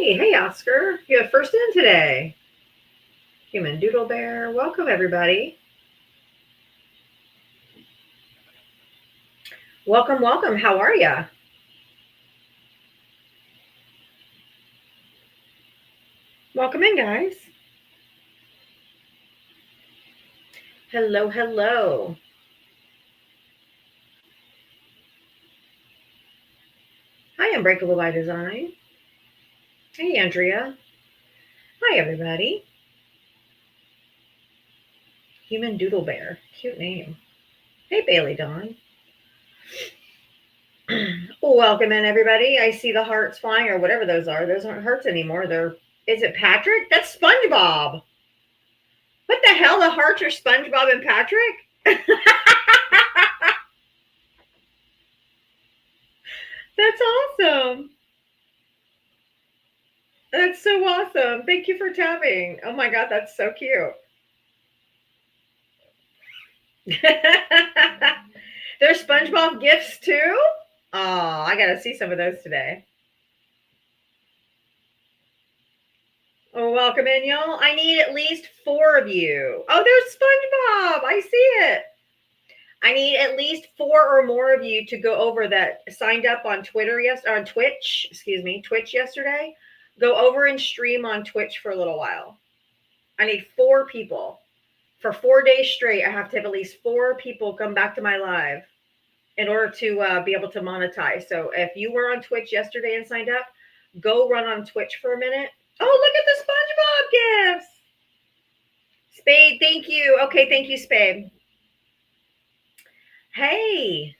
Hey, Oscar. You're first in today. Human Doodle Bear. Welcome, everybody. Welcome. How are ya? Welcome in, guys. Hello. Hi, Unbreakable by Design. Hey, Andrea. Hi, everybody. Human Doodle Bear. Cute name. Hey, Bailey Dawn. Welcome in, everybody. I see the hearts flying, or whatever those are. Those aren't hearts anymore. Is it Patrick? That's SpongeBob. What the hell? The hearts are SpongeBob and Patrick? That's awesome. That's so awesome. Thank you for tapping. Oh my God, that's so cute. There's SpongeBob gifts too? Oh, I got to see some of those today. Oh, welcome in, y'all. I need at least 4 of you. Oh, there's SpongeBob. I see it. I need at least 4 or more of you to go over that signed up on Twitch yesterday. Go over and stream on Twitch for a little while. I need 4 people. For 4 days straight, I have to have at least 4 people come back to my live in order to be able to monetize. So if you were on Twitch yesterday and signed up, go run on Twitch for a minute. Oh, look at the SpongeBob gifts. Spade, thank you. Okay, thank you, Spade. Hey.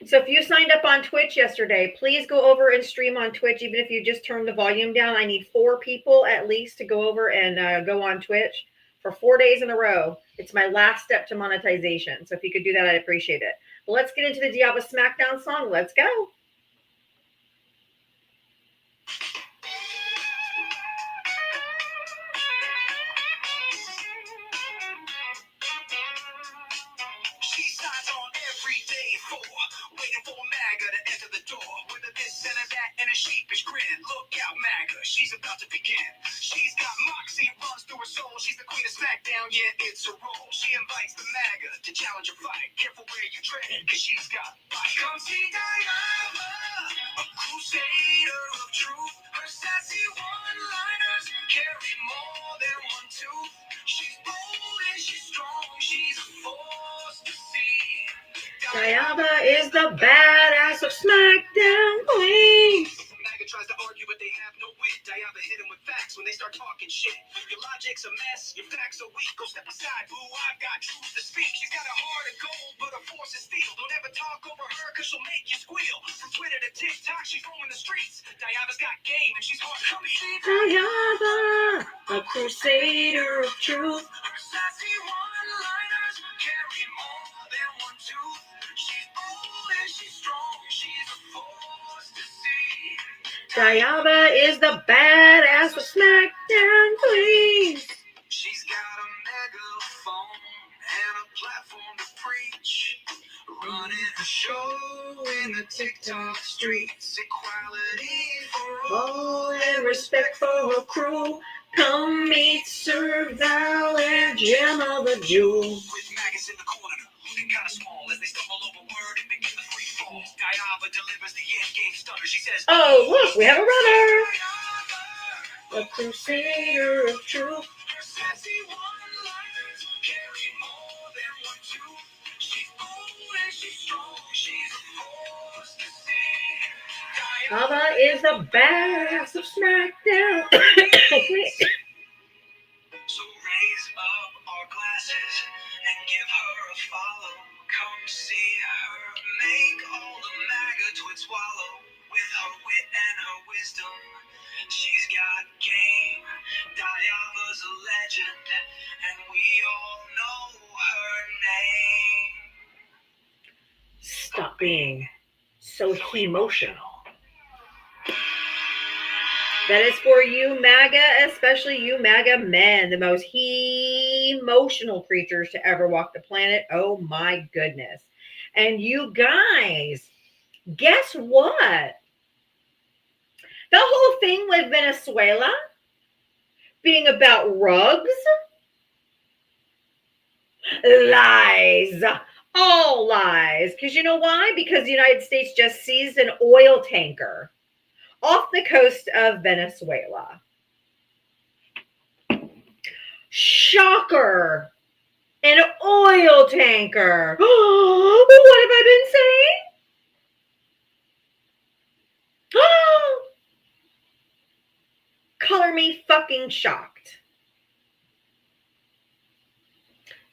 So if you signed up on Twitch yesterday, please go over and stream on Twitch, even if you just turn the volume down. I need 4 people at least to go over and go on Twitch for 4 days in a row. It's my last step to monetization. So if you could do that, I'd appreciate it. But let's get into the Diava Smackdown song. Let's go. She signs on every day waiting for MAGA to enter the door. With a this and a that and a sheepish grin. Look out, MAGA, she's about to begin. She's got moxie, runs through her soul. She's the queen of SmackDown, yeah, it's her role. She invites the MAGA to challenge a fight. Careful where you tread, cause she's got fight. Come see Diana, a crusader of truth. Her sassy one-liners carry more than one tooth. She's bold and she's strong, she's a force to see. Diana is the badass of SmackDown Queen. MAGA tries to argue, but they have no wit. Diana hit him with facts when they start talking shit. Your logic's a mess, your facts are weak. Go step aside, boo, I've got truth to speak. She's got a heart of gold, but her force is steel. Don't ever talk over her, cause she'll make you squeal. From Twitter to TikTok, she's roaming the streets. Diana's got game, and she's hard to beat. Diana, a crusader of truth. Her sassy one-liners carry more than one tooth. She's bold and she's strong, she's a force to see. Diana is the badass of SmackDown Queen. She's got a megaphone and a platform to preach. Running a show in the TikTok streets. Equality for all and respect for her crew. Come meet Sir Val and Gemma the Jewel. With maggots in the corner, looking kind of small as they stumble over word and begin the free fall. Diava delivers the end game stunner. She says, oh, look, we have a runner. A crusader of truth. Her sassy one-liners carry more than one tooth. She's bold and she's strong. She's a force to see. Diava is the badass of SmackDown. So raise up our glasses and give her a follow. Come see her make all the MAGA twits swallow. With her wit and her wisdom, she's got game. Diava's a legend, and we all know her name. Stop being so emotional. That is for you, MAGA, especially you, MAGA men, the most emotional creatures to ever walk the planet. Oh my goodness. And you guys, guess what? The whole thing with Venezuela being about rugs, lies. All lies. Because you know why? Because the United States just seized an oil tanker off the coast of Venezuela. Shocker. An oil tanker. What have I been saying? Color me fucking shocked.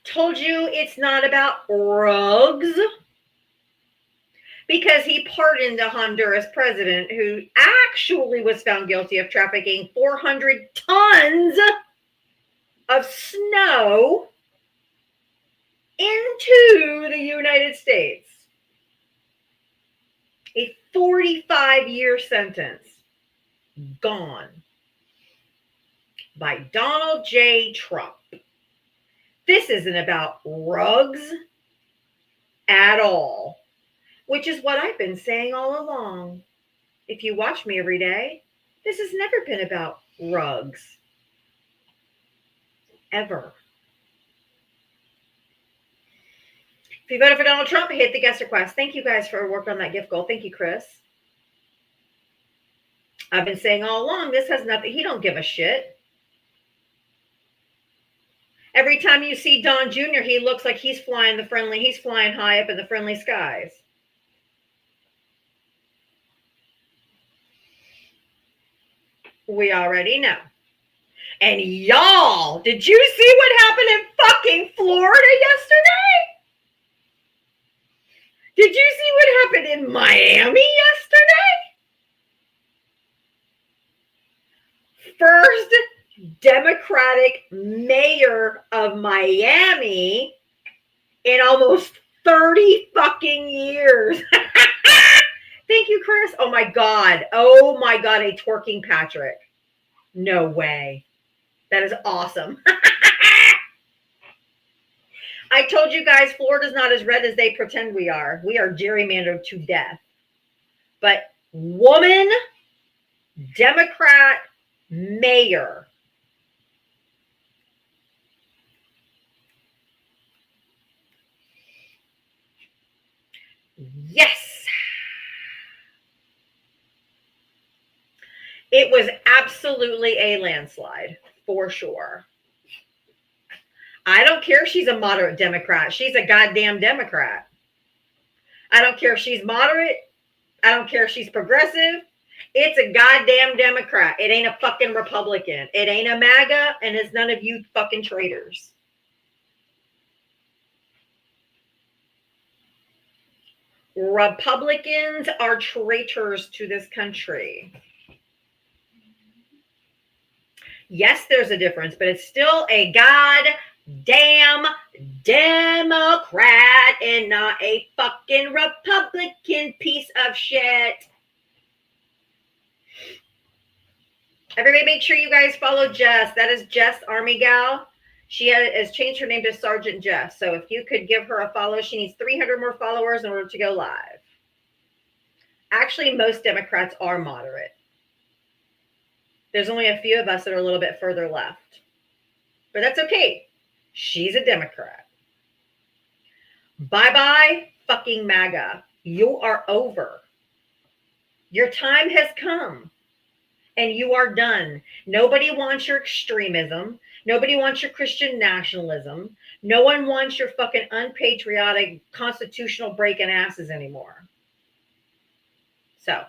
Told you it's not about rugs. Because he pardoned a Honduras president who actually was found guilty of trafficking 400 tons of snow into the United States. A 45-year sentence gone by Donald J. Trump. This isn't about rugs at all, which is what I've been saying all along. If you watch me every day, this has never been about rugs. Ever. If you voted for Donald Trump, hit the guest request. Thank you guys for working on that gift goal. Thank you, Chris. I've been saying all along, this has nothing. He don't give a shit. Every time you see Don Jr., he looks like he's flying high up in the friendly skies. We already know. And y'all, did you see what happened in fucking Florida yesterday? Did you see what happened in Miami yesterday? First Democratic mayor of Miami in almost 30 fucking years. Thank you, Chris. Oh my God, a twerking Patrick. No way. That is awesome. I told you guys, Florida's not as red as they pretend we are. We are gerrymandered to death. But woman, Democrat, mayor. Yes. It was absolutely a landslide, for sure. I don't care if she's a moderate Democrat. She's a goddamn Democrat. I don't care if she's moderate. I don't care if she's progressive. It's a goddamn Democrat. It ain't a fucking Republican. It ain't a MAGA, and it's none of you fucking traitors. Republicans are traitors to this country. Yes, there's a difference, but it's still a goddamn Democrat and not a fucking Republican piece of shit. Everybody make sure you guys follow Jess. That is Jess Army Gal. She has changed her name to Sergeant Jess. So if you could give her a follow, she needs 300 more followers in order to go live. Actually, most Democrats are moderate. There's only a few of us that are a little bit further left. But that's okay. She's a Democrat. Bye-bye, fucking MAGA. You are over. Your time has come. And you are done. Nobody wants your extremism. Nobody wants your Christian nationalism. No one wants your fucking unpatriotic constitutional breaking asses anymore. So,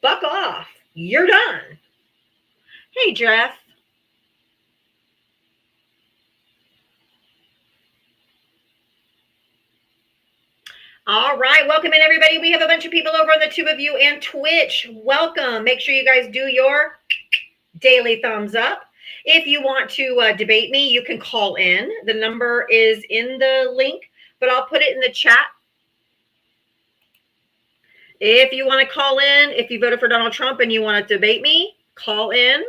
fuck off. You're done. Hey, Jeff. All right, welcome in, everybody. We have a bunch of people over on the Tube of You and Twitch. Welcome. Make sure you guys do your daily thumbs up. If you want to debate me, you can call in. The number is in the link, but I'll put it in the chat. If you want to call in, if you voted for Donald Trump and you want to debate me, call in.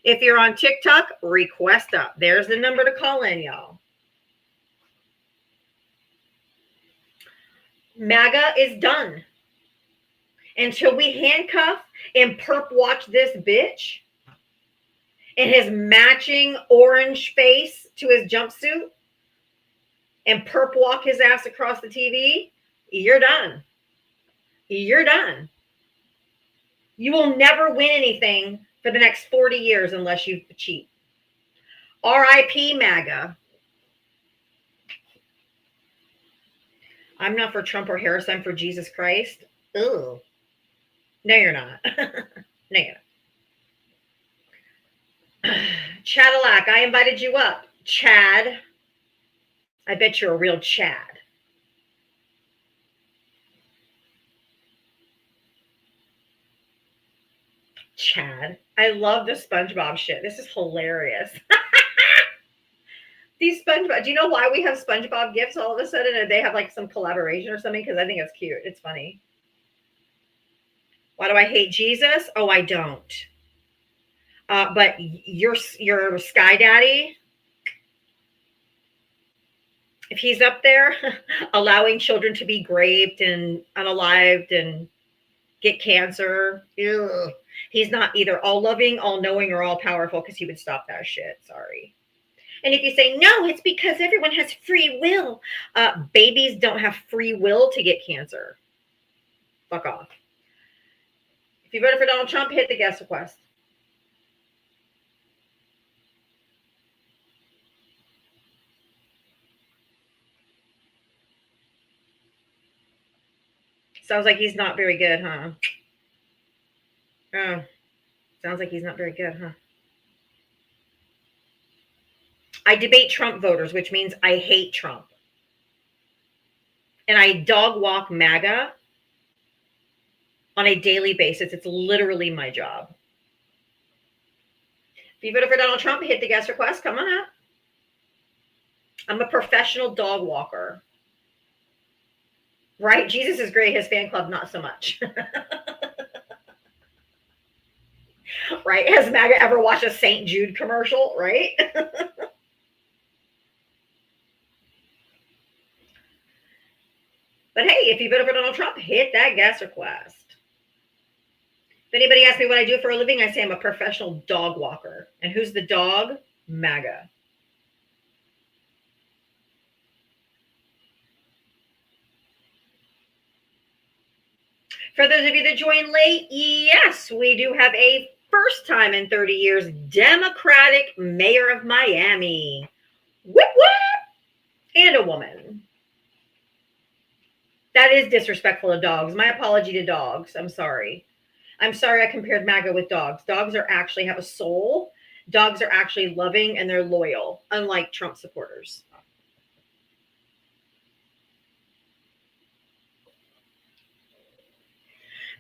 If you're on TikTok, request up. There's the number to call in, y'all. MAGA is done. Until we handcuff and perp watch this bitch and his matching orange face to his jumpsuit and perp walk his ass across the TV, you're done. You're done. You will never win anything for the next 40 years unless you cheat. RIP MAGA. I'm not for Trump or Harris. I'm for Jesus Christ. Ugh. No, you're not. No, you're not. Chadillac, I invited you up. Chad. I bet you're a real Chad. Chad. I love the SpongeBob shit. This is hilarious. These SpongeBob. Do you know why we have SpongeBob gifts all of a sudden? Or they have like some collaboration or something? Because I think it's cute. It's funny. Why do I hate Jesus? Oh, I don't. But your Sky Daddy, if he's up there allowing children to be raped and unalived and get cancer, ew, he's not either all loving, all knowing, or all powerful, because he would stop that shit. Sorry. And if you say, no, it's because everyone has free will. Babies don't have free will to get cancer. Fuck off. If you voted for Donald Trump, hit the guest request. Sounds like he's not very good, huh? Oh, sounds like he's not very good, huh? I debate Trump voters, which means I hate Trump. And I dog walk MAGA on a daily basis. It's literally my job. If you voted for Donald Trump, hit the guest request. Come on up. I'm a professional dog walker. Right? Jesus is great. His fan club, not so much. Right? Has MAGA ever watched a St. Jude commercial? Right? But hey, if you voted for Donald Trump, hit that guest request. If anybody asks me what I do for a living, I say I'm a professional dog walker. And who's the dog? MAGA. For those of you that joined late, yes, we do have a first time in 30 years Democratic mayor of Miami. Whoop, whoop. And a woman. That is disrespectful to dogs. My apology to dogs. I'm sorry. I'm sorry I compared MAGA with dogs. Dogs are actually have a soul. Dogs are actually loving and they're loyal, unlike Trump supporters.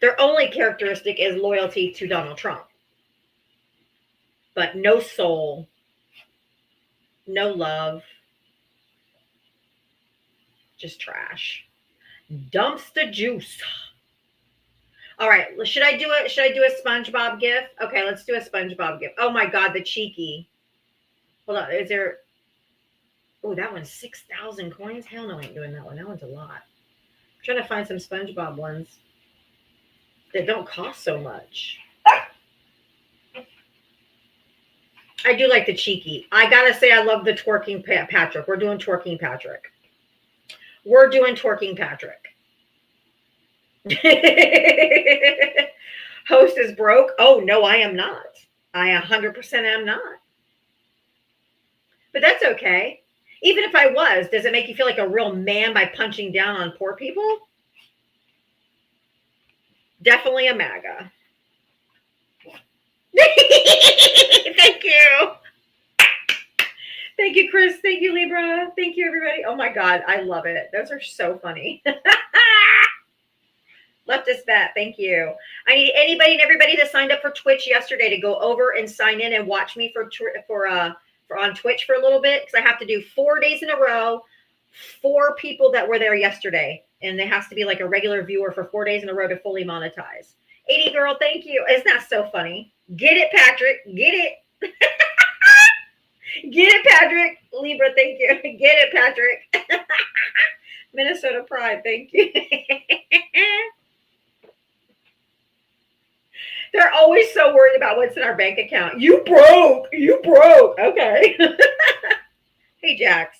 Their only characteristic is loyalty to Donald Trump. But no soul, no love, just trash. Dumps the juice. All right, should I do a SpongeBob gif? Okay, let's do a SpongeBob gif. Oh my God, the cheeky. Hold on, is there? Oh, that one's 6,000 coins. Hell no, I ain't doing that one. That one's a lot. I'm trying to find some SpongeBob ones that don't cost so much. I do like the cheeky. I gotta say, I love the twerking Patrick. We're doing twerking Patrick. We're doing twerking Patrick. Host is broke. Oh, no, I am not. I 100% am not. But that's okay. Even if I was, does it make you feel like a real man by punching down on poor people? Definitely a MAGA. Thank you. Thank you, Chris. Thank you, Libra. Thank you, everybody. Oh my God, I love it. Those are so funny. Leftist bet. Thank you. I need anybody and everybody that signed up for Twitch yesterday to go over and sign in and watch me for on Twitch for a little bit, because I have to do 4 days in a row. 4 people that were there yesterday, and it has to be like a regular viewer for 4 days in a row to fully monetize. 80 girl, thank you. Isn't that so funny? Get it, Patrick. Get it. Get it, Patrick. Libra, thank you. Get it, Patrick. Minnesota Pride, thank you. They're always so worried about what's in our bank account. You broke. You broke. Okay. Hey, Jax.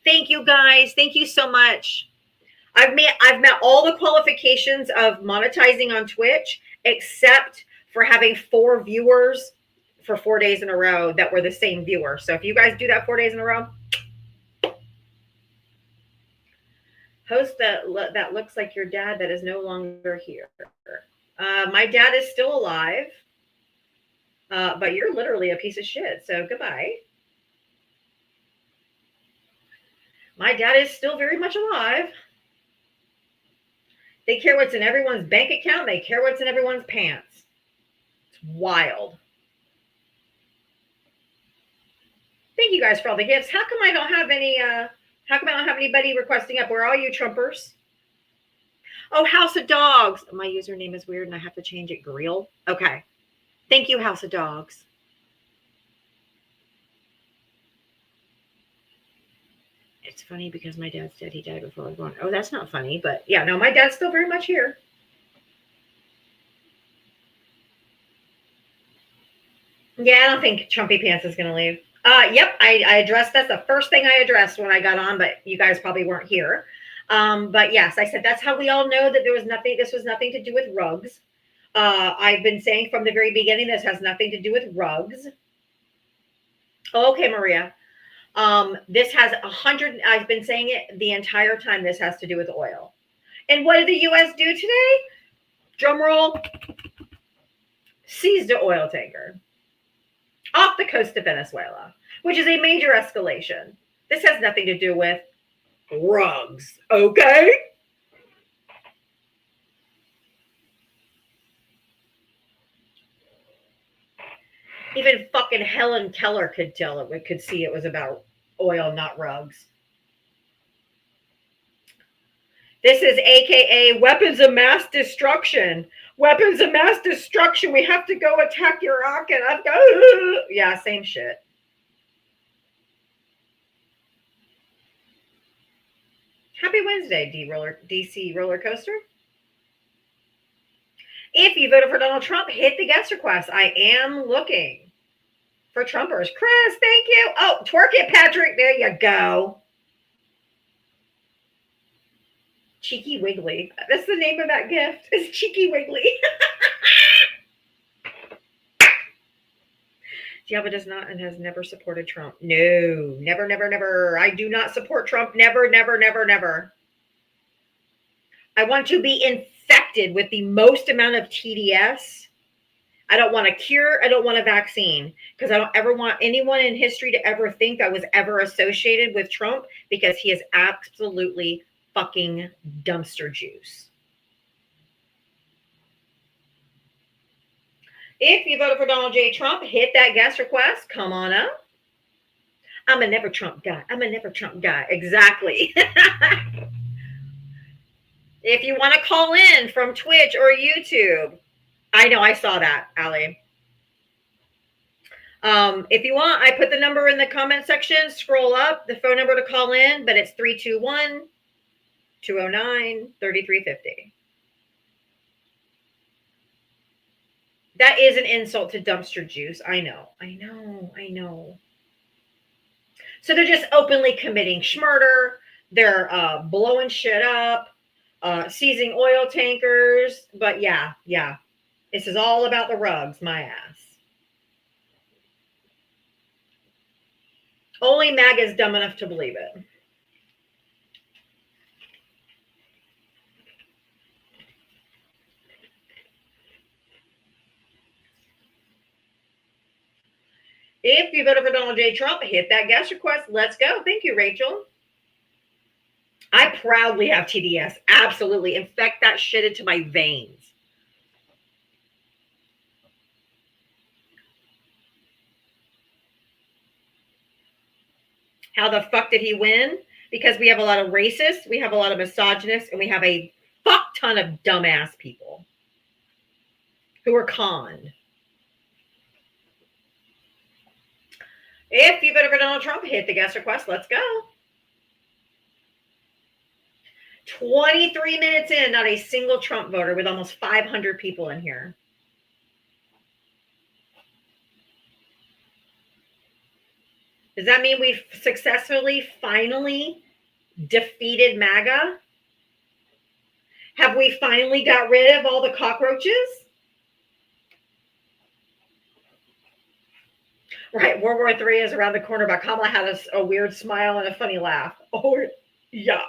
Thank you, guys. Thank you so much. I've met all the qualifications of monetizing on Twitch, except for having 4 viewers for 4 days in a row that were the same viewer. So if you guys do that 4 days in a row, host that looks like your dad that is no longer here. My dad is still alive, but you're literally a piece of shit. So goodbye. My dad is still very much alive. They care what's in everyone's bank account. They care what's in everyone's pants. It's wild. Thank you guys for all the gifts. How come I don't have any? How come I don't have anybody requesting up? Where are you, Trumpers? Oh, House of Dogs. My username is weird, and I have to change it. Grill. Okay. Thank you, House of Dogs. It's funny because my dad's dead. He died before I was born. Oh, that's not funny, but yeah, no, my dad's still very much here. Yeah, I don't think Trumpy Pants is going to leave. Yep, I addressed that's the first thing I addressed when I got on, but you guys probably weren't here. But yes, I said that's how we all know that there was nothing. This was nothing to do with rugs. I've been saying from the very beginning this has nothing to do with rugs. Okay, Maria. This has 100. I've been saying it the entire time. This has to do with oil. And what did the U.S. do today? Drum roll. Seized an oil tanker off the coast of Venezuela, which is a major escalation. This has nothing to do with rugs, okay? Even fucking Helen Keller could tell it, could see it was about oil, not rugs. This is AKA weapons of mass destruction. Weapons of mass destruction. We have to go attack Iraq and Afghanistan. Yeah, same shit. Happy Wednesday, DC roller coaster. If you voted for Donald Trump, hit the guest request. I am looking for Trumpers. Chris, thank you. Oh, twerk it, Patrick. There you go. Cheeky Wiggly. That's the name of that gift. It's Cheeky Wiggly. Diava does not and has never supported Trump. No, never, never, never. I do not support Trump. Never, never, never, never. I want to be infected with the most amount of TDS. I don't want a cure. I don't want a vaccine because I don't ever want anyone in history to ever think I was ever associated with Trump because he is absolutely fucking dumpster juice. If you voted for Donald J. Trump, hit that guest request. Come on up. I'm a never Trump guy. I'm a never Trump guy. Exactly. If you want to call in from Twitch or YouTube, I know I saw that, Allie. If you want, I put the number in the comment section. Scroll up the phone number to call in, but it's 321 209 3350. That is an insult to dumpster juice. I know. So they're just openly committing schmurder. They're blowing shit up, seizing oil tankers. But yeah. This is all about the rugs, my ass. Only MAGA's dumb enough to believe it. If you voted for Donald J. Trump, hit that guest request. Let's go. Thank you, Rachel. I proudly have TDS. Absolutely. Infect that shit into my veins. How the fuck did he win? Because we have a lot of racists, we have a lot of misogynists, and we have a fuck ton of dumbass people who are conned. If you voted for Donald Trump, hit the guest request. Let's go. 23 minutes in, not a single Trump voter with almost 500 people in here. Does that mean we've successfully, finally defeated MAGA? Have we finally got rid of all the cockroaches? Right, World War III is around the corner, but Kamala had a weird smile and a funny laugh. Oh, yeah.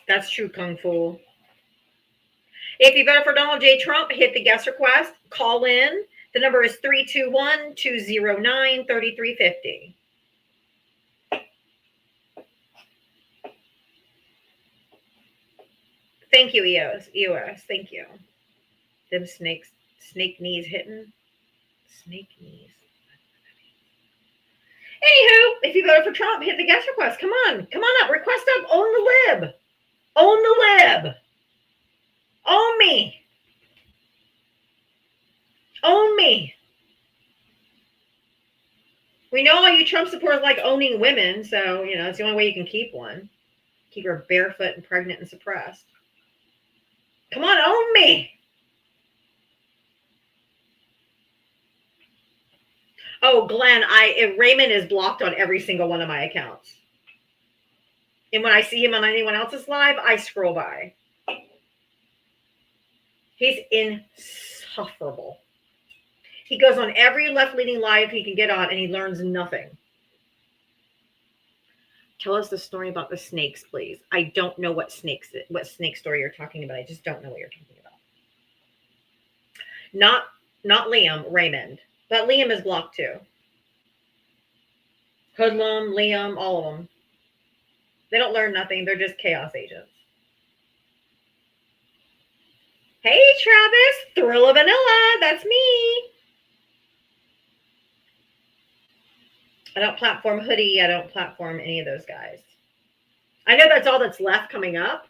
That's true, Kung Fu. If you voted for Donald J. Trump, hit the guest request. Call in. The number is 321-209-3350. Thank you, EOS. Thank you. Them snake knees hitting. Snake knees. Anywho, if you voted for Trump, hit the guest request. Come on up. Request up. Own the lib. Own the lib. Own me. Own me. We know all you Trump supporters like owning women, so, it's the only way you can keep one. Keep her barefoot and pregnant and suppressed. Come on, own me. Oh, Glenn, Raymond is blocked on every single one of my accounts. And when I see him on anyone else's live, I scroll by. He's insufferable. He goes on every left-leaning live he can get on, and he learns nothing. Tell us the story about the snakes, please. I don't know what snake story you're talking about. I just don't know what you're talking about. Not Liam, Raymond. But Liam is blocked too. Hoodlum, Liam, all of them. They don't learn nothing. They're just chaos agents. Hey, Travis. Thrill of Vanilla. That's me. I don't platform Hoodie. I don't platform any of those guys. I know that's all that's left coming up.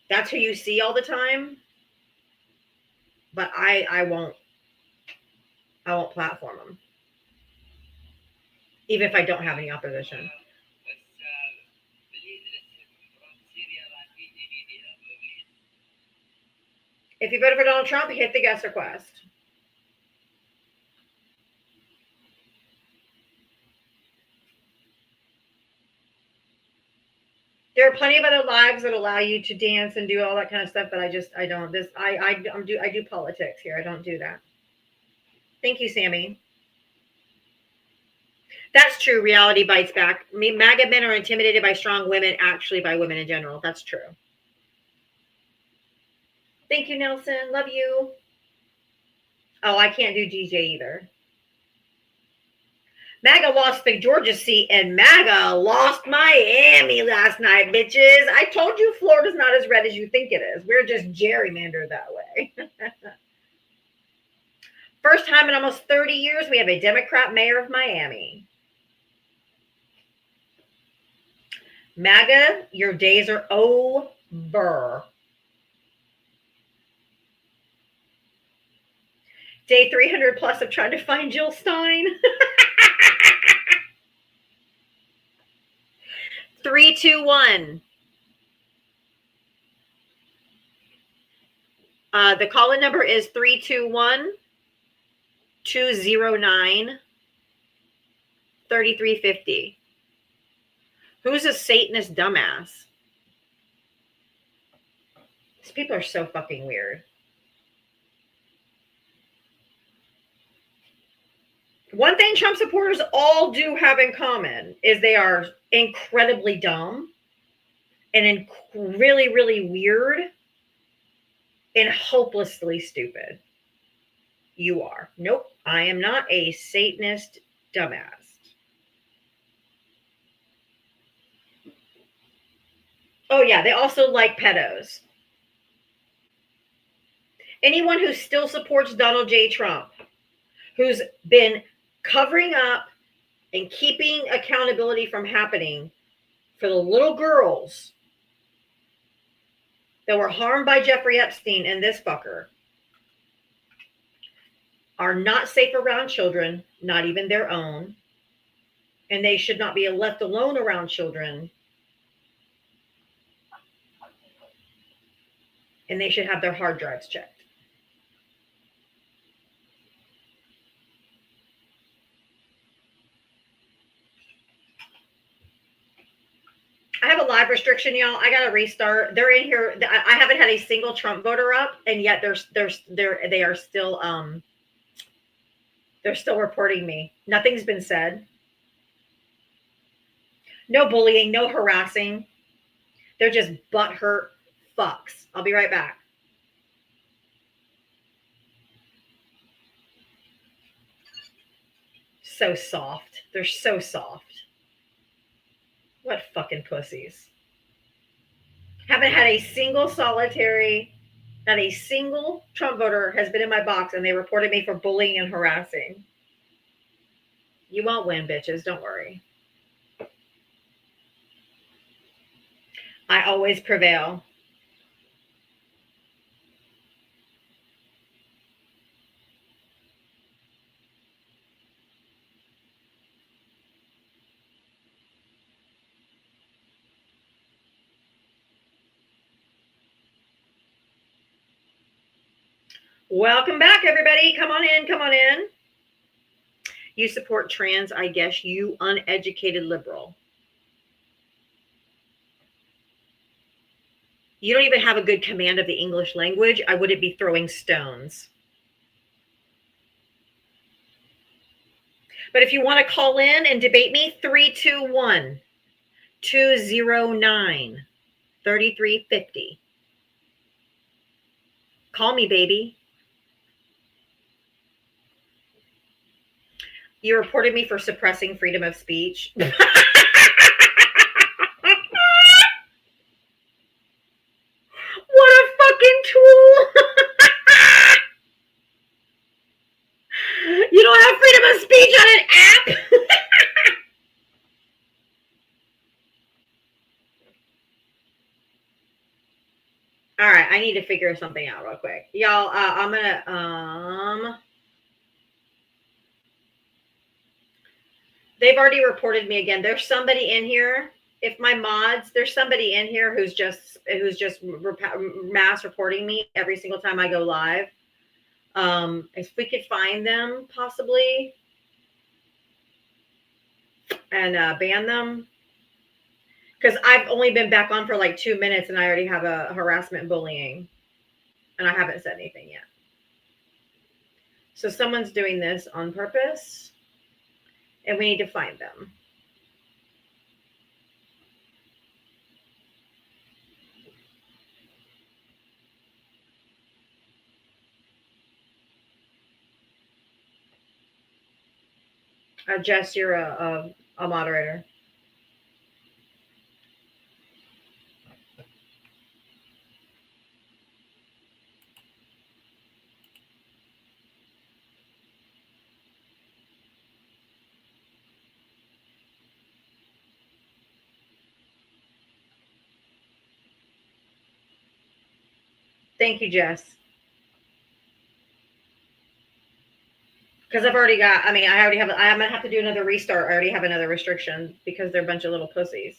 That's who you see all the time. But I won't platform them. Even if I don't have any opposition. If you voted for Donald Trump, hit the guest request. There are plenty of other lives that allow you to dance and do all that kind of stuff, but I don't. I do politics here. I don't do that. Thank you, Sammy. That's true. Reality bites back. MAGA men are intimidated by strong women, actually by women in general. That's true. Thank you, Nelson. Love you. Oh, I can't do DJ either. MAGA lost the Georgia seat, and MAGA lost Miami last night, bitches. I told you Florida's not as red as you think it is. We're just gerrymandered that way. First time in almost 30 years, we have a Democrat mayor of Miami. MAGA, your days are over. Day 300 plus of trying to find Jill Stein. 3, 2, 1. The call-in number is 321-209-3350. Who's a Satanist dumbass? These people are so fucking weird. One thing Trump supporters all do have in common is they are incredibly dumb and really, really weird and hopelessly stupid. You are. Nope, I am not a Satanist dumbass. Oh, yeah, they also like pedos. Anyone who still supports Donald J. Trump, who's been covering up and keeping accountability from happening for the little girls that were harmed by Jeffrey Epstein and this fucker, are not safe around children, not even their own. and they should not be left alone around children. And they should have their hard drives checked. I have a live restriction, y'all. I gotta restart. They're in here. I haven't had a single Trump voter up, and yet they are still they're still reporting me. Nothing's been said. No bullying, no harassing. They're just butthurt fucks. I'll be right back. So soft. They're so soft. What fucking pussies. Haven't had a single solitary, not a single Trump voter has been in my box, and they reported me for bullying and harassing. You won't win, bitches. Don't worry. I always prevail. Welcome back, everybody. Come on in. Come on in. You support trans, I guess, you uneducated liberal. You don't even have a good command of the English language. I wouldn't be throwing stones. But if you want to call in and debate me, 321 209 3350. Call me, baby. You reported me for suppressing freedom of speech. What a fucking tool. You don't have freedom of speech on an app? All right, I need to figure something out real quick. Y'all, I'm gonna, they've already reported me again. There's somebody in here. If my mods, there's somebody in here who's just mass reporting me every single time I go live. If we could find them possibly and ban them, because I've only been back on for like 2 minutes and I already have a harassment and bullying, and I haven't said anything yet. So someone's doing this on purpose, and we need to find them. Jess, you're a moderator. Thank you, Jess. Because I've already got, I'm gonna have to do another restart. I already have another restriction because they're a bunch of little pussies.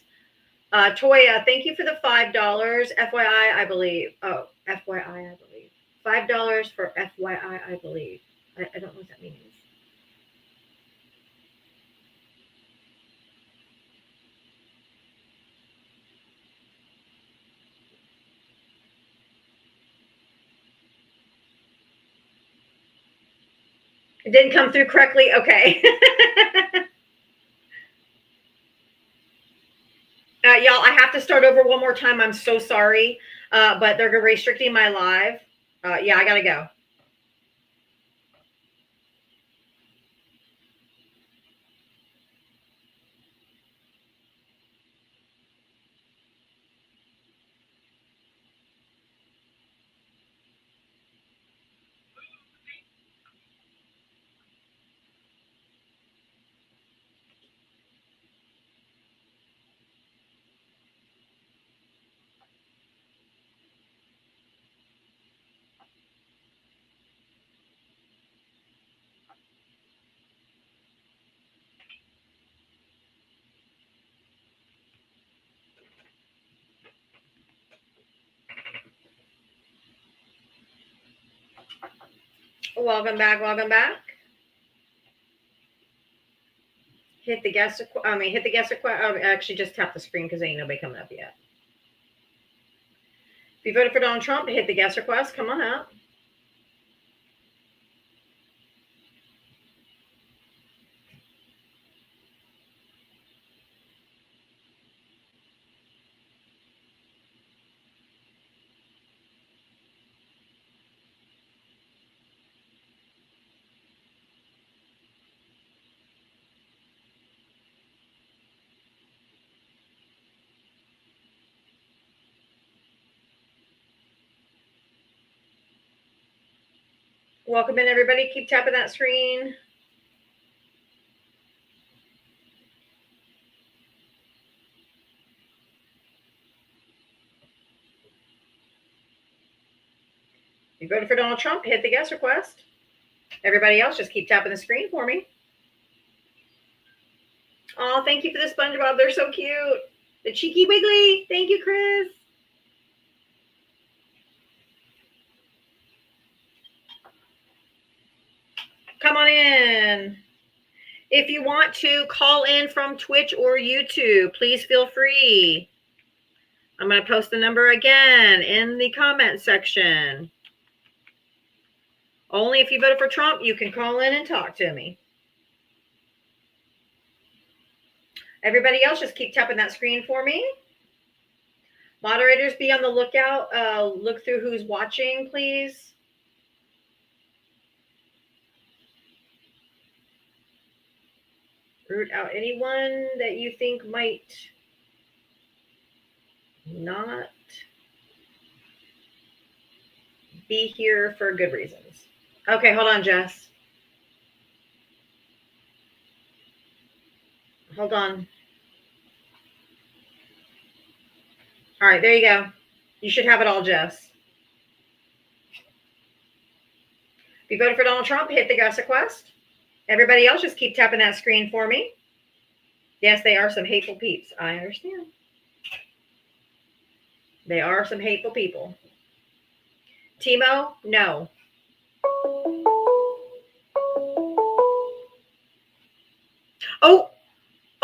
Toya, thank you for the $5. FYI, I believe. Oh, FYI, I believe. $5 for FYI, I believe. I don't know what that means. It didn't come through correctly. Okay. Y'all, I have to start over one more time. I'm so sorry. But they're restricting my live. Yeah, I gotta go. Welcome back. Welcome back. Hit the guest. Hit the guest request. Actually, just tap the screen because ain't nobody coming up yet. If you voted for Donald Trump, hit the guest request. Come on up. Welcome in, everybody. Keep tapping that screen. If you voted for Donald Trump, hit the guest request. Everybody else, just keep tapping the screen for me. Oh, thank you for the SpongeBob. They're so cute. The cheeky wiggly. Thank you, Chris. Come on in. If you want to call in from Twitch or YouTube, please feel free. I'm going to post the number again in the comment section. Only if you voted for Trump, you can call in and talk to me. Everybody else, just keep tapping that screen for me. Moderators, be on the lookout. Look through who's watching, please. Root out anyone that you think might not be here for good reasons. Okay, hold on, Jess. Hold on. All right, there you go. You should have it all, Jess. If you voted for Donald Trump, hit the guest request. Everybody else, just keep tapping that screen for me. Yes, they are some hateful peeps. I understand. They are some hateful people. Timo, no.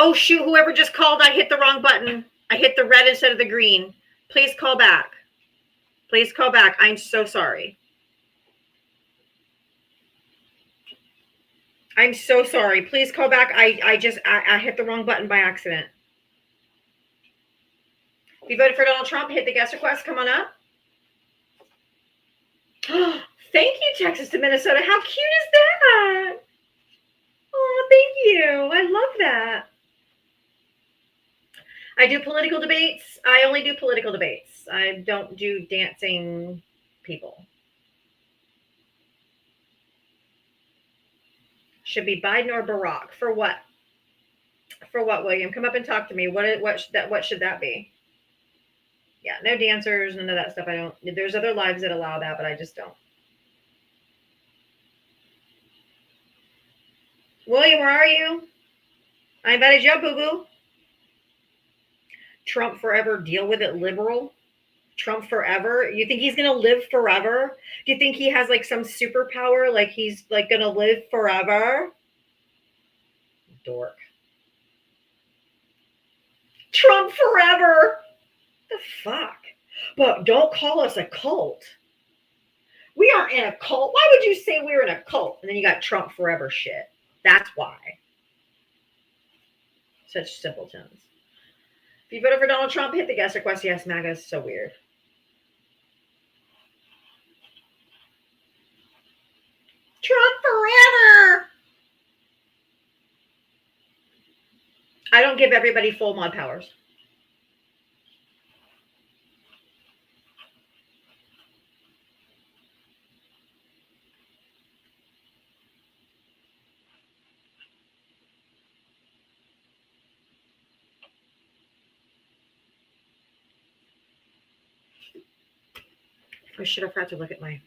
Oh, shoot. Whoever just called, I hit the wrong button. I hit the red instead of the green. Please call back. Please call back. I'm so sorry. I'm so sorry. Please call back. I hit the wrong button by accident. If you voted for Donald Trump, hit the guest request. Come on up. Thank you, Texas to Minnesota. How cute is that? Oh, thank you. I love that. I do political debates. I only do political debates. I don't do dancing people. Should be Biden or Barack. For what? For what, William? Come up and talk to me. What should that be? Yeah, no dancers, none of that stuff. I don't. There's other lives that allow that, but I just don't. William, where are you? I invited you up, boo boo. Trump forever. Deal with it, liberal. Trump forever. You think he's gonna live forever? Do you think he has like some superpower? Like he's like gonna live forever? Dork. Trump forever. The fuck? But don't call us a cult. We aren't in a cult. Why would you say we're in a cult? And then you got Trump forever shit. That's why. Such simpletons. If you voted for Donald Trump, hit the guest request. Yes, MAGA is so weird. Trump forever. I don't give everybody full mod powers. I should have forgot to look at my.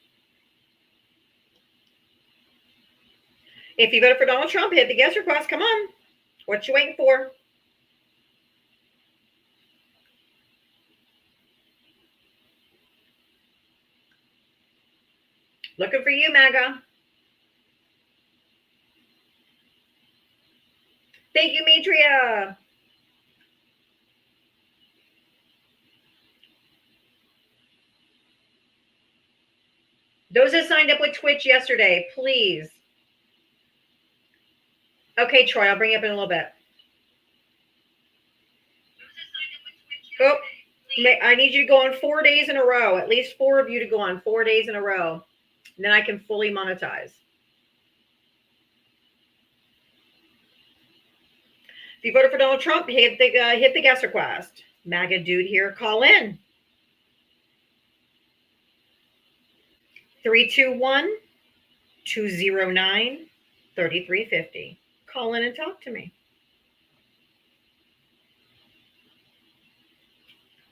If you voted for Donald Trump, hit the guest request. Come on. What you waiting for? Looking for you, MAGA. Thank you, Mitria. Those that signed up with Twitch yesterday, please. Okay, Troy, I'll bring you up in a little bit. Oh, I need you to go on 4 days in a row. At least 4 of you to go on 4 days in a row. And then I can fully monetize. If you voted for Donald Trump, hit the guest request. MAGA dude here, call in. 321-209-3350. Call in and talk to me.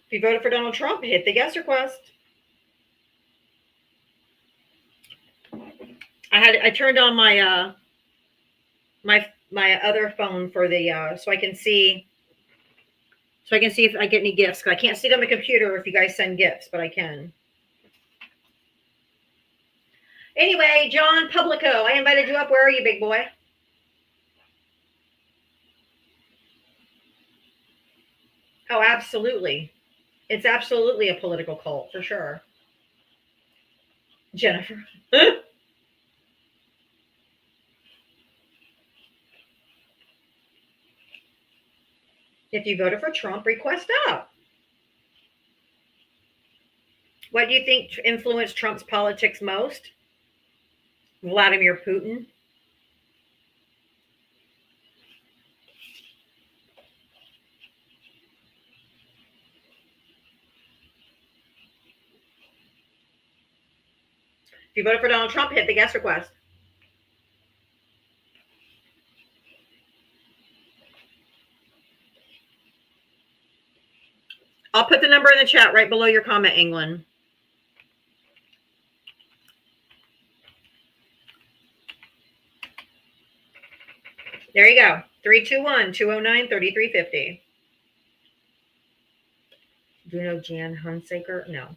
If you voted for Donald Trump, hit the guest request. I turned on my my other phone for the so I can see if I get any gifts. I can't see it on my computer if you guys send gifts, but I can. Anyway, John Publico, I invited you up. Where are you, big boy? Oh, absolutely. It's absolutely a political cult, for sure. Jennifer. If you voted for Trump, request up. What do you think influenced Trump's politics most? Vladimir Putin. If you voted for Donald Trump, hit the guest request. I'll put the number in the chat right below your comment, England. There you go. 321-209-3350. Do you know Jan Hunsaker? No.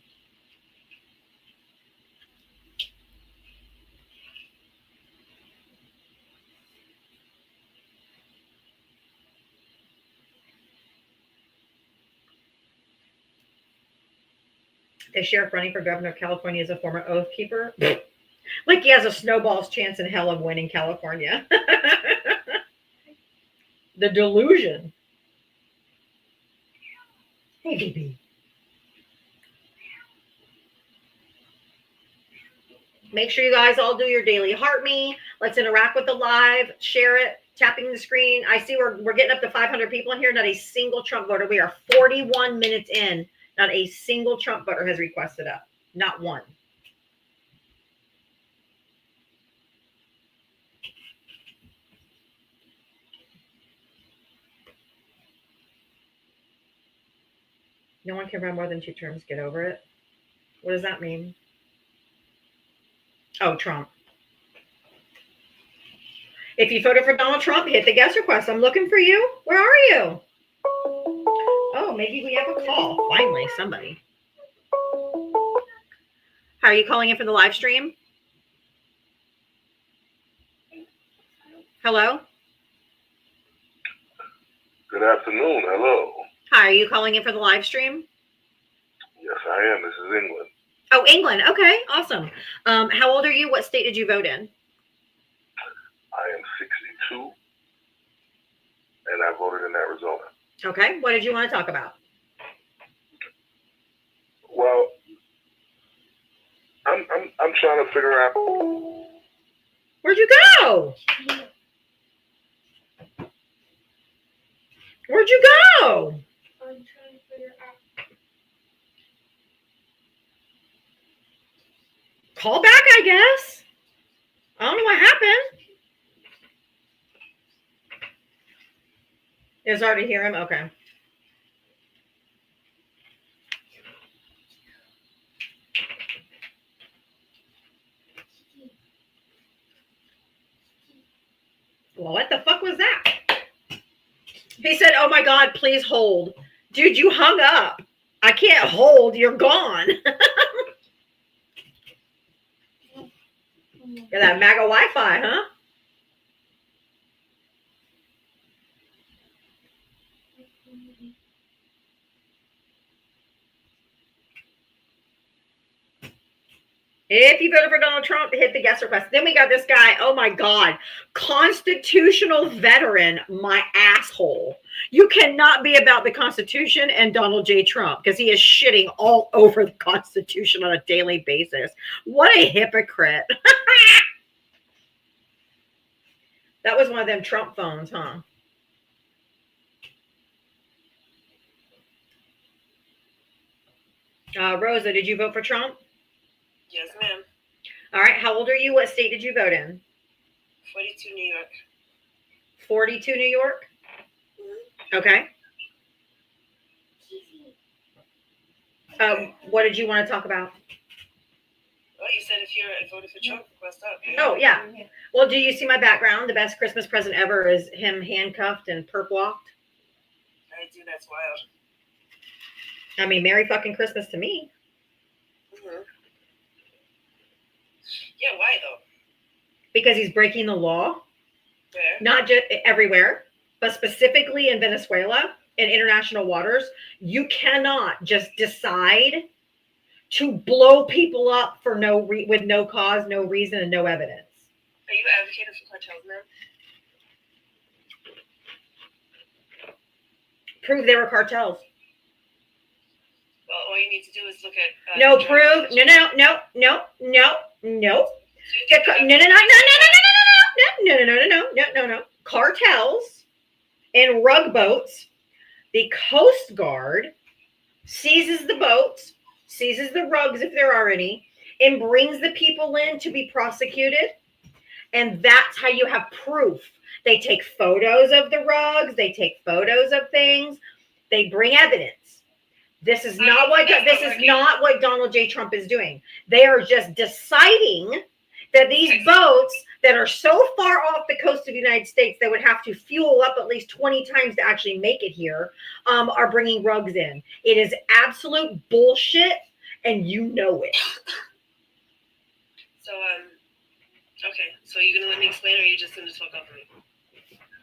The sheriff running for governor of California is a former oath keeper. Like he has a snowball's chance in hell of winning California. The delusion. Hey, baby. Make sure you guys all do your daily heart me. Let's interact with the live. Share it. Tapping the screen. I see we're getting up to 500 people in here. Not a single Trump voter. We are 41 minutes in. Not a single Trump voter has requested up. Not one. No one can run more than 2 terms. Get over it. What does that mean? Oh, Trump. If you voted for Donald Trump, hit the guest request. I'm looking for you. Where are you? Oh, maybe we have a call. Finally, somebody. How are you calling in for the live stream? Hello? Good afternoon. Hello. Hi, are you calling in for the live stream? Yes, I am. This is England. Oh, England. Okay, awesome. How old are you? What state did you vote in? I am 62, and I voted in Arizona. Okay, what did you want to talk about? Well, I'm trying to figure out. Where'd you go? Where'd you go? I'm trying to figure out. Call back, I guess. I don't know what happened. It's hard to hear him? Okay. Well, what the fuck was that? He said, oh my God, please hold. Dude, you hung up. I can't hold. You're gone. Got that MAGA Wi-Fi, huh? If you voted for Donald Trump, hit the guest request. Then we got this guy. Oh my God. Constitutional veteran, my asshole. You cannot be about the Constitution and Donald J. Trump because he is shitting all over the Constitution on a daily basis. What a hypocrite. That was one of them Trump phones, huh? Rosa, did you vote for Trump? Yes, ma'am. All right. How old are you? What state did you vote in? 42 New York. 42 New York? Okay. What did you want to talk about? Well, you said if you're voted for Trump, request up. Yeah. Oh, yeah. Well, do you see my background? The best Christmas present ever is him handcuffed and perp walked. I do. That's wild. I mean, Merry fucking Christmas to me. Mm-hmm. Yeah, why though? Because he's breaking the law. Where? Not just everywhere, but specifically in Venezuela in international waters. You cannot just decide to blow people up for with no cause, no reason, and no evidence. Are you advocating for cartels now? Prove there were cartels. Well, all you need to do is look at. No, prove. No. No. Cartels and rug boats. The Coast Guard seizes the boats, seizes the rugs if there are any, and brings the people in to be prosecuted. And that's how you have proof. They take photos of the rugs. They take photos of things. They bring evidence. This is not what Donald J. Trump is doing. They are just deciding that these boats that are so far off the coast of the United States that would have to fuel up at least 20 times to actually make it here, are bringing rugs in. It is absolute bullshit, and you know it. So, okay. So you're gonna let me explain, or are you just gonna talk over me?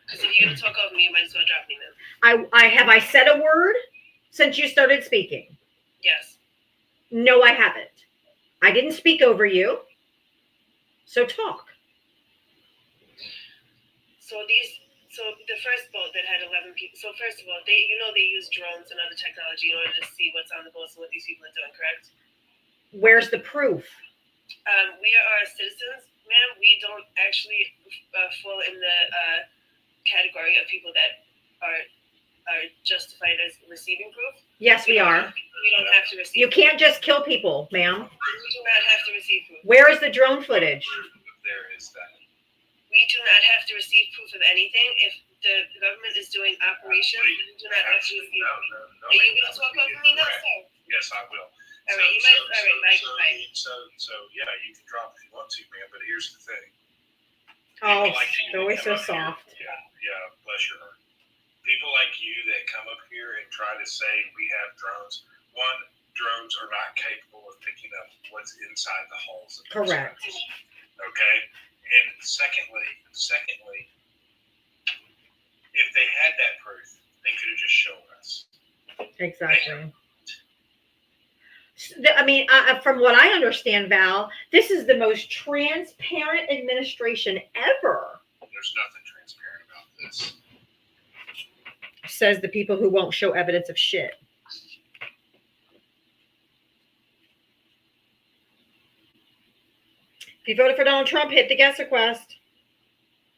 Because if you're gonna talk over me, you might as well drop me then. I said a word since you started speaking? Yes. No, I haven't. I didn't speak over you. So talk. So the first boat that had 11 people. So first of all, they use drones and other technology in order to see what's on the boat and what these people are doing, correct? Where's the proof? We are citizens, ma'am. We don't actually fall in the category of people that are justified as receiving proof. Yes, we are. We don't have to receive. You can't just kill people, ma'am. We do not have to receive proof. Where is the drone footage? There is that. We do not have to receive proof of anything. If the government is doing operations, we do not have to receive proof. No, Are you going to talk over me now, sir? Yes, I will. All right, you might. All right, Mike. So yeah, you can drop if you want to, man. But here's the thing. Oh, People like you they're always that so come up soft. here- Yeah, bless your heart. People like you that come up here and try to say we have drones. One, drones are not capable of picking up what's inside the hulls of those Correct. boats. Okay. And secondly, if they had that proof, they could have just shown us. Exactly. I mean, from what I understand, Val, this is the most transparent administration ever. There's nothing transparent about this. Says the people who won't show evidence of shit. If you voted for Donald Trump, hit the guest request.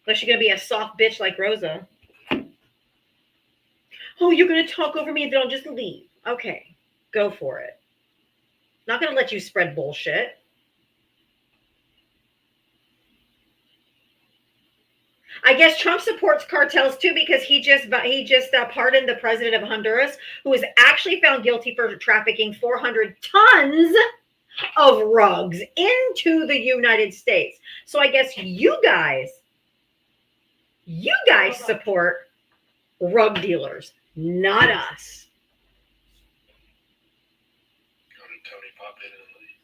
Unless you're going to be a soft bitch like Rosa. Oh, you're going to talk over me, then I'll just leave. Okay, go for it. Not going to let you spread bullshit. I guess Trump supports cartels too because he just pardoned the president of Honduras, who was actually found guilty for trafficking 400 tons of rugs into the United States. So I guess you guys support rug dealers, not us. Tony pop in and leave.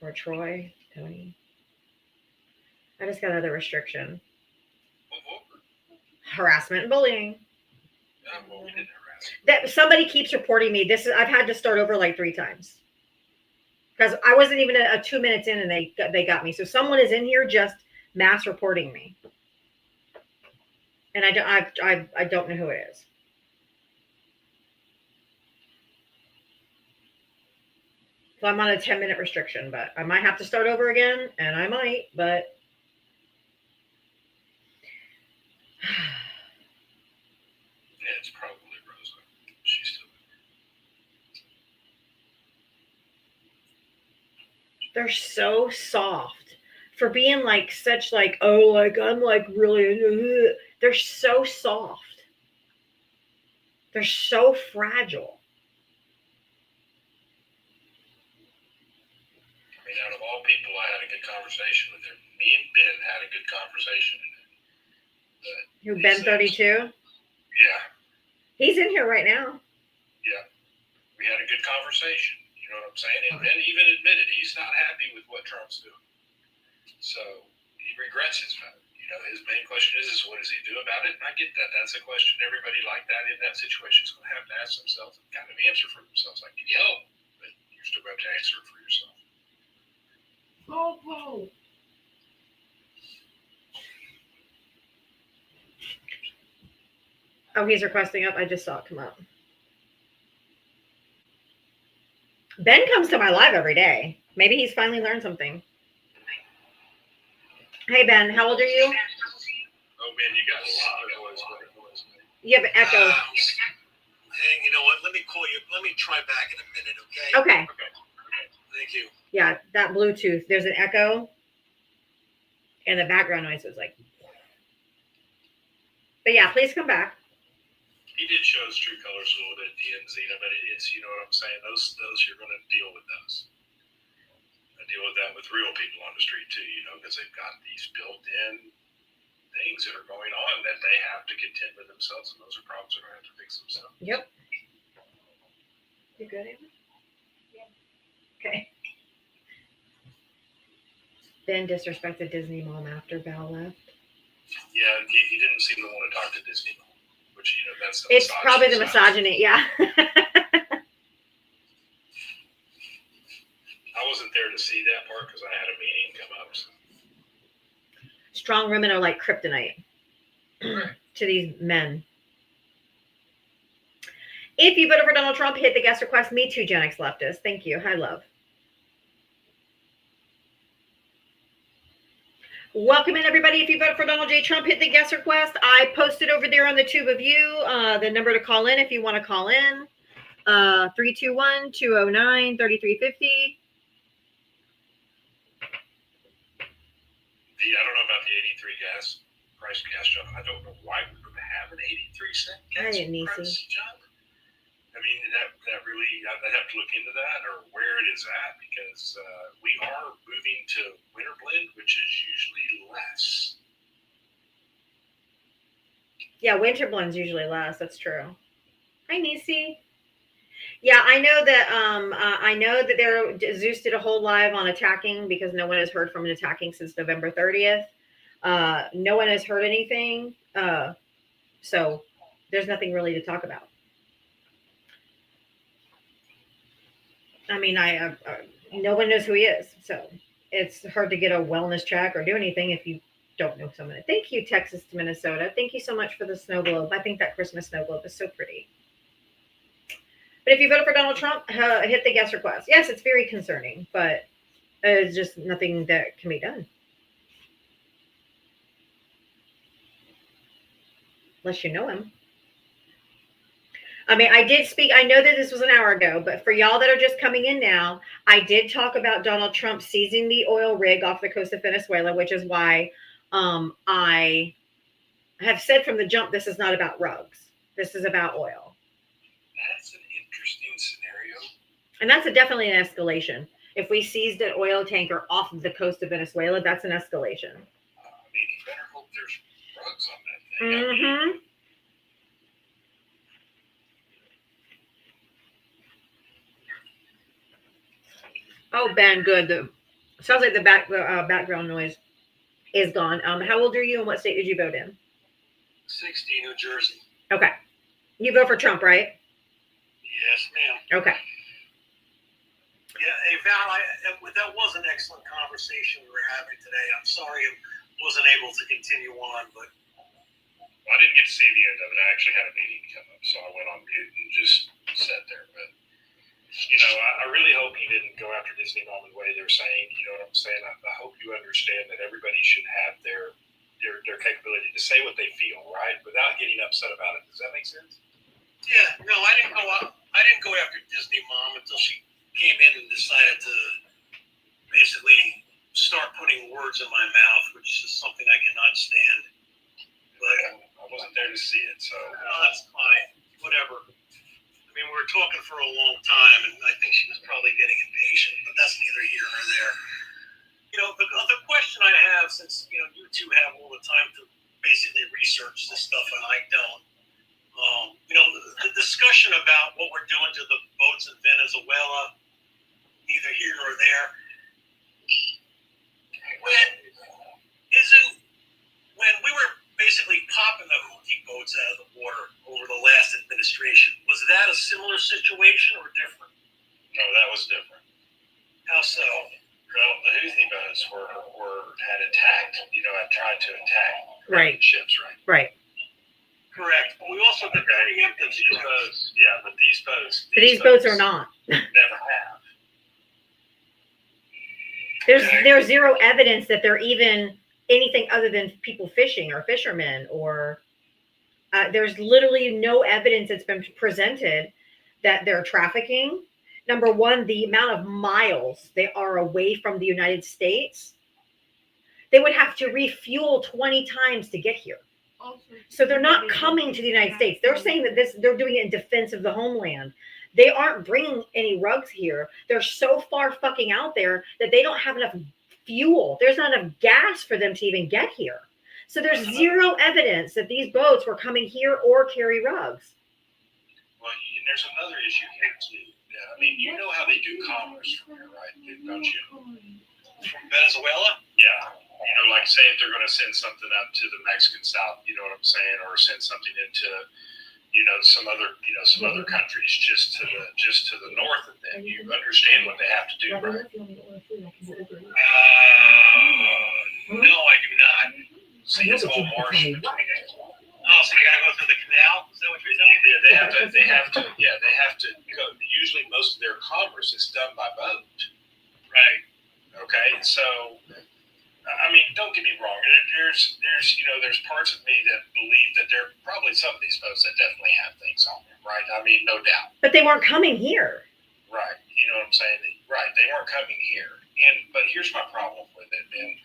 Or Troy, Tony. I just got another restriction. What? Harassment and bullying. Yeah, well, we didn't harass you. That somebody keeps reporting me. I've had to start over like 3 times. Because I wasn't even a 2 minutes in and they got me. So someone is in here just mass reporting me. And I don't know who it is. So I'm on a 10-minute restriction, but I might have to start over again, and I might, but Yeah, it's probably Rosa. She's still they're so soft for being like such like, oh, like I'm like really, they're so soft. They're so fragile. I mean, out of all people, I had a good conversation with her. Me and Ben had a good conversation. Who, Ben 32? Yeah, He's in here right now. yeah. We had a good conversation. You know what I'm saying? And Ben even admitted he's not happy with what Trump's doing. So he regrets his vote. You know, his main question is what does he do about it? And I get that. That's a question everybody like that in that situation is going to have to ask themselves and kind of answer for themselves. Like, can you help? But you're still going to have to answer it for yourself. Whoa. Oh, he's requesting up. I just saw it come up. Ben comes to my live every day. Maybe he's finally learned something. Hey, Ben, how old are you? Oh, man, you got a lot of noise. You have an echo. Hey, you know what? Let me call you. Let me try back in a minute, okay? Okay. Thank you. Yeah, that Bluetooth, there's an echo. And the background noise was like. But yeah, please come back. He did show his true colors a little bit at the end, Zena, but it's, you know what I'm saying? Those you're going to deal with those. I deal with that with real people on the street too, you know, because they've got these built-in things that are going on that they have to contend with themselves, and those are problems they're going to have to fix themselves. Yep. You good, Amy? Yeah. Okay. Ben disrespected Disney mom after Val left. Yeah, he didn't seem to want to talk to Disney, which, you know, that's the It's probably the misogyny, yeah. I wasn't there to see that part because I had a meeting come up. So. Strong women are like kryptonite to these men. If you voted for Donald Trump, hit the guest request. Me too, Gen X leftist. Thank you. Hi, love. Welcome in, everybody. If you voted for Donald J. Trump, hit the guest request. I posted over there on the tube of you the number to call in if you want to call in. 321-209-3350. I don't know about the 83 gas jump. I don't know why we would have an 83-cent gas price jump. I mean, that really, I'd have to look into that or where it is at because we are moving to winter blend, which is usually less. Yeah, winter blend's usually less. That's true. Hi, Nisi. Yeah, I know that Zeus did a whole live on attacking because no one has heard from an attacking since November 30th. No one has heard anything. So there's nothing really to talk about. I mean, no one knows who he is. So it's hard to get a wellness check or do anything if you don't know someone. Thank you, Texas to Minnesota. Thank you so much for the snow globe. I think that Christmas snow globe is so pretty. But if you voted for Donald Trump, hit the guest request. Yes, it's very concerning, but it's just nothing that can be done. Unless you know him. I mean, I did speak. I know that this was an hour ago, but for y'all that are just coming in now, I did talk about Donald Trump seizing the oil rig off the coast of Venezuela, which is why I have said from the jump, this is not about rugs. This is about oil. That's an interesting scenario. And that's definitely an escalation. If we seized an oil tanker off of the coast of Venezuela, that's an escalation. I mean, you better hope there's rugs on that thing. Mm-hmm. Oh, Ben, good. Sounds like the background noise. is gone. How old are you and what state did you vote in? 60, New Jersey. Okay. You vote for Trump, right? Yes, ma'am. Okay. Yeah, hey, Val, that was an excellent conversation we were having today. I'm sorry I wasn't able to continue on, but I didn't get to see the end of it. I actually had a meeting come up, so I went on mute and just sat there. But, you know, I really hope you didn't go after Disney Mom the way they're saying. You know what I'm saying? I hope you understand that everybody should have their capability to say what they feel, right, without getting upset about it. Does that make sense? yeah, no, I didn't go after Disney Mom until she came in and decided to basically start putting words in my mouth, which is something I cannot stand. But I wasn't there to see it, so. that's fine. Whatever. I mean, we were talking for a long time, and I think she was probably getting impatient, but that's neither here nor there. You know, the question I have, since, you know, you two have all the time to basically research this stuff and I don't, you know, the discussion about what we're doing to the boats in Venezuela, neither here nor there. When we were basically popping the Houthi boats out of the water over the last administration, was that a similar situation or different? No, that was different. How so? Well, the Houthi boats had attacked, you know, had tried to attack Right. ships, right? Right. Correct. But we also did preemptive These strikes. boats, yeah, but these boats. But these boats are not. Never have. There's zero evidence that they're even anything other than people fishing or fishermen or there's literally no evidence that's been presented that they're trafficking. Number one, the amount of miles they are away from the United States, they would have to refuel 20 times to get here. So they're not coming to the United States. They're saying that they're doing it in defense of the homeland. They aren't bringing any rugs here. They're so far fucking out there that they don't have enough fuel. There's not enough gas for them to even get here. So there's zero evidence that these boats were coming here or carry rugs. Well, there's another issue here too. Yeah, I mean, you know how they do commerce from here, right? Don't you? From Venezuela? Yeah. You know, like say if they're going to send something up to the Mexican South, you know what I'm saying, or send something into, you know, some other countries just to the north of them. You understand what they have to do, right? No, I do not. See, it's all marsh. Oh, so they gotta go through the canal? Is that what you're saying? Yeah, they have to go. Usually, most of their commerce is done by boat. Right. Okay, so I mean, don't get me wrong. There's parts of me that believe that there are probably some of these boats that definitely have things on them, right? I mean, no doubt. But they weren't coming here. Right. You know what I'm saying? Right. They weren't coming here. But here's my problem with it. And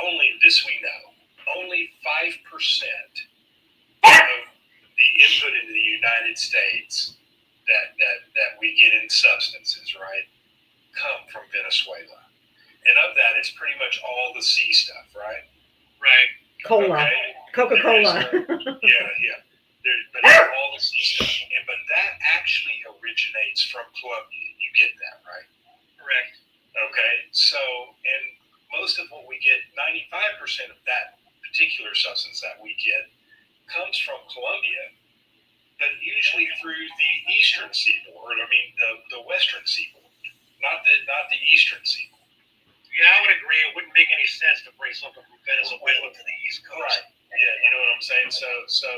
only this we know. Only 5% of the input into the United States that we get in substances, right, come from Venezuela. And of that, it's pretty much all the sea stuff, right? Right. Cola. Okay? Coca-Cola. Yeah. But it's all the sea stuff. But that actually originates from Colombia. You get that, right? Correct. Okay. So, and most of what we get, 95% of that particular substance that we get comes from Colombia, but usually through the eastern seaboard. I mean, the western seaboard, not the eastern seaboard. Yeah, I would agree. It wouldn't make any sense to bring something from Venezuela to the East Coast. Right. Yeah, you know what I'm saying? So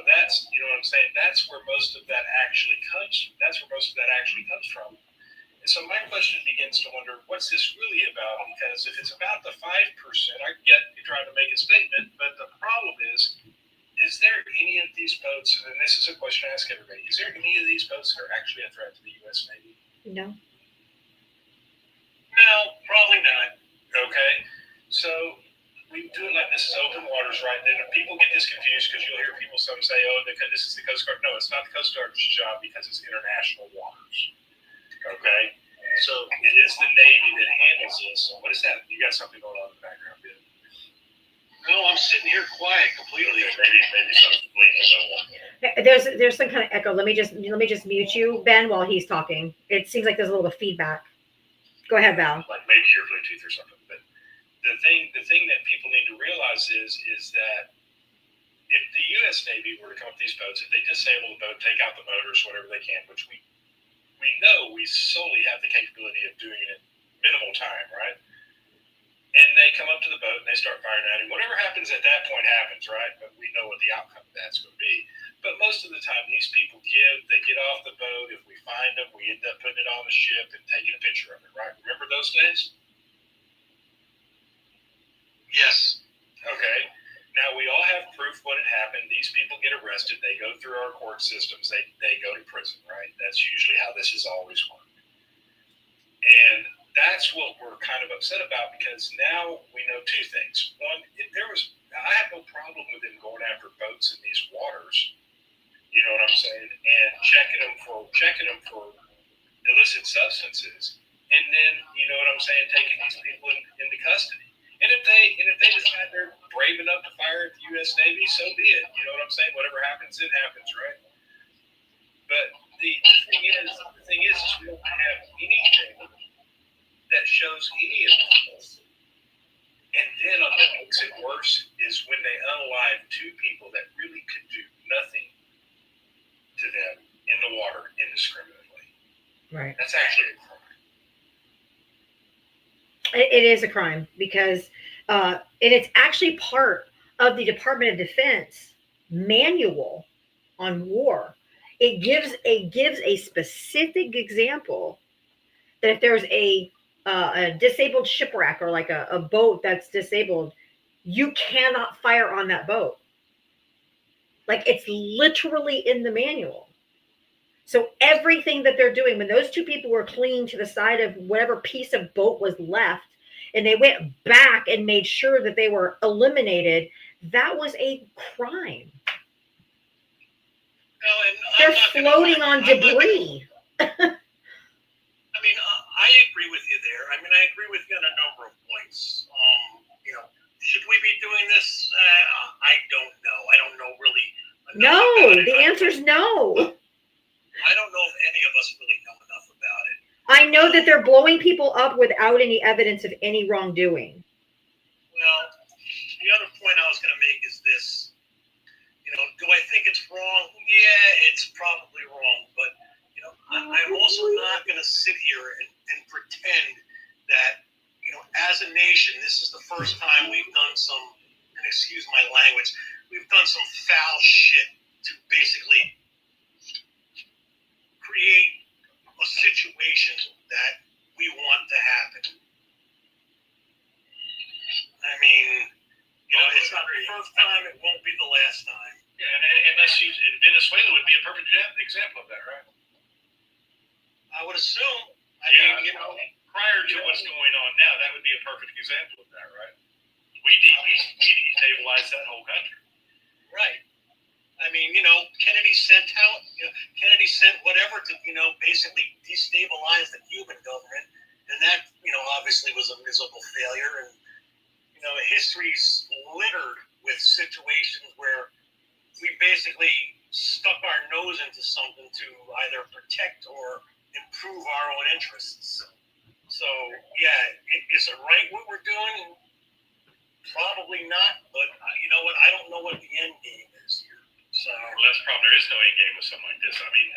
that's, you know what I'm saying? That's where most of that actually comes. That's where most of that actually comes from. And so my question begins to wonder, what's this really about? Because if it's about the 5%, I get you trying to make a statement, but the problem is there any of these boats, and this is a question I ask everybody, is there any of these boats that are actually a threat to the U.S. Navy? No. No, probably not. Okay, so we do it like this is open waters, right? Then people get this confused because you'll hear people some say, "Oh, this is the Coast Guard." No, it's not the Coast Guard's job because it's international waters. Okay, so it is the Navy that handles this. What is that? You got something going on in the background, Ben? No, I'm sitting here quiet completely. Maybe something bleeding. There's some kind of echo. Let me just mute you, Ben, while he's talking. It seems like there's a little feedback. Go ahead, Val. Like maybe your Bluetooth or something. But the thing that people need to realize is that if the U.S. Navy were to come up with these boats, if they disable the boat, take out the motors, whatever they can, which we know we solely have the capability of doing it in minimal time, right? And they come up to the boat and they start firing at him. Whatever happens at that point happens, right? But we know what the outcome of that's going to be. But most of the time, these people they get off the boat. If we find them, we end up putting it on the ship and taking a picture of it, right? Remember those days? Yes. Okay. Now, we all have proof what had happened. These people get arrested. They go through our court systems. They go to prison, right? That's usually how this has always worked. And that's what we're kind of upset about, because now we know two things. One, I have no problem with them going after boats in these waters. You know what I'm saying? And checking them for illicit substances. And then, you know what I'm saying, taking these people into custody. And if they decide they're brave enough to fire at the U.S. Navy, so be it. You know what I'm saying? Whatever happens, it happens, right? But the thing is we don't have anything that shows any of this. And then what makes it worse is when they unalive two people that really could do nothing to them in the water indiscriminately. Right. That's actually a crime. It is a crime because, and it's actually part of the Department of Defense manual on war. It gives a specific example that if there's a disabled shipwreck or like a boat that's disabled, you cannot fire on that boat. Like, it's literally in the manual. So everything that they're doing, when those two people were clinging to the side of whatever piece of boat was left, and they went back and made sure that they were eliminated, that was a crime. No, and They're floating on debris. I mean, I agree with you there. I mean, I agree with you on a number of points. Should we be doing this? I don't know. I don't know really. No, the answer is no. I don't know if any of us really know enough about it. I know that they're blowing people up without any evidence of any wrongdoing. Well, the other point I was going to make is this. Do I think it's wrong? Yeah, it's probably wrong. But, I'm also not going to sit here and pretend that, as a nation, this is the first time we've done some, and excuse my language, we've done some foul shit to basically create a situation that we want to happen. I mean, it's not the first time, it won't be the last time. Yeah, and Venezuela would be a perfect example of that, right? I would assume. I mean, prior to what's going on now, that would be a perfect example of that, right? We destabilized that whole country. Right. I mean, Kennedy sent whatever to, basically destabilize the Cuban government. And that, obviously was a miserable failure. And, history's littered with situations where we basically stuck our nose into something to either protect or improve our own interests. So, yeah, is it right what we're doing? Probably not, but you know what? I don't know what the end game is here. So that's the problem. There is no end game with something like this. I mean,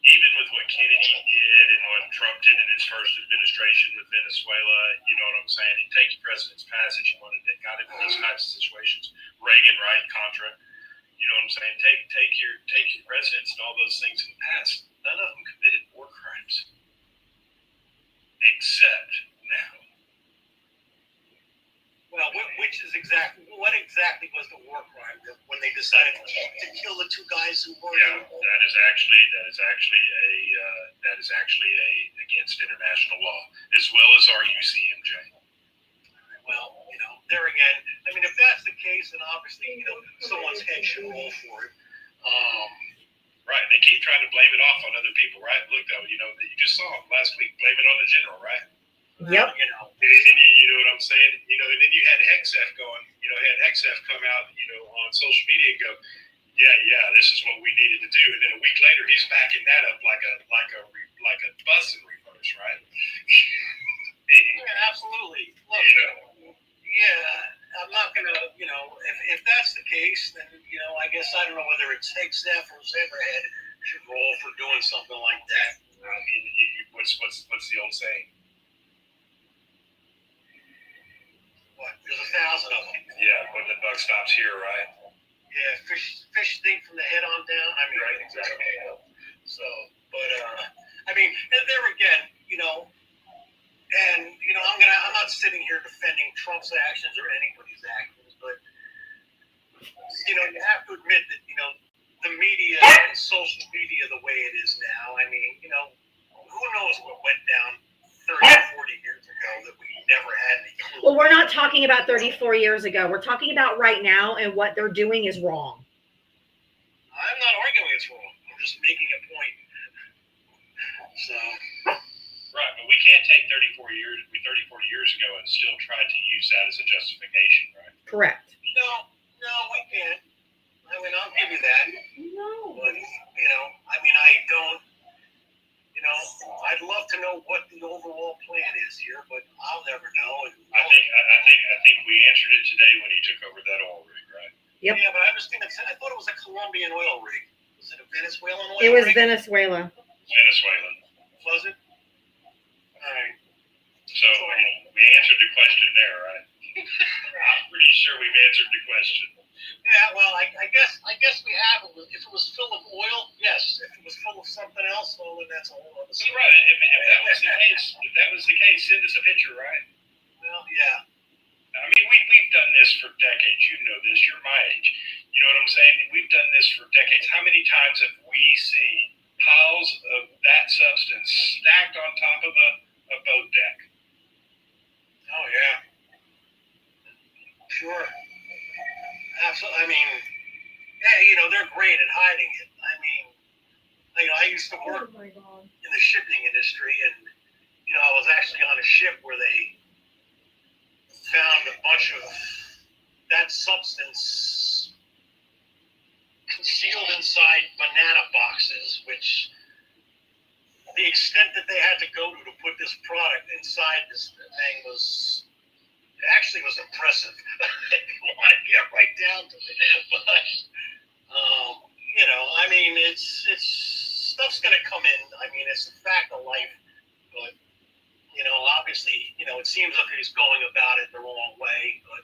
even with what Kennedy did and what Trump did in his first administration with Venezuela, you know what I'm saying? And take the president's passage, he got into these types of situations. Reagan, right? Contra. You know what I'm saying? Take your presidents and all those things in the past. None of them committed war crimes, except now. Well, what exactly was the war crime when they decided to kill the two guys who were? Yeah, that is actually against international law, as well as our UCMJ. Well, there again, I mean, if that's the case, then obviously, someone's head should roll for it. Right, and they keep trying to blame it off on other people, right? Look, though, you just saw them last week, blame it on the general, right? Yep. And you know what I'm saying? And then you had Hexef going, come out, on social media and go, yeah, this is what we needed to do. And then a week later, he's backing that up like a bus in reverse, right? Yeah, absolutely. Look, Yeah, I'm not gonna, if that's the case, then I guess I don't know whether it takes that from Zebrahead should roll for doing something like that. I mean, what's the old saying? What? There's 1,000 of them. Yeah, but the buck stops here, right? Yeah, fish think from the head on down. I mean, Right, exactly. So, but I mean, and there again, and I'm not sitting here defending Trump's actions or anybody's actions, but you have to admit that the media and social media the way it is now. I mean, who knows what went down 30, 40 years ago that we never had any clue. Well, we're not talking about 34 years ago. We're talking about right now, and what they're doing is wrong. I'm not arguing it's wrong. I'm just making a point. So. Right, but we can't take 30, 40 years ago and still try to use that as a justification, right? Correct. No, we can't. I mean, I'll give you that. No. But, I mean, I don't, I'd love to know what the overall plan is here, but I'll never know. And I think we answered it today when he took over that oil rig, right? Yep. Yeah, but I understand I thought it was a Colombian oil rig. Was it a Venezuelan oil rig? It was Venezuela. Venezuelan. Was it? All right. So we answered the question there, right? I'm pretty sure we've answered the question. Yeah, well, I guess we have. If it was full of oil, yes. If it was full of something else, well, then that's a whole other That's story. right. If that was the case, send us a picture, right? Well, yeah. I mean, we've done this for decades. You know this. You're my age. You know what I'm saying? We've done this for decades. How many times have we seen piles of that substance stacked on top of a boat deck? Oh, yeah. Sure. Absolutely. I mean, hey, they're great at hiding it. I mean, I used to work Oh my God. in the shipping industry, and I was actually on a ship where they found a bunch of that substance concealed inside banana boxes, which the extent that they had to go to put this product inside this thing was impressive. If you want to get right down to it, but I mean, it's stuff's gonna come in. I mean, it's a fact of life, but obviously, it seems like he's going about it the wrong way, but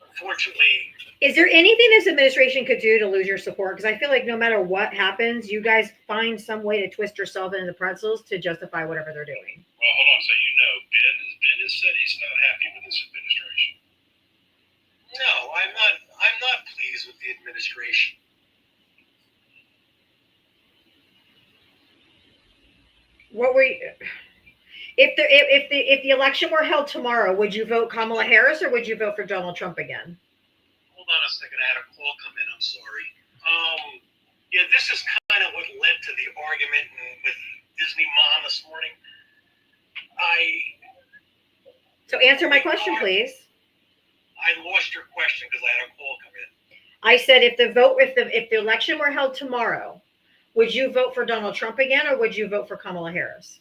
unfortunately. Is there anything this administration could do to lose your support? Because I feel like no matter what happens, you guys find some way to twist yourself into the pretzels to justify whatever they're doing. Well, hold on. So Ben has said he's not happy with this administration. No, I'm not pleased with the administration. What were you, if the election were held tomorrow, would you vote Kamala Harris or would you vote for Donald Trump again? Hold on a second. I had a call come in. I'm sorry. Yeah, this is kind of what led to the argument with Disney Mom this morning. So answer my question, please. I lost your question because I had a call come in. I said if the election were held tomorrow, would you vote for Donald Trump again or would you vote for Kamala Harris?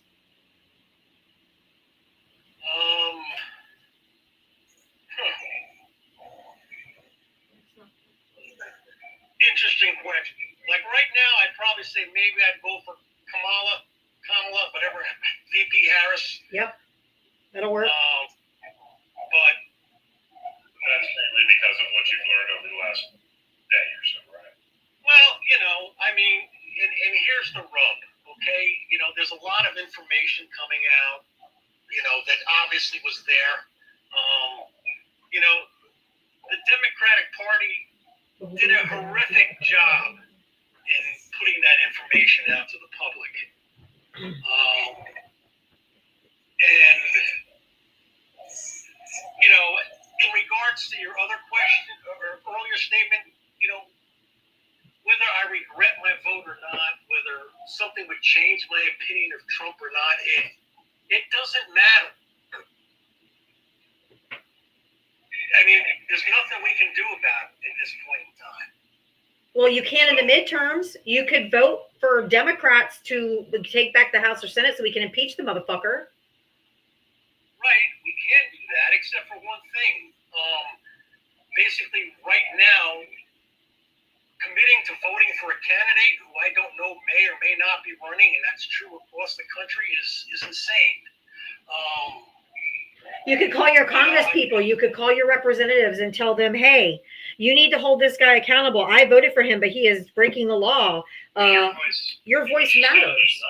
Interesting question. Like right now, I'd probably say maybe I'd go for Kamala, whatever, VP Harris. Yep, that'll work. But That's mainly because of what you've learned over the last day or so, right? well, I mean, and here's the rub. Okay, there's a lot of information coming out. That obviously was there. The Democratic Party did a horrific job in putting that information out to the public. And, in regards to your other question or earlier statement, whether I regret my vote or not, whether something would change my opinion of Trump or not, it doesn't matter. I mean, there's nothing we can do about it at this point in time. Well, you can in the midterms. You could vote for Democrats to take back the House or Senate so we can impeach the motherfucker. Right, we can except for one thing. Basically, right now, committing to voting for a candidate who I don't know may or may not be running, and that's true across the country, is insane. You could call your Congress people, you could call your representatives and tell them, hey, you need to hold this guy accountable. I voted for him, but he is breaking the law. Your voice matters.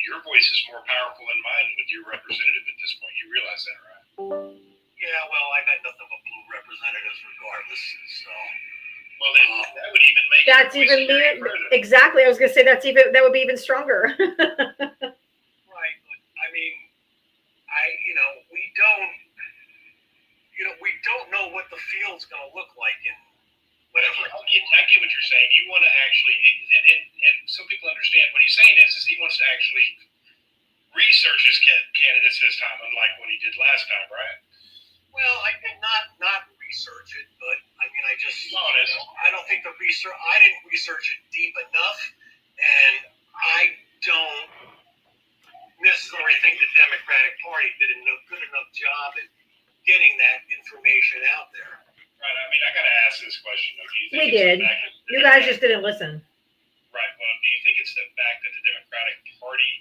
Your voice is more powerful than mine with your representative at this point. You realize that, right? Yeah, well, I got nothing but blue representatives regardless, so. Well, then that would even make That's even exactly. I was gonna say that would be even stronger. Right, but I mean, we don't know what the field's going to look like in whatever. I get what you're saying. You want to actually, and so people understand what he's saying is he wants to actually research his candidates this time, unlike what he did last time, right? Well, I did not research it, but I mean, I don't think I didn't research it deep enough, and I don't necessarily think the Democratic Party did a good enough job at getting that information out there. Right. I mean, I got to ask this question though. Do you think We did. You guys just didn't listen. Right. Well, do you think it's the fact that the Democratic Party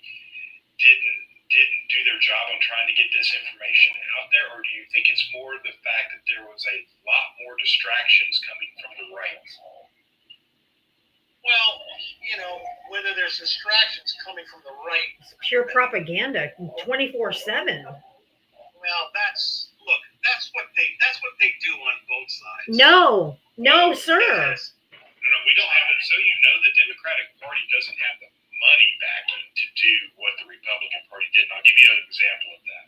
didn't do their job on trying to get this information out there, or do you think it's more the fact that there was a lot more distractions coming from the right? Well, whether there's distractions coming from the right. It's pure propaganda, 24/7. Well, that's what they do on both sides. No, sir. No, we don't have it. So the Democratic Party doesn't have the money backing to do what the Republican Party did. And I'll give you an example of that.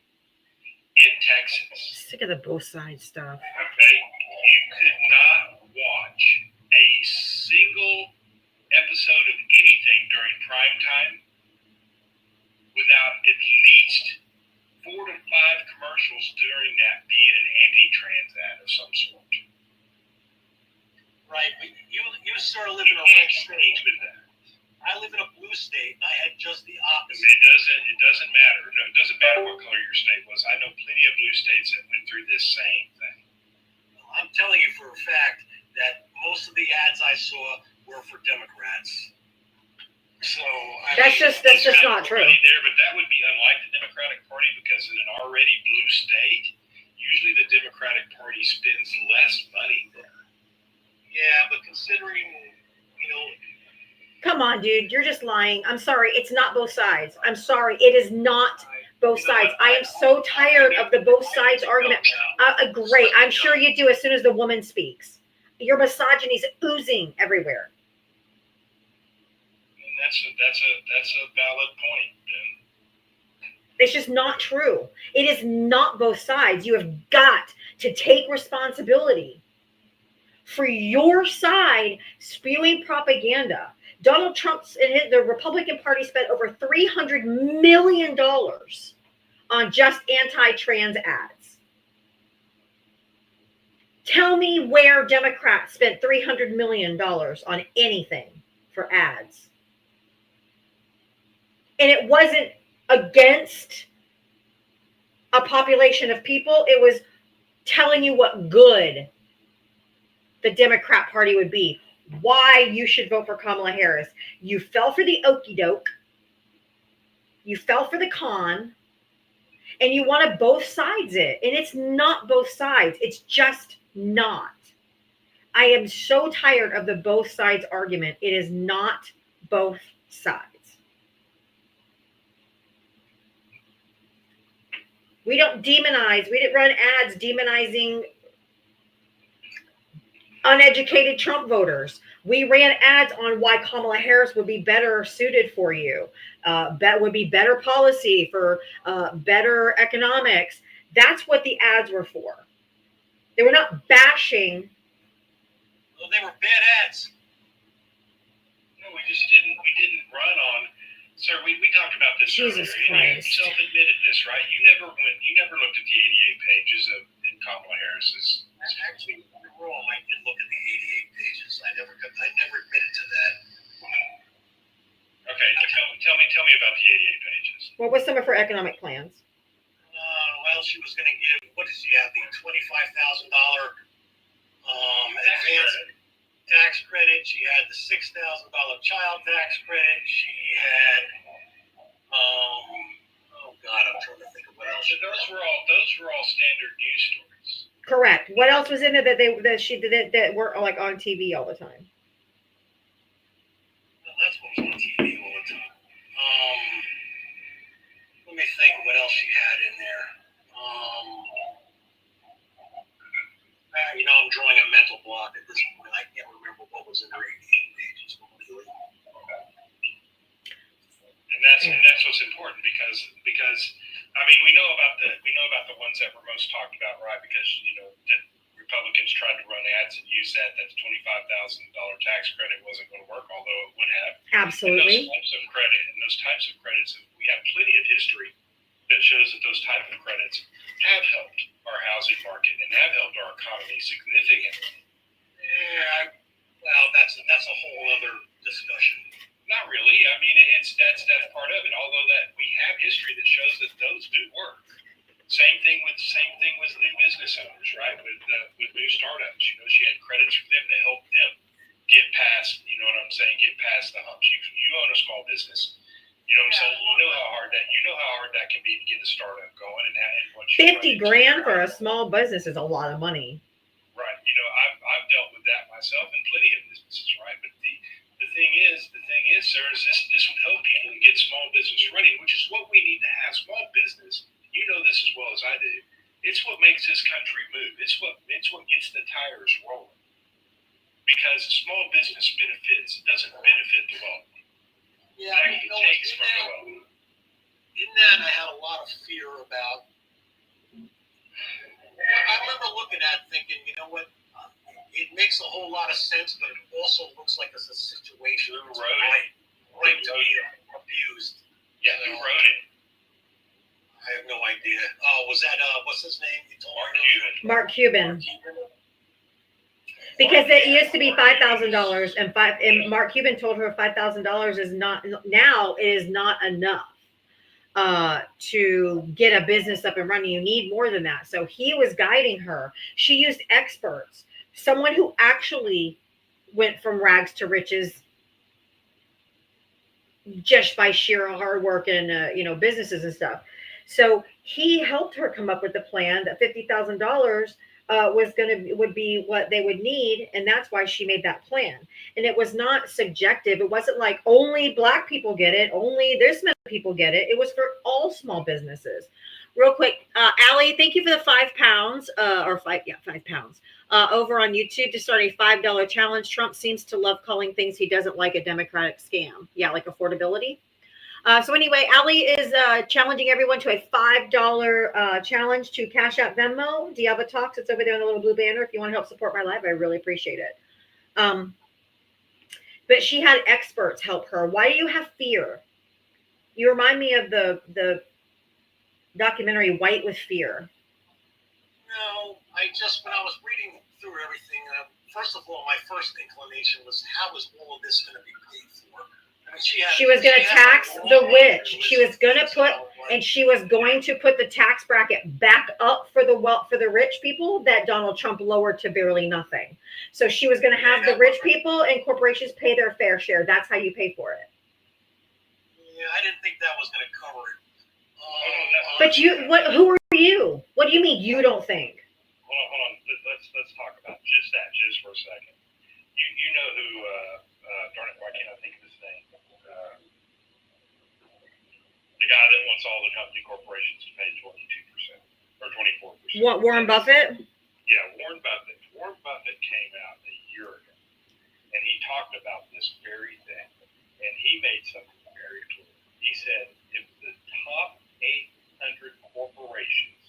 In Texas. Sick of the both sides stuff. Okay, you could not watch a single episode of anything during prime time without at least 4 to 5 commercials during that being an anti-trans ad of some sort. Right, but you sort of live in a red state. I live in a blue state, and I had just the opposite. It doesn't matter. No, it doesn't matter what color your state was. I know plenty of blue states that went through this same thing. I'm telling you for a fact that most of the ads I saw were for Democrats. So that's just not true. There, but that would be unlike the Democratic Party because in an already blue state, usually the Democratic Party spends less money there. Yeah, but considering, Come on, dude. You're just lying. I'm sorry. It's not both sides. I'm sorry. It is not both sides. I am so tired of the both sides argument. Great. I'm sure you do as soon as the woman speaks. Your misogyny is oozing everywhere. And that's a valid point, Ben. It's just not true. It is not both sides. You have got to take responsibility for your side spewing propaganda. Donald Trump and the Republican Party spent over $300 million on just anti-trans ads. Tell me where Democrats spent $300 million on anything for ads. And it wasn't against a population of people. It was telling you what good the Democrat Party would be. Why you should vote for Kamala Harris. You fell for the okie doke. You fell for the con. And you want to both sides it. And it's not both sides. It's just not. I am so tired of the both sides argument. It is not both sides. We don't demonize. We didn't run ads demonizing uneducated Trump voters. We ran ads on why Kamala Harris would be better suited for you. That would be better policy for better economics. That's what the ads were for. They were not bashing. Well, they were bad ads. No, we didn't run on. Sir, we talked about this Jesus earlier. Christ. You self-admitted this, right? You never looked at the 88 pages of Kamala Harris's. Actually, you're wrong. I did look at the 88 pages. I never admitted to that. Okay, tell me about the 88 pages. What was some of her economic plans? Well, she was going to give. What did she have? The tax credit. She had, oh God, I'm trying to think of what else. So those were all standard news stories. Correct. What else was in there that she did that were like on TV all the time? Well, that's what was on TV all the time. Let me think what else she had in there. I'm drawing a mental block at this point. I can't remember what was in her 88 pages completely. And that's what's important because I mean we know about the ones that were most talked about, right? Because Republicans tried to run ads and use that the $25,000 tax credit wasn't going to work, although it would have. Absolutely. And those types of credits, we have plenty of history that shows that those type of credits have helped our housing market and have helped our economy significantly. Yeah, well, that's a whole other discussion. Not really. I mean, that's part of it. Although that we have history that shows that those do work. Same thing with new business owners, right? With new startups, she had credits for them to help them get past. You know what I'm saying? Get past the humps. You own a small business. You know what I'm saying? You know how hard that can be to get a startup going, and once you 50 grand for a small business is a lot of money. Right. I've dealt with that myself in plenty of businesses, right? But the thing is, sir, is this would help people to get small business running, which is what we need to have. Small business, you know this as well as I do. It's what makes this country move. It's what gets the tires rolling. Because small business doesn't benefit the wealthy. Yeah, in that I had a lot of fear about. I remember looking at it thinking, you know what? It makes a whole lot of sense, but it also looks like it's a situation that's right to be abused. Yeah, who wrote it? I have no idea. Oh, was that what's his name? Mark Cuban. Because it used to be $5,000, and Mark Cuban told her $5,000 is not now. It is not enough to get a business up and running. You need more than that. So he was guiding her. She used experts, someone who actually went from rags to riches just by sheer hard work and businesses and stuff. So he helped her come up with the plan that $50,000 would be what they would need, and that's why she made that plan. And it was not subjective. It wasn't like only Black people get it, only this many people get it. It was for all small businesses. Real quick, Allie, thank you for the £5 5 pounds over on YouTube to start a $5 challenge. Trump seems to love calling things he doesn't like a Democratic scam. Yeah, like affordability. So anyway, Ali is challenging everyone to a $5 challenge to Cash App Venmo. Diavatalks, it's over there in the little blue banner. If you want to help support my live, I really appreciate it. But she had experts help her. Why do you have fear? You remind me of the documentary White with Fear. No, when I was reading through everything, first of all, my first inclination was, how is all of this going to be paid for? She was going to tax the rich. She was going to put the tax bracket back up for the rich people that Donald Trump lowered to barely nothing. So she was going to have the rich people and corporations pay their fair share. That's how you pay for it. Yeah, I didn't think that was going to cover it. But who are you? What do you mean you don't think? Hold on. Let's talk about just that just for a second. You know who? Darn it, why can't I think of his name? The guy that wants all the company corporations to pay 22% or 24%. What, Warren Buffett? Yeah, Warren Buffett. Warren Buffett came out a year ago, and he talked about this very thing, and he made something very clear. He said if the top 800 corporations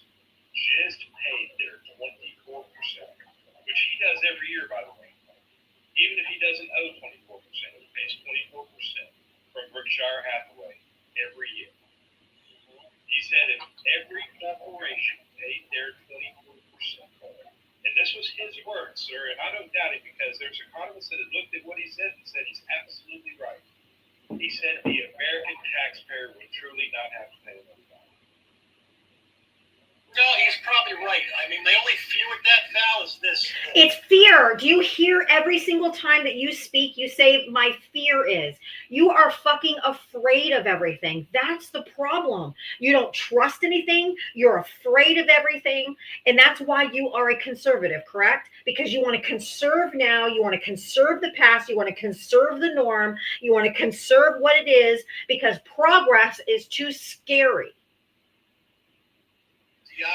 just paid their 24%, which he does every year, by the way, even if he doesn't owe 24%, he pays 24% from Berkshire Hathaway every year. He said if every corporation paid their 24%, and this was his words, sir, and I don't doubt it because there's economists that have looked at what he said and said he's absolutely right. He said the American taxpayer would truly not have to pay another dollar. No, he's probably right. I mean, the only fear with that, Val, is this. It's fear. Do you hear every single time that you speak, you say, my fear is. You are fucking afraid of everything. That's the problem. You don't trust anything. You're afraid of everything. And that's why you are a conservative, correct? Because you want to conserve now. You want to conserve the past. You want to conserve the norm. You want to conserve what it is because progress is too scary.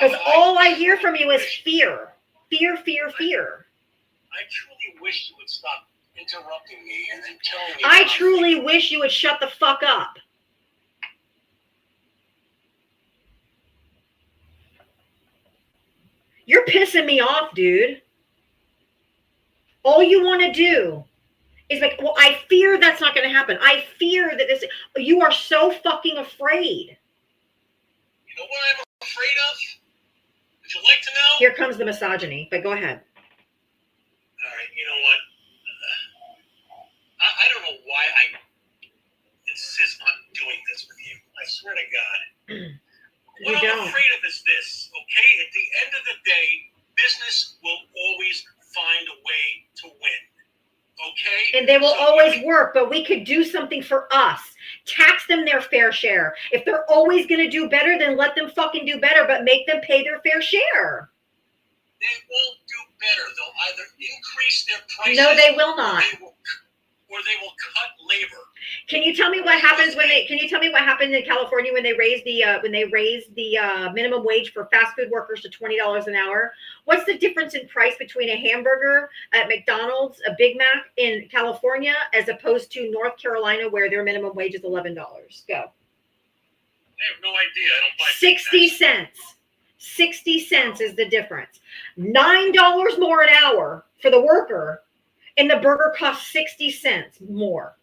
Because all I hear from you is fear. Fear, fear, fear. I truly wish you would stop interrupting me and then telling me. I truly wish you would shut the fuck up. You're pissing me off, dude. All you want to do is like, well, I fear that's not going to happen. I fear that this, you are so fucking afraid. You know what I'm afraid of? Would you like to know? Here comes the misogyny, but go ahead. All right, you know what? I don't know why I insist on doing this with you. I swear to God. You What don't. I'm afraid of is this, okay? At the end of the day, business will always find a way to win. Okay? And they will So always work, but we could do something for us. Tax them their fair share. If they're always going to do better, then let them fucking do better, but make them pay their fair share. they won't do better. They'll either increase their prices. No, they will not. Or they will cut labor. Can you tell me what happens when they? Can you tell me what happened in California when they raised the minimum wage for fast food workers to $20 an hour? What's the difference in price between a hamburger at McDonald's, a Big Mac in California, as opposed to North Carolina, where their minimum wage is $11? Go. I have no idea. I don't buy 60 cents. 60 cents is the difference. $9 more an hour for the worker, and the burger costs 60 cents more.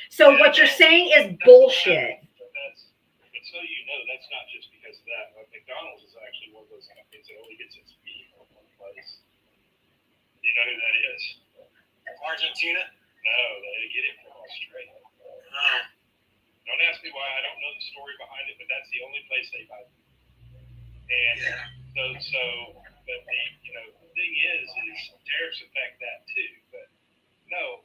So what you're saying is bullshit. But so you know, that's not just because of that. McDonald's is actually one of those companies that only gets its beef from one place. You know who that is? Argentina? No, they get it from Australia. No. Don't ask me why. I don't know the story behind it, but that's the only place they buy it. And but the thing is tariffs affect that too. But no,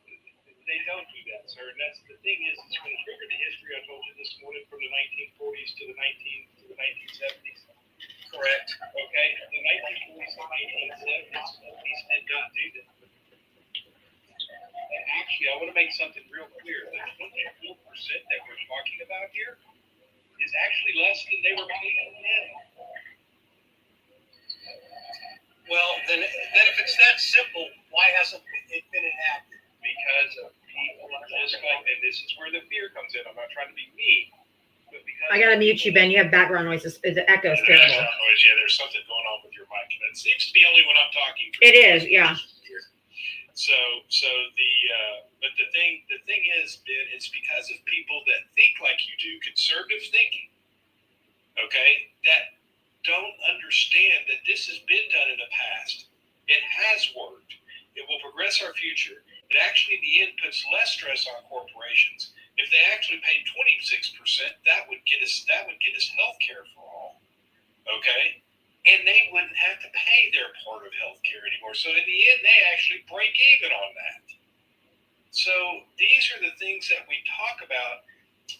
they don't do that, sir. And that's the thing is when you remember the history I told you this morning from the 1940s to the 1970s. Correct. Okay, the 1940s and 1970s, companies did not do that. And actually, I want to make something real clear. The 24% that we're talking about here is actually less than they were paying then. Well, then if it's that simple, why hasn't it been enacted? Because of people just like, and this is where the fear comes in. I'm not trying to be mean, but because I gotta mute you, Ben. You have background noises. The echo's There's terrible. background noise. Yeah, there's something going on with your mic, and it seems to be only when I'm talking. It is, yeah. So but the thing is, Ben, it's because of people that think like you do, conservative thinking, okay, that don't understand that this has been done in the past. It has worked. It will progress our future. It actually, in the end, puts less stress on corporations. If they actually paid 26%, that would get us health care for all, okay? And they wouldn't have to pay their part of health care anymore. So in the end, they actually break even on that. So these are the things that we talk about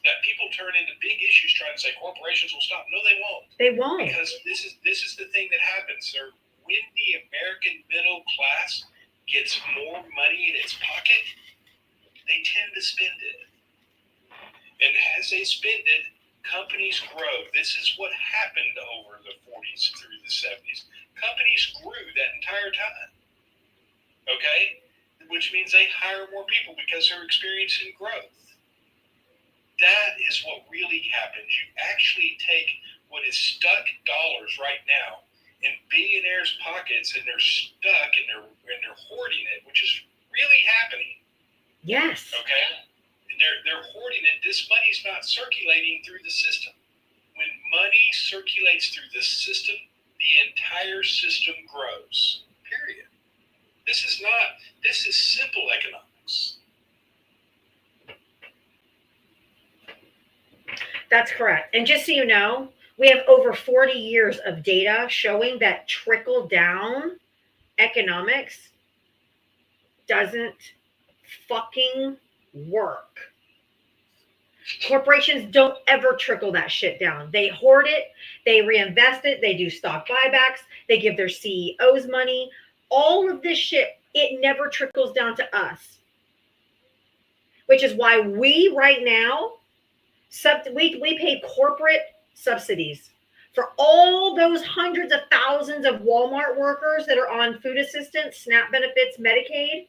that people turn into big issues trying to say corporations will stop. No, they won't. They won't. Because this is the thing that happens, sir. When the American middle class gets more money in its pocket, they tend to spend it. And as they spend it, companies grow. This is what happened over the 40s through the 70s. Companies grew that entire time. Okay? Which means they hire more people because they're experiencing growth. That is what really happens. You actually take what is stuck dollars right now in billionaires' pockets, and they're stuck and they're hoarding it, which is really happening. Yes. Okay? They're hoarding it. This money's not circulating through the system. When money circulates through the system, the entire system grows. Period. This is simple economics. That's correct. And just so you know, We have over 40 years of data showing that trickle down economics doesn't fucking work. Corporations don't ever trickle that shit down. They hoard it, they reinvest it, they do stock buybacks, they give their CEOs money. All of this shit, it never trickles down to us. Which is why we right now, we pay corporate subsidies for all those hundreds of thousands of Walmart workers that are on food assistance, SNAP benefits, Medicaid.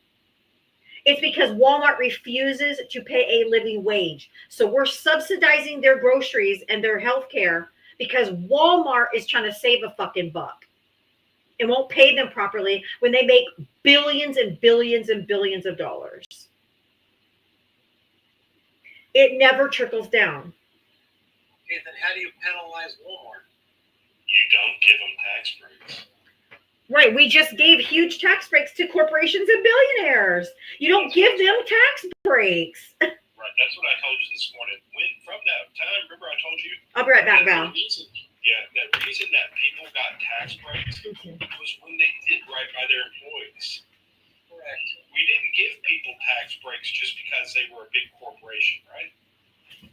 It's because Walmart refuses to pay a living wage. So we're subsidizing their groceries and their health care because Walmart is trying to save a fucking buck. It won't pay them properly when they make billions and billions and billions of dollars. It never trickles down. Okay, then how do you penalize Walmart? You don't give them tax breaks. Right, we just gave huge tax breaks to corporations and billionaires. You don't give them tax breaks. Right, that's what I told you this morning. When from that time, remember I told you? I'll be right back, that Val. the reason that people got tax breaks was when they did right by their employees. Correct. We didn't give people tax breaks just because they were a big corporation, right?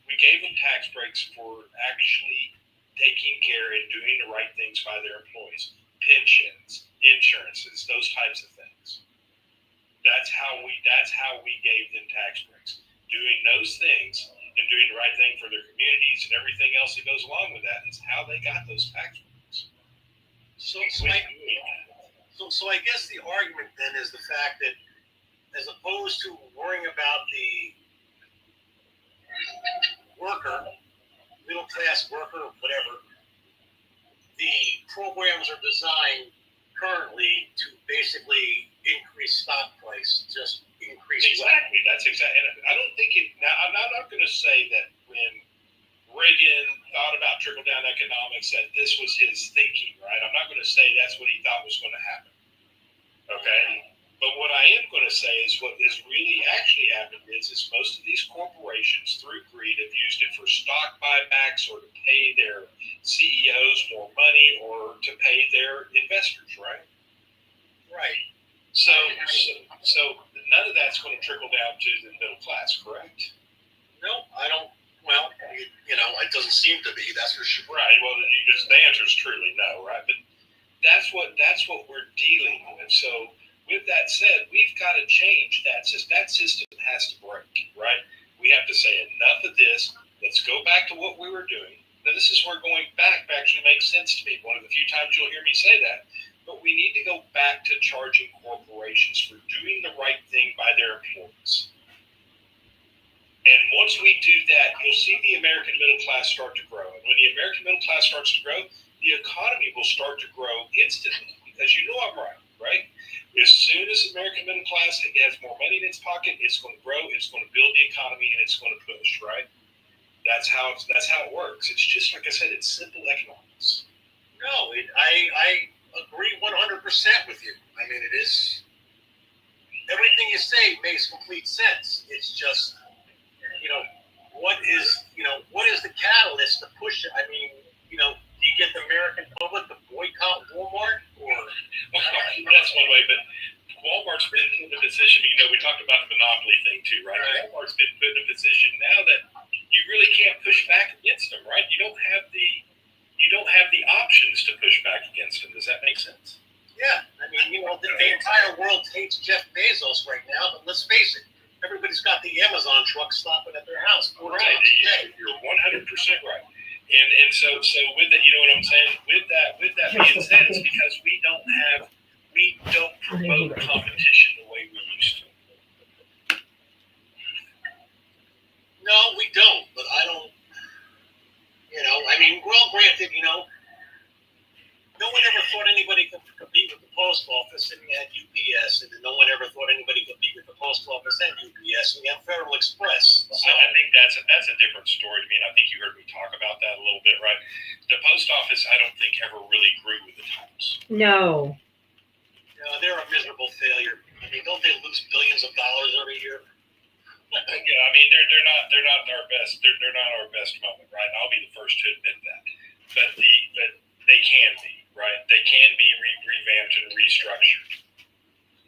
We gave them tax breaks for actually taking care and doing the right things by their employees. Pensions, insurances, those types of things. That's how we gave them tax breaks. Doing those things and doing the right thing for their communities and everything else that goes along with that is how they got those tax breaks. So I guess the argument then is the fact that as opposed to worrying about the worker, middle class worker, whatever, the programs are designed currently to basically increase stock price, just increase. Exactly. That's exactly. And I don't think it. Now, I'm not going to say that when Reagan thought about trickle down economics that this was his thinking, right? I'm not going to say that's what he thought was going to happen. Okay. But what I am going to say is what has really actually happened is most of these corporations, through greed, have used it for stock buybacks or to pay their CEOs more money or to pay their investors, right? Right. So none of that's going to trickle down to the middle class, correct? No, I don't. Well, it doesn't seem to be. That's for sure. Right. Well, the answer is truly no, right? But that's what we're dealing with. So with that said, we've got to change that system. That system has to break, right? We have to say enough of this. Let's go back to what we were doing. Now, this is where going back actually makes sense to me. One of the few times you'll hear me say that. But we need to go back to charging corporations for doing the right thing by their employees. And once we do that, you'll see the American middle class start to grow. And when the American middle class starts to grow, the economy will start to grow instantly. Because you know I'm right? As soon as the American middle class has more money in its pocket, it's going to grow, it's going to build the economy, and it's going to push, right? That's how it works. It's just like I said, it's simple economics. No, I agree 100% with you. I mean, it is. Everything you say makes complete sense. It's just, what is the catalyst to push it? I mean, do you get the American public to boycott Walmart? Or that's one way, but Walmart's been put in a position, we talked about the monopoly thing too, right? Walmart's been put in a position now that you really can't push back against them, right? You don't have the options to push back against them. Does that make sense? Yeah. I mean, the entire world hates Jeff Bezos right now, but let's face it, everybody's got the Amazon truck stopping at their house. Right. You're 100% right. And so with that, you know what I'm saying? With that being said, it's because we don't promote competition the way we used to. No, we don't. But I don't. Well, granted, no one ever thought anybody could compete with the post office, and we had UPS, and no one ever thought anybody could compete with the post office and UPS, and we have Federal Express. So I think that's a different story to me, and I think you heard me talk about that a little bit, right? The post office, I don't think ever really grew with the times. No. They're a miserable failure. I mean, don't they lose billions of dollars every year? Yeah, I mean they're not our best. They're not our best moment, right? And I'll be the first to admit that. but they can be, right? They can be revamped and restructured,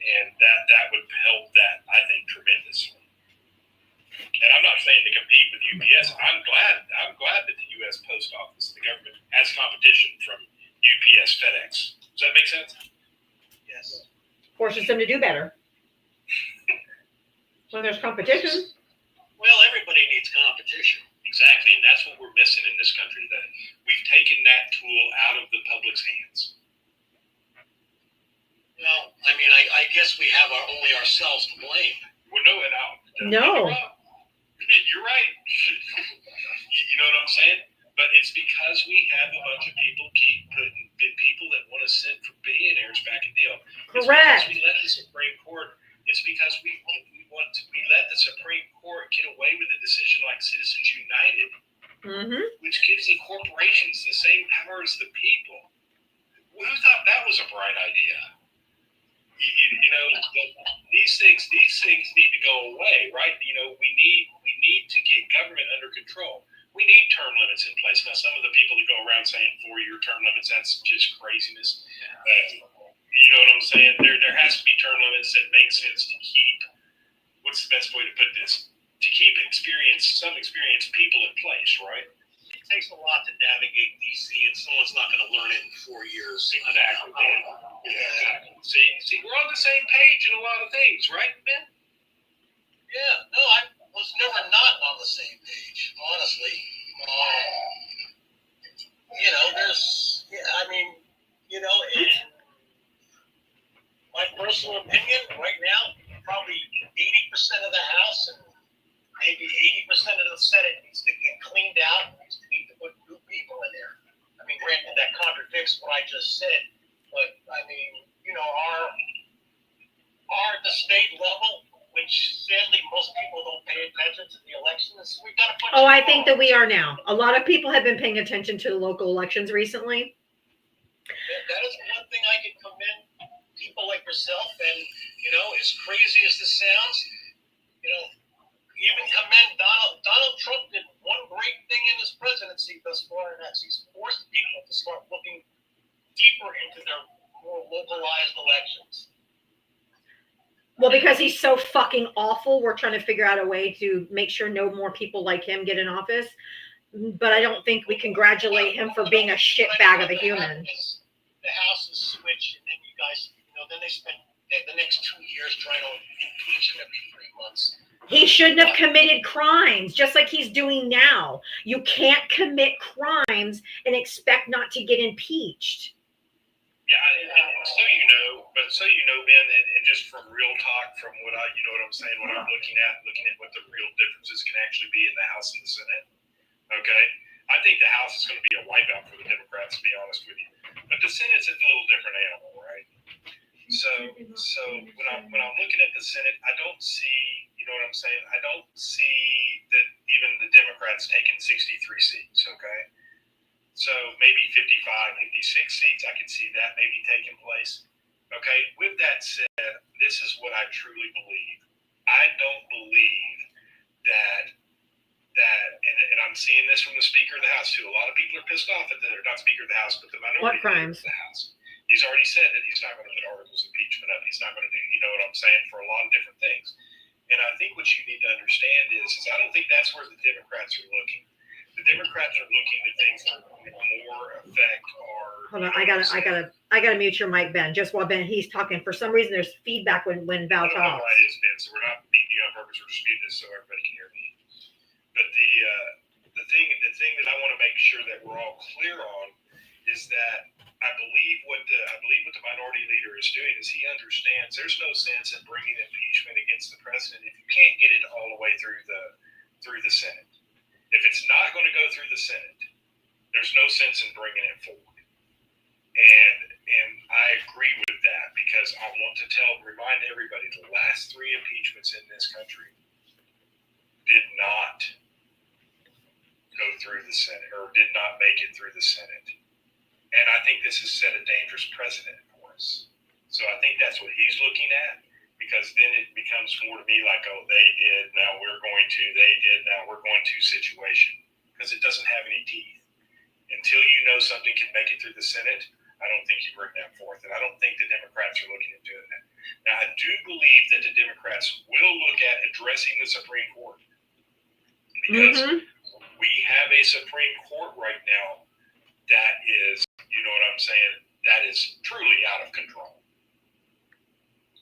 and that would help that, I think, tremendously. And I'm not saying to compete with UPS. I'm glad that the U.S. Post Office, the government, has competition from UPS, FedEx. Does that make sense? Yes. Forces them to do better. When there's competition. Well, everybody needs competition. Exactly, and that's what we're missing in this country today. We've taken that tool out of the public's hands. Well, I mean, I guess we have only ourselves to blame. Well, no, and No. you're right. You know what I'm saying? But it's because we have a bunch of people keep putting people that want to sit for billionaires back in deal. Correct. It's because we let the Supreme Court. It's because we let the Supreme Court get away with a decision like Citizens United, which gives the corporations the same power as the people. Who thought that was a bright idea? You know, these things need to go away, right? You know, we need to get government under control. We need term limits in place. Now, some of the people that go around saying 4-year term limits, that's just craziness. You know what I'm saying? There has to be term limits that make sense to keep. What's the best way to put this? To keep some experienced people in place, right? It takes a lot to navigate DC, and someone's not going to learn it in 4 years. Exactly. Yeah. See, we're on the same page in a lot of things, right, Ben? Yeah. No, I was never not on the same page, honestly. You know, in my personal opinion, right now, probably 80% of the House and maybe 80% of the Senate needs to get cleaned out. Needs to put new people in there. I mean, granted, that contradicts what I just said, but I mean, you know, our the state level, which sadly most people don't pay attention to the elections, we got to put. Oh, I think that we are now. A lot of people have been paying attention to the local elections recently. That is one thing I can commend people like yourself, and you know, as crazy as this sounds, you know, even commend Donald Trump did one great thing in his presidency thus far, and that's he's forced people to start looking deeper into their more localized elections. Well, because he's so fucking awful, we're trying to figure out a way to make sure no more people like him get in office. But I don't think we congratulate him for being a shitbag of a human. The House is switched, and then you guys, you know, then they spend the next 2 years trying to impeach him every 3 months. He shouldn't have committed crimes, just like he's doing now. You can't commit crimes and expect not to get impeached. Yeah, and so you know, Ben, and just from real talk, from what you know what I'm saying, what I'm looking at what the real differences can actually be in the House and the Senate. Okay, I think the House is going to be a wipeout for the Democrats, to be honest with you. But the Senate's a little different animal, right? So when I'm looking at the Senate, I don't see, you know what I'm saying? I don't see that even the Democrats taking 63 seats. Okay. So maybe 55, 56 seats, I can see that maybe taking place. Okay, with that said, this is what I truly believe. I don't believe that and I'm seeing this from the Speaker of the House too. A lot of people are pissed off at not Speaker of the House, but the minority crimes? of the House. He's already said that he's not going to put articles of impeachment up. He's not going to do, you know what I'm saying, for a lot of different things. And I think what you need to understand is I don't think that's where the Democrats are looking. The Democrats are looking at things that more affect our. Hold on, I gotta mute your mic, Ben. Just while he's talking. For some reason, there's feedback when Val I don't know talks. why it is, Ben. So we're not meeting you on purpose. We're just muting this so everybody can hear me. But the thing that I want to make sure that we're all clear on is that I believe what the minority leader is doing is he understands there's no sense in bringing impeachment against the president if you can't get it all the way through the Senate. If it's not going to go through the Senate, there's no sense in bringing it forward. And I agree with that because I want to remind everybody the last 3 impeachments in this country did not go through the Senate or did not make it through the Senate. And I think this has set a dangerous precedent for us. So I think that's what he's looking at, because then it becomes more to me like, oh, they did, now we're going to, they did, now we're going to situation, because it doesn't have any teeth. until you know something can make it through the Senate, I don't think you bring that forth. And I don't think the Democrats are looking at doing that. Now, I do believe that the Democrats will look at addressing the Supreme Court because we have a Supreme Court right now that is, you know what I'm saying, that is truly out of control.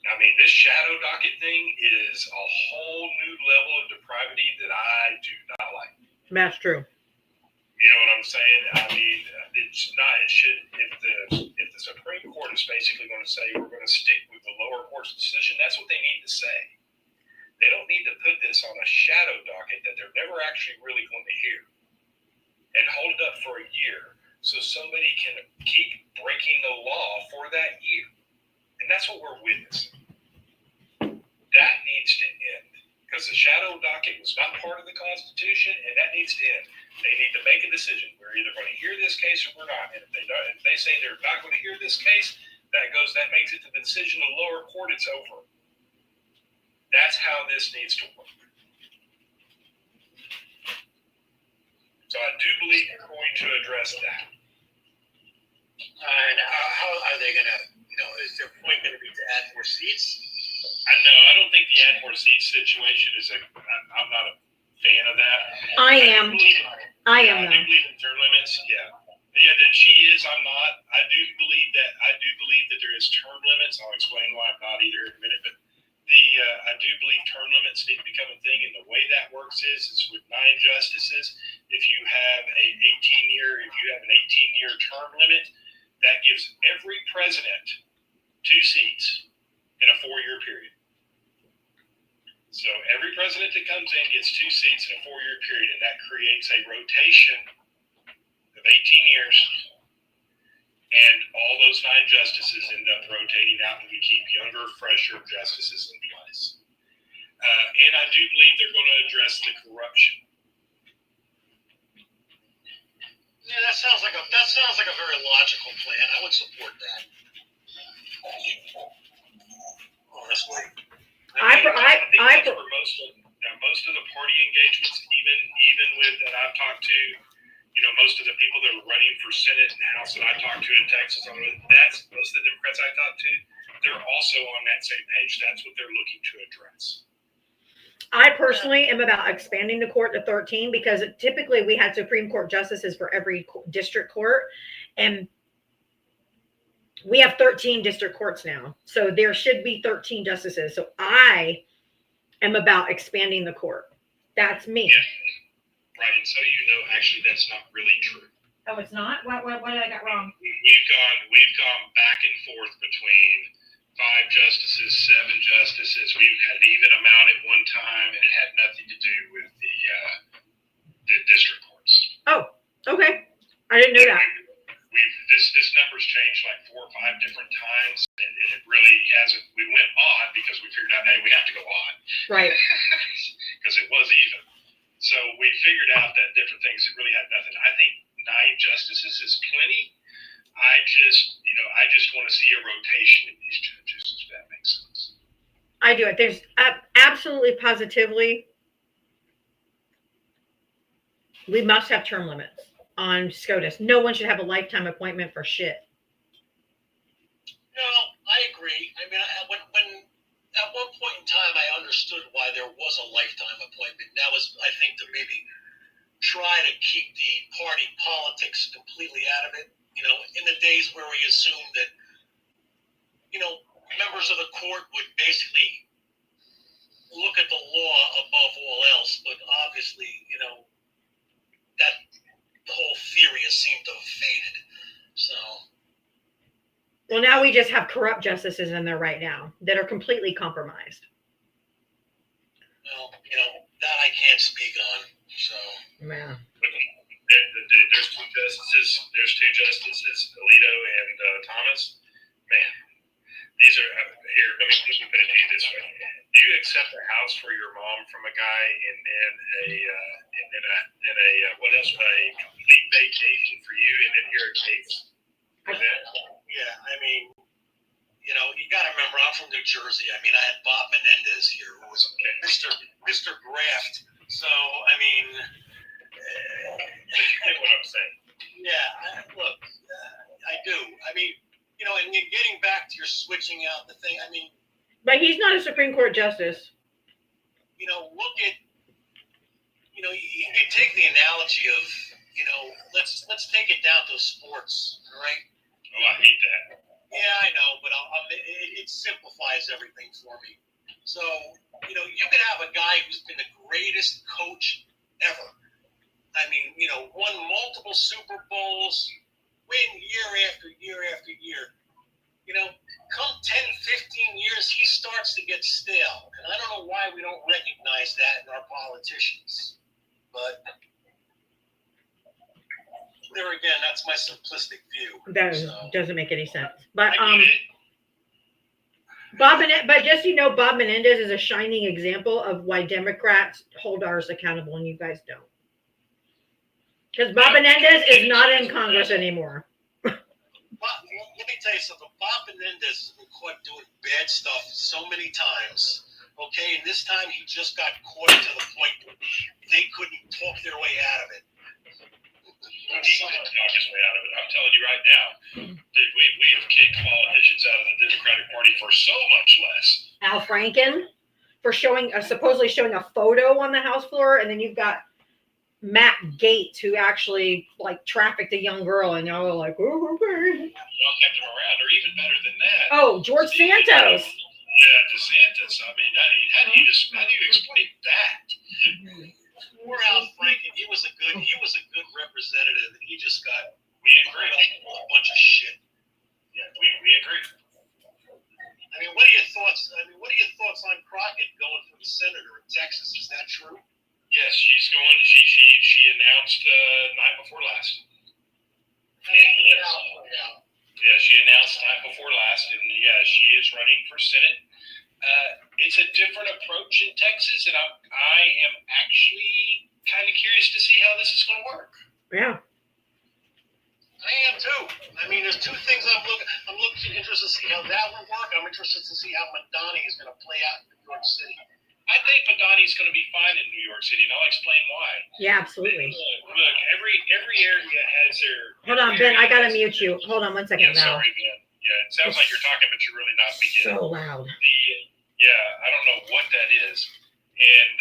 I mean, this shadow docket thing is a whole new level of depravity that I do not like. That's true. You know what I'm saying? I mean, it's not. It should. If the Supreme Court is basically going to say we're going to stick with the lower court's decision, that's what they need to say. They don't need to put this on a shadow docket that they're never actually really going to hear and hold it up for a year so somebody can keep breaking the law for that year. And that's what we're witnessing. That needs to end because the shadow docket was not part of the Constitution, and that needs to end. They need to make a decision. We're either going to hear this case or we're not. And if they say they're not going to hear this case, that makes it to the decision of the lower court. It's over. That's how this needs to work. So I do believe they're going to address that. And how are they going to, is their point going to be to add more seats? I don't think the add more seats situation is I'm not a fan of that. I am. I do believe in term limits. Yeah, that she is. I'm not. I do believe that there is term limits. I'll explain why I'm not either in a minute. But I do believe term limits need to become a thing, and the way that works is with 9 justices. If you have an 18-year term limit, that gives every president 2 seats in a 4-year period. So every president that comes in gets 2 seats in a 4-year period, and that creates a rotation of 18 years. And all those 9 justices end up rotating out, and we keep younger, fresher justices in place. And I do believe they're going to address the corruption. Yeah, that sounds like a very logical plan. I would support that. Honestly. I think for most of the party engagements, even with that I've talked to, most of the people that are running for Senate and House that I talked to in Texas, that's most of the Democrats I talked to, they're also on that same page. That's what they're looking to address. I personally am about expanding the court to 13 because typically we had Supreme Court justices for every district court, and we have 13 district courts now. So there should be 13 justices. So I am about expanding the court. That's me. Yeah. Right. And so, actually, that's not really true. Oh, it's not? What did I got wrong? We've gone back and forth between 5 justices, 7 justices. We've had an even amount at one time, and it had nothing to do with the district courts. Oh, okay. I didn't know that. This number's changed like 4 or 5 different times, and it really hasn't. We went odd because we figured out, hey, we have to go odd. Right. Because it was even. So we figured out that different things really had nothing. I think 9 justices is plenty. I just want to see a rotation in these judges, if that makes sense. I do it. There's absolutely positively, we must have term limits on SCOTUS. No one should have a lifetime appointment for shit. No, I agree. I mean, when at one point in time, I understood why there was a lifetime appointment. That was, I think, to maybe try to keep the party politics completely out of it. In the days where we assumed that, members of the court would basically look at the law above all else. But obviously, that the whole theory has seemed to have faded. So. Well, now we just have corrupt justices in there right now that are completely compromised. Well, that I can't speak on. So. Yeah. There's 2 justices. There's 2 justices, Alito and Thomas. Man, these are here. Let me put it to you this way: do you accept a house for your mom from a guy, and then a what else? A complete vacation for you, and then you're a case? Yeah, I mean, you got to remember, I'm from New Jersey. I mean, I had Bob Menendez here, who was Mr. Graft. So, I mean, you get what I'm saying. Yeah, look, I do. I mean, you know, and getting back to your switching out the thing, I mean, But he's not a Supreme Court justice. you know, look at, you know, you can take the analogy of, you know, let's take it down to sports, all right? Oh, I hate that. Yeah, I know, but it simplifies everything for me. So, you know, you could have a guy who's been the greatest coach ever. I mean, you know, won multiple Super Bowls, win year after year after year. You know, come 10, 15 years, he starts to get stale. And I don't know why we don't recognize that in our politicians. But there again, that's my simplistic view. That So, doesn't make any sense. But I get it. but just you know, Bob Menendez is a shining example of why Democrats hold ours accountable and you guys don't. Because Bob Menendez is not in Congress anymore. Let me tell you something. Bob Menendez has been caught doing bad stuff so many times. Okay, and this time he just got caught to the point where they couldn't talk their way out of it. He couldn't talk his way out of it. I'm telling you right now, dude, we have kicked politicians out of the Democratic Party for so much less. Al Franken for supposedly showing a photo on the House floor, and then you've got Matt Gaetz who actually like trafficked a young girl, and y'all are like, oh, okay. Y'all kept him around, or even better than that. Oh, George Santos. Yeah, DeSantis. I mean, how do you explain that? Poor Al Franken. He was a good representative, and he just got We agree. a bunch of shit. Yeah, we agree. I mean, what are your thoughts? On Crockett going for the senator in Texas? Is that true? Yes, she's going. She announced night before last. Yeah, she announced night before last, and yeah, she is running for Senate. It's a different approach in Texas, and I am actually kind of curious to see how this is going to work. Yeah. I am too. I mean, there's two things I'm interested to see how that will work. I'm interested to see how Madani is going to play out in New York City. I think Madani's going to be fine in New York City, and I'll explain why. Yeah, absolutely. Look, every area has their. Hold on, Ben. I gotta mute you. Hold on 1 second. Yeah, Val. sorry, man. Yeah, it sounds like you're talking, but you're really not beginning. So loud. I don't know what that is, and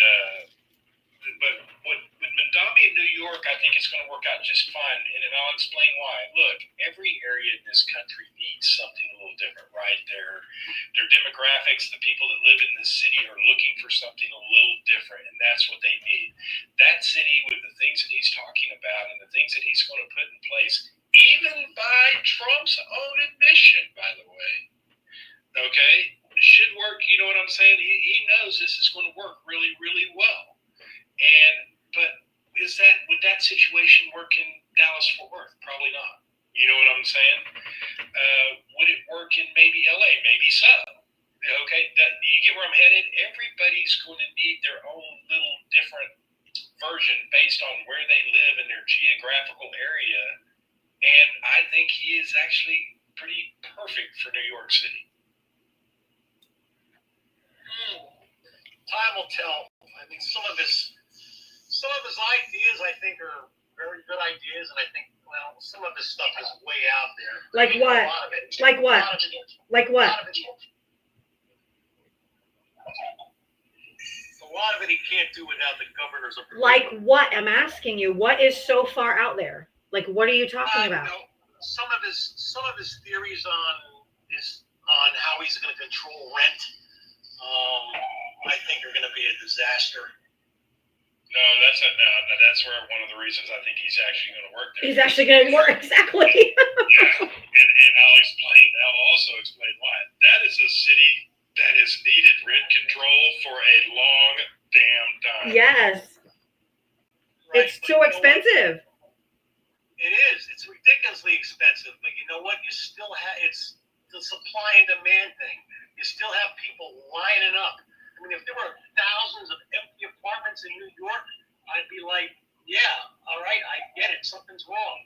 but with Mandami in New York, I think it's going to work out just fine, and I'll explain why. Look, every area in this country needs something a little different, right? Their demographics, the people that live in the city are looking for something a little different, and that's what they need. That city with the things that he's talking about and the things that he's going to put in place, even by Trump's own admission, by the way, okay, should work. You know what I'm saying? He knows this is going to work really, really well. But would that situation work in Dallas-Fort Worth? Probably not. You know what I'm saying? Would it work in maybe LA? Maybe so. Okay, you get where I'm headed? Everybody's going to need their own little different version based on where they live in their geographical area. And I think he is actually pretty perfect for New York City. Time will tell. I mean, some of his ideas, I think, are very good ideas, and I think, well, some of his stuff is way out there. Like what? Like what? Like what? A lot of it he can't do without the governor's approval. Like what? I'm asking you. What is so far out there? Like, what are you talking about? You know, some of his theories on how he's going to control rent, I think are going to be a disaster. No, that's where one of the reasons I think he's actually going to work there. He's actually going to work, exactly. Yeah, and I'll also explain why. That is a city that has needed rent control for a long damn time. Yes. Right, it's too expensive. It is. It's ridiculously expensive, but you know what? You still have, it's the supply and demand thing. You still have people lining up. I mean, if there were thousands of empty apartments in New York, I'd be like, yeah, all right, I get it. Something's wrong.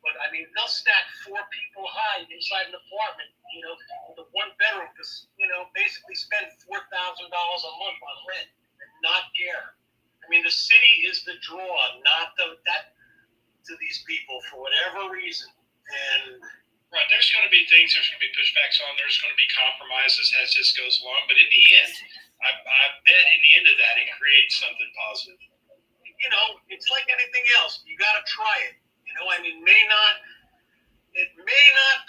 But, I mean, they'll stack 4 people high inside an apartment, you know, with a 1-bedroom to, you know, basically spend $4,000 a month on rent and not care. I mean, the city is the draw, not that to these people for whatever things there's going to be pushbacks on. There's going to be compromises as this goes along. But in the end, I bet in the end of that, it creates something positive. You know, it's like anything else. You got to try it. You know, I mean, it may not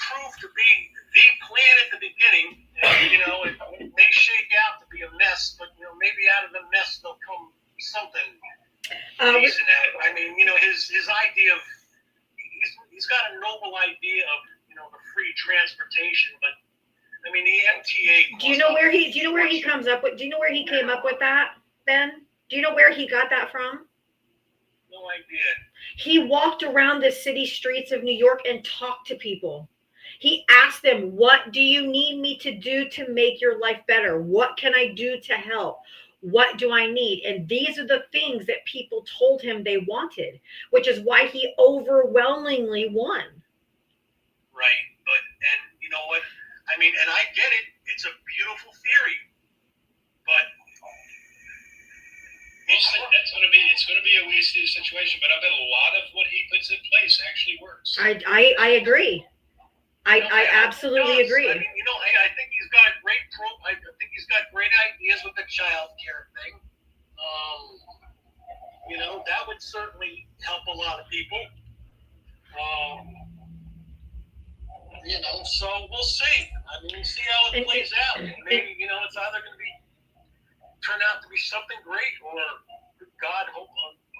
prove to be the plan at the beginning. And, you know, it may shake out to be a mess, but, you know, maybe out of the mess there'll come something decent at it. I mean, you know, his idea of, he's got a noble idea of, you know, the free transportation, but I mean, the MTA. Do you know where he comes up with? Do you know where he came up with that, Ben? Do you know where he got that from? No idea. He walked around the city streets of New York and talked to people. He asked them, "What do you need me to do to make your life better? What can I do to help? What do I need?" And these are the things that people told him they wanted, which is why he overwhelmingly won. Right, and you know what? I mean, and I get it. It's a beautiful theory, but it's going to be a wasted situation. But I bet a lot of what he puts in place actually works. I agree. I absolutely agree. I mean, you know, I think he's got a great I think he's got great ideas with the child care thing. You know, that would certainly help a lot of people. You know, so we'll see. I mean, we'll see how it plays out. Maybe, you know, it's either going to turn out to be something great, or God hope.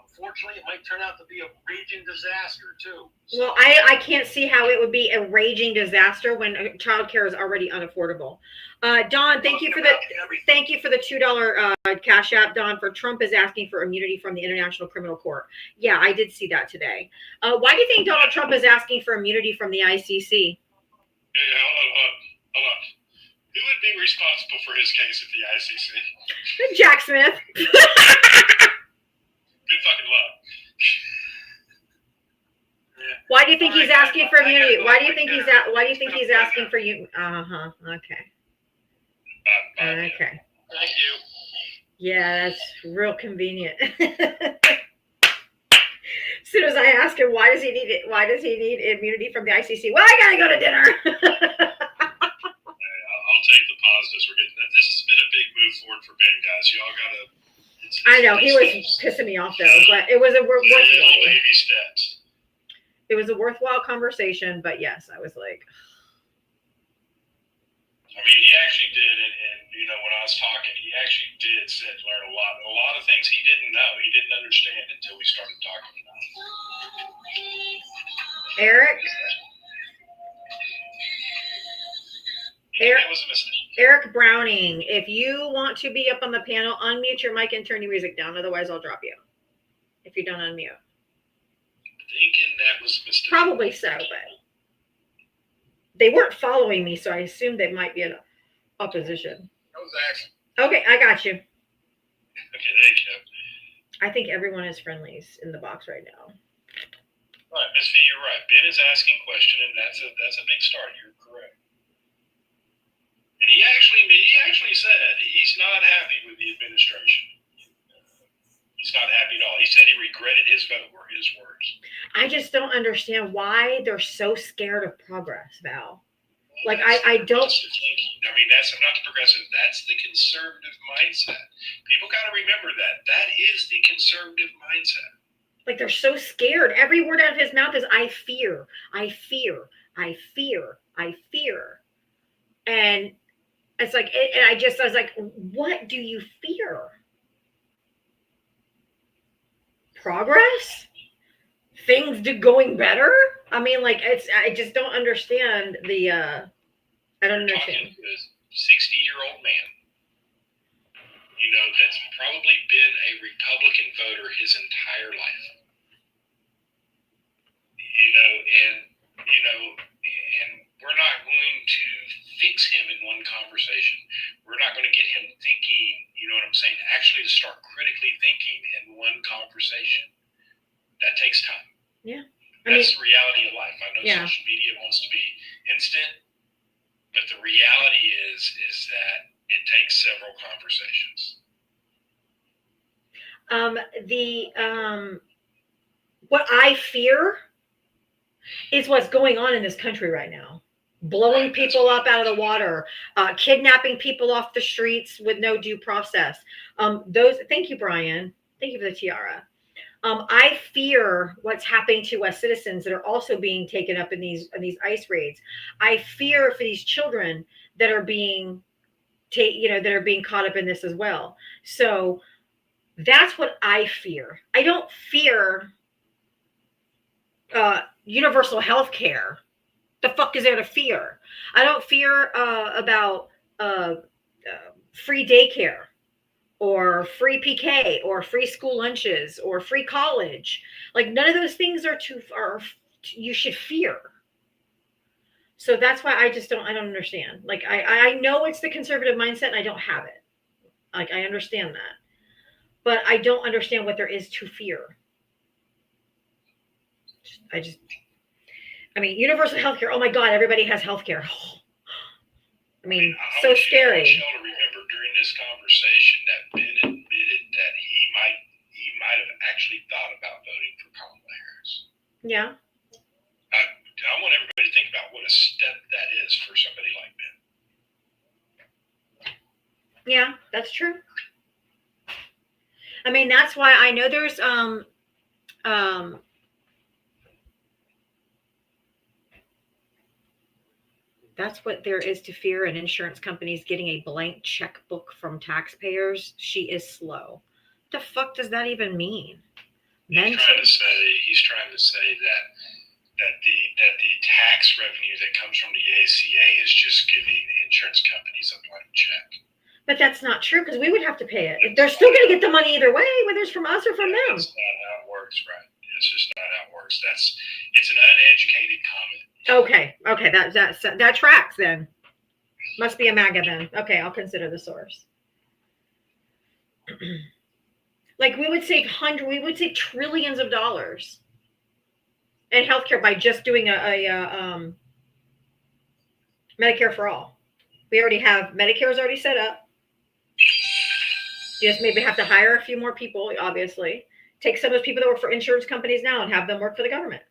Unfortunately, it might turn out to be a raging disaster too. So, well, I can't see how it would be a raging disaster when childcare is already unaffordable. Don, thank you for the $2 Cash App. Don, for Trump is asking for immunity from the International Criminal Court. Yeah, I did see that today. Why do you think Donald Trump is asking for immunity from the ICC? Yeah, hold on. Who would be responsible for his case at the ICC? Jack Smith. Good fucking luck. Why do you think he's asking for immunity? Why do you think he's asking for you? Okay. Okay. thank you. Yeah, that's real convenient. As soon as I ask him why does he need immunity from the ICC? Well, I gotta go to dinner. I'll take the positives we're getting. This has been a big move forward for Ben, guys. Y'all gotta. I know he was pissing me off though, but it was a worthwhile baby steps. It was a worthwhile conversation, but yes, I was like. I mean, he actually did, and you know, when I was talking, he actually did learn a lot of things he didn't know, he didn't understand until we started talking about it. Eric Browning, if you want to be up on the panel, unmute your mic and turn your music down. Otherwise, I'll drop you if you don't unmute. Thinking that was a mistake. Probably so, but they weren't following me, so I assumed they might be in opposition. That was action. Okay, I got you. Okay, there you go. I think everyone is friendlies in the box right now. All right, Miss V, you're right. Ben is asking a question, and that's a big start. You're correct. And he actually said he's not happy with the administration. He's not happy at all. He said he regretted his vote, were his words. I just don't understand why they're so scared of progress, Val. Well, like I don't. I mean, that's not the progressive. That's the conservative mindset. People got to remember that. That is the conservative mindset. Like they're so scared. Every word out of his mouth is "I fear, I fear, I fear, I fear," and it's like, and I was like, what do you fear? Progress? Things going better? I mean, like I just don't understand the. I don't understand. Talking to a 60-year-old man, you know, that's probably been a Republican voter his entire life. And we're not going to fix him in one conversation. We're not going to get him thinking, you know what I'm saying, actually to start critically thinking in one conversation. That takes time. Yeah. That's the reality of life. I know social media wants to be instant, but the reality is that it takes several conversations. What I fear is what's going on in this country right now. blowing people up out of the water, kidnapping people off the streets with no due process. Thank you, Brian. Thank you for the tiara. I fear what's happening to us citizens that are also being taken up in these ICE raids. I fear for these children that are being that are being caught up in this as well. So that's what I fear. I don't fear universal health care. The fuck is there to fear? I don't fear about free daycare or free PK or free school lunches or free college. Like none of those things are you should fear. So that's why I don't understand. Like I know it's the conservative mindset and I don't have it. Like I understand that. But I don't understand what there is to fear. I mean, universal health care. Oh my God, everybody has health care. I mean, so scary. I want y'all to remember during this conversation that Ben admitted that he might have actually thought about voting for Kamala Harris. Yeah. I want everybody to think about what a step that is for somebody like Ben. Yeah, that's true. I mean, that's why I know there's that's what there is to fear in insurance companies getting a blank checkbook from taxpayers. She is slow. What the fuck does that even mean? He's trying to say that the tax revenue that comes from the ACA is just giving insurance companies a blank check. But that's not true because we would have to pay it. They're still going to get the money either way, whether it's from us or from them. That's not how it works, right? It's just not how it works. It's an uneducated comment. Okay, that tracks then. Must be a MAGA then. Okay, I'll consider the source. Like we would save trillions of dollars in healthcare by just doing a Medicare for all. We already have Medicare's already set up. You just maybe have to hire a few more people, obviously. Take some of those people that work for insurance companies now and have them work for the government.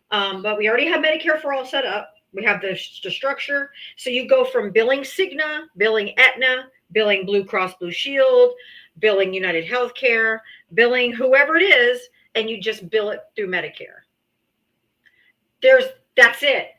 But we already have Medicare for all set up. We have the structure. So you go from billing Cigna, billing Aetna, billing Blue Cross Blue Shield, billing United Healthcare, billing whoever it is, and you just bill it through Medicare. That's it.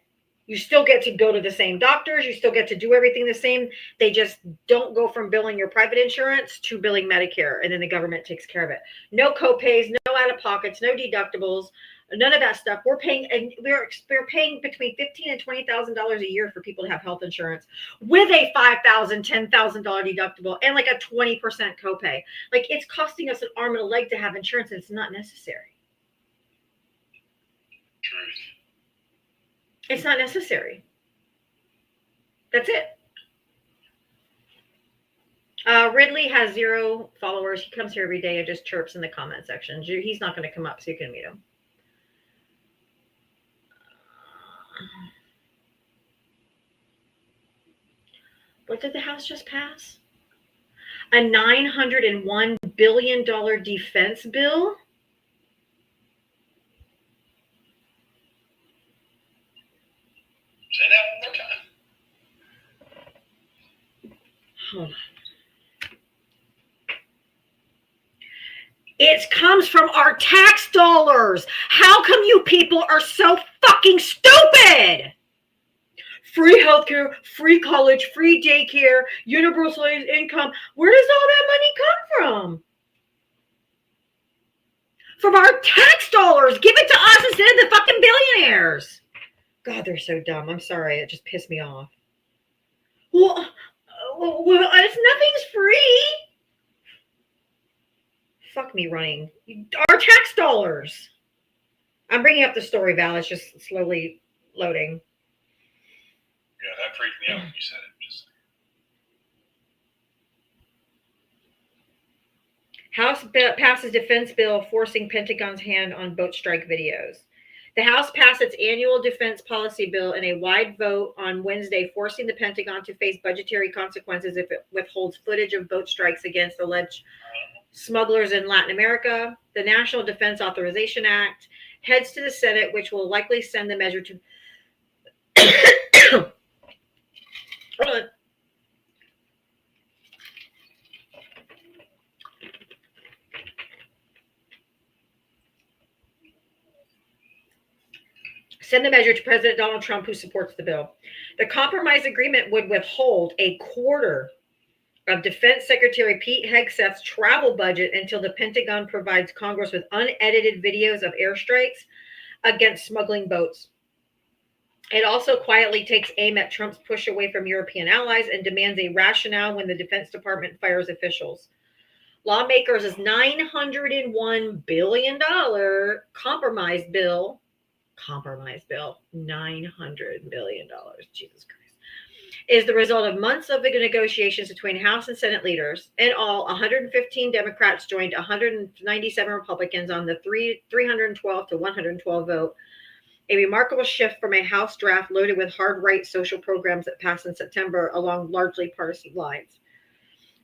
You still get to go to the same doctors. You still get to do everything the same. They just don't go from billing your private insurance to billing Medicare, and then the government takes care of it. No copays, no out-of-pockets, no deductibles, none of that stuff. We're paying, and we're paying between $15,000 and $20,000 a year for people to have health insurance with a $5,000, $10,000 deductible and like a 20% copay. Like it's costing us an arm and a leg to have insurance, and it's not necessary. Truth. It's not necessary. That's it. Ridley has 0 followers. He comes here every day and just chirps in the comment section. He's not going to come up, so you can meet him. What did the House just pass? A $901 billion defense bill? Say that one more time. Hold on. It comes from our tax dollars. How come you people are so fucking stupid? Free healthcare, free college, free daycare, universal income. Where does all that money come from? From our tax dollars. Give it to us instead of the fucking billionaires. God, they're so dumb. I'm sorry. It just pissed me off. Well, nothing's free. Fuck me running. Our tax dollars. I'm bringing up the story, Val. It's just slowly loading. Yeah, that freaked me out when you said it. House passes defense bill forcing Pentagon's hand on boat strike videos. The House passed its annual defense policy bill in a wide vote on Wednesday, forcing the Pentagon to face budgetary consequences if it withholds footage of boat strikes against alleged smugglers in Latin America. The National Defense Authorization Act heads to the Senate, which will likely send the measure to Send the measure to President Donald Trump, who supports the bill. The compromise agreement would withhold a quarter of Defense Secretary Pete Hegseth's travel budget until the Pentagon provides Congress with unedited videos of airstrikes against smuggling boats. It also quietly takes aim at Trump's push away from European allies and demands a rationale when the Defense Department fires officials. Lawmakers' $901 billion compromise bill, $900 billion, Jesus Christ, is the result of months of negotiations between House and Senate leaders. In all, 115 Democrats joined 197 Republicans on the 312 to 112 vote, a remarkable shift from a House draft loaded with hard-right social programs that passed in September along largely partisan lines.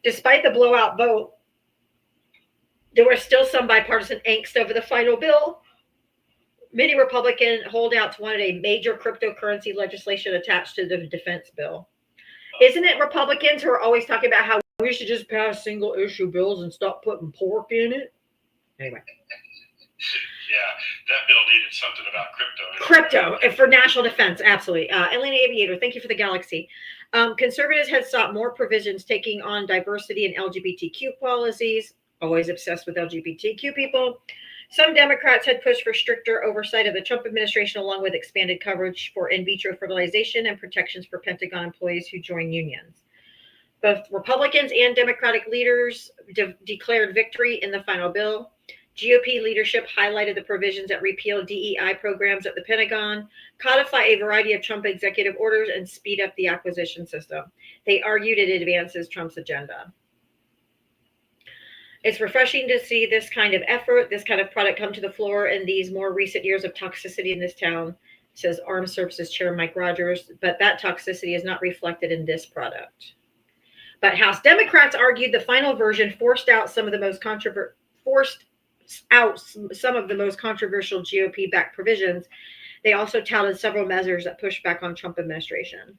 Despite the blowout vote, there was still some bipartisan angst over the final bill. Many Republican holdouts wanted a major cryptocurrency legislation attached to the defense bill. Isn't it Republicans who are always talking about how we should just pass single issue bills and stop putting pork in it? Anyway. Yeah, that bill needed something about crypto. Crypto for national defense, absolutely. Elena Aviator, thank you for the galaxy. Conservatives had sought more provisions taking on diversity and LGBTQ policies, always obsessed with LGBTQ people. Some Democrats had pushed for stricter oversight of the Trump administration, along with expanded coverage for in vitro fertilization and protections for Pentagon employees who join unions. Both Republicans and Democratic leaders declared victory in the final bill. GOP leadership highlighted the provisions that repeal DEI programs at the Pentagon, codify a variety of Trump executive orders, and speed up the acquisition system. They argued it advances Trump's agenda. It's refreshing to see this kind of effort, this kind of product come to the floor in these more recent years of toxicity in this town, says Armed Services Chair Mike Rogers, but that toxicity is not reflected in this product. But House Democrats argued the final version forced out some of the most controversial GOP-backed provisions. They also touted several measures that pushed back on Trump administration.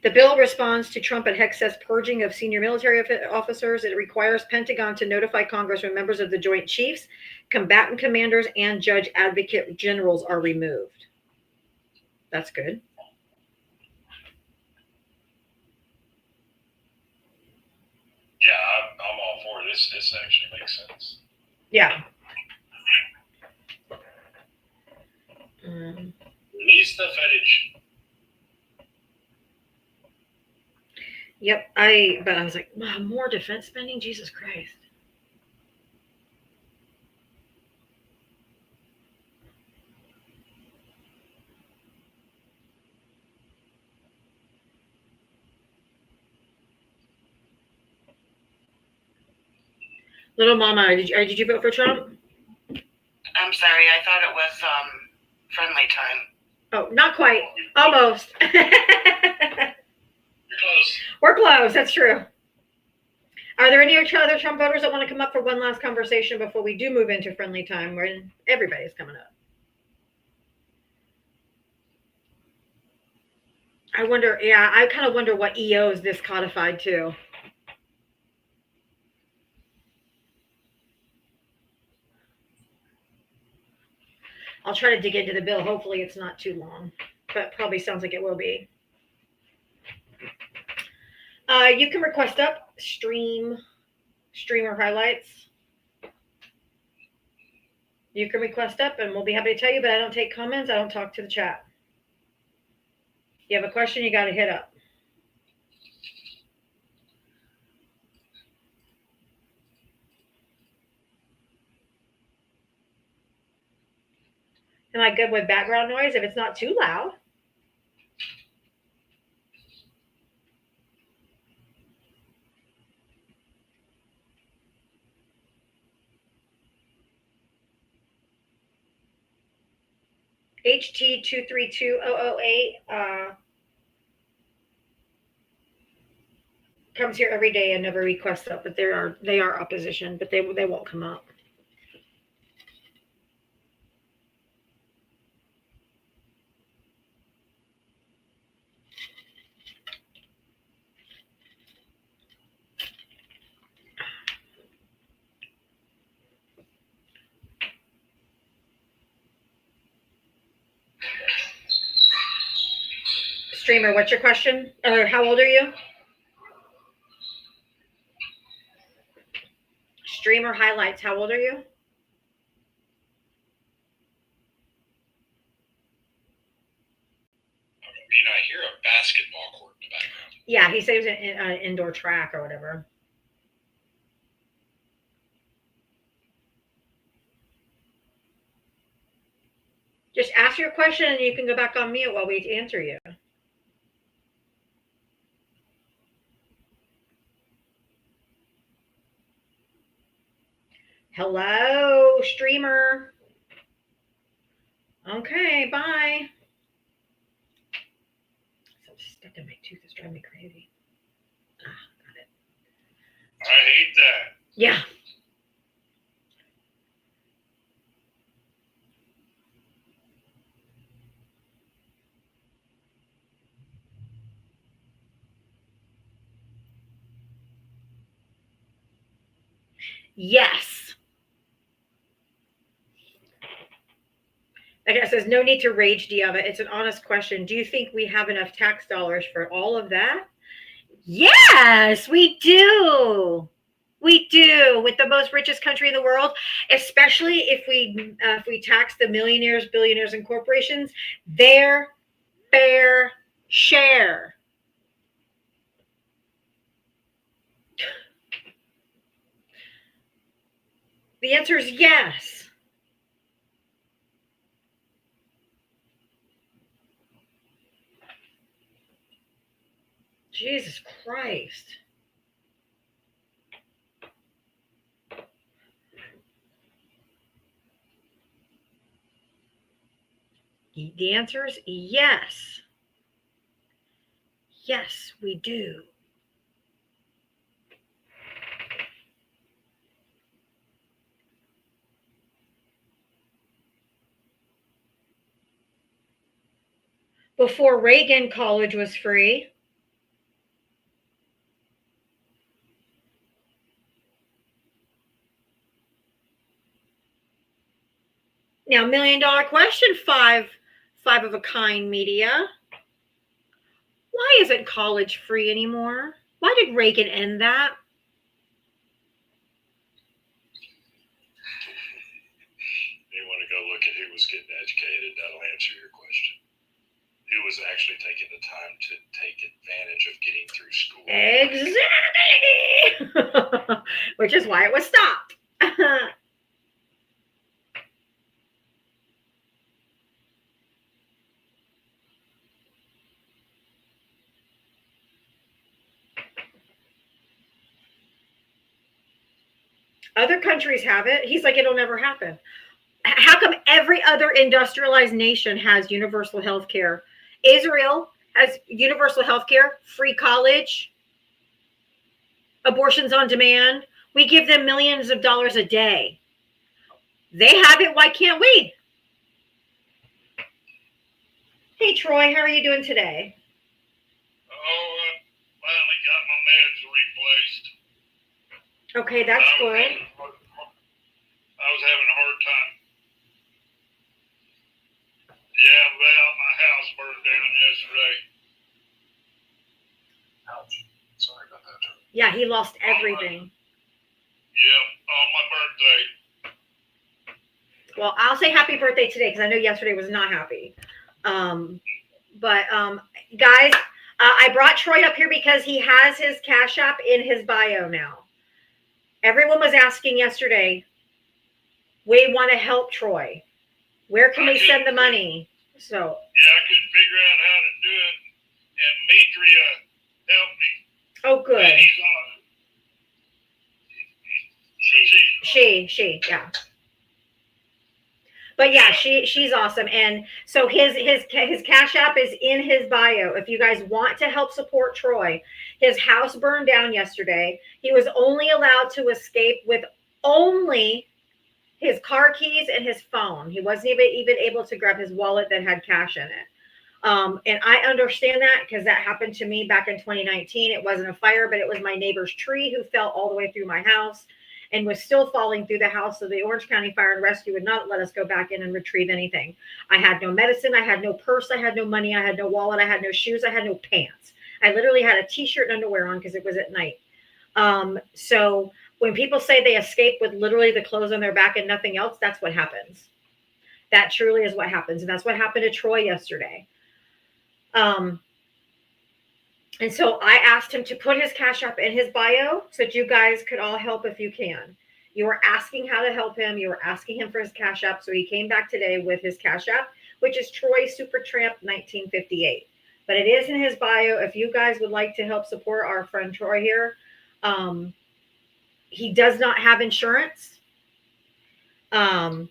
The bill responds to Trump and Hegseth's purging of senior military officers. It requires Pentagon to notify Congress when members of the Joint Chiefs, combatant commanders, and judge advocate generals are removed. That's good. Yeah, I'm all for this. This actually makes sense. Yeah. Release the footage. Yep, but I was like, wow, more defense spending? Jesus Christ. Little Mama, did you vote for Trump? I'm sorry, I thought it was friendly time. Oh, not quite. Almost. Close. We're close. That's true. Are there any other Trump voters that want to come up for one last conversation before we do move into friendly time where everybody's coming up? I kind of wonder what EOs this codified to. I'll try to dig into the bill. Hopefully it's not too long, but probably sounds like it will be. You can request up streamer highlights. You can request up and we'll be happy to tell you, but I don't take comments. I don't talk to the chat. You have a question, you got to hit up. Am I good with background noise if it's not too loud? HT232008 comes here every day and never requests up, but they are opposition, but they won't come up. Streamer, what's your question? Or how old are you? Streamer highlights, how old are you? I mean, I hear a basketball court in the background. Yeah, he said he was in an indoor track or whatever. Just ask your question and you can go back on mute while we answer you. Hello, Streamer. Okay, bye. So stuck in my tooth is driving me crazy. Got it. I hate that. Yeah. Yes. I guess there's no need to rage, Diava. It's an honest question. Do you think we have enough tax dollars for all of that? Yes, we do. We do. With the most richest country in the world, especially if we tax the millionaires, billionaires, and corporations, their fair share. The answer is yes. Jesus Christ. The answer is yes. Yes, we do. Before Reagan, college was free. Now, $1 million question, five of a kind media. Why isn't college free anymore? Why did Reagan end that? You want to go look at who was getting educated, that'll answer your question. Who was actually taking the time to take advantage of getting through school. Exactly. Which is why it was stopped. Other countries have it. He's like, it'll never happen. How come every other industrialized nation has universal health care? Israel has universal health care, free college, abortions on demand. We give them millions of dollars a day. They have it. Why can't we? Hey, Troy, how are you doing today? Oh, I finally got my meds replaced. Okay, that's good. I was having a hard time. Yeah, well, my house burned down yesterday. Ouch. Sorry about that. Yeah, he lost everything. Yeah, on my birthday. Well, I'll say happy birthday today because I know yesterday was not happy. Guys, I brought Troy up here because he has his Cash App in his bio now. Everyone was asking yesterday, we want to help Troy. Where can we send the money? So yeah, I couldn't figure out how to do it, and Mitria helped me. Oh, good. And he's on. She, yeah. But yeah, she's awesome. And so his Cash App is in his bio. If you guys want to help support Troy, his house burned down yesterday. He was only allowed to escape with only his car keys and his phone. He wasn't even able to grab his wallet that had cash in it. And I understand that because that happened to me back in 2019. It wasn't a fire, but it was my neighbor's tree who fell all the way through my house. and was still falling through the house. So the Orange County Fire and Rescue would not let us go back in and retrieve anything. I had no medicine. I had no purse. I had no money. I had no wallet. I had no shoes. I had no pants. I literally had a t-shirt and underwear on because it was at night. So when people say they escape with literally the clothes on their back and nothing else, that's what happens. That truly is what happens. And that's what happened to Troy yesterday. And so I asked him to put his Cash App in his bio so that you guys could all help if you can. You were asking how to help him. You were asking him for his Cash App. So he came back today with his Cash App, which is Troy Supertramp 1958. But it is in his bio. If you guys would like to help support our friend Troy here, he does not have insurance. The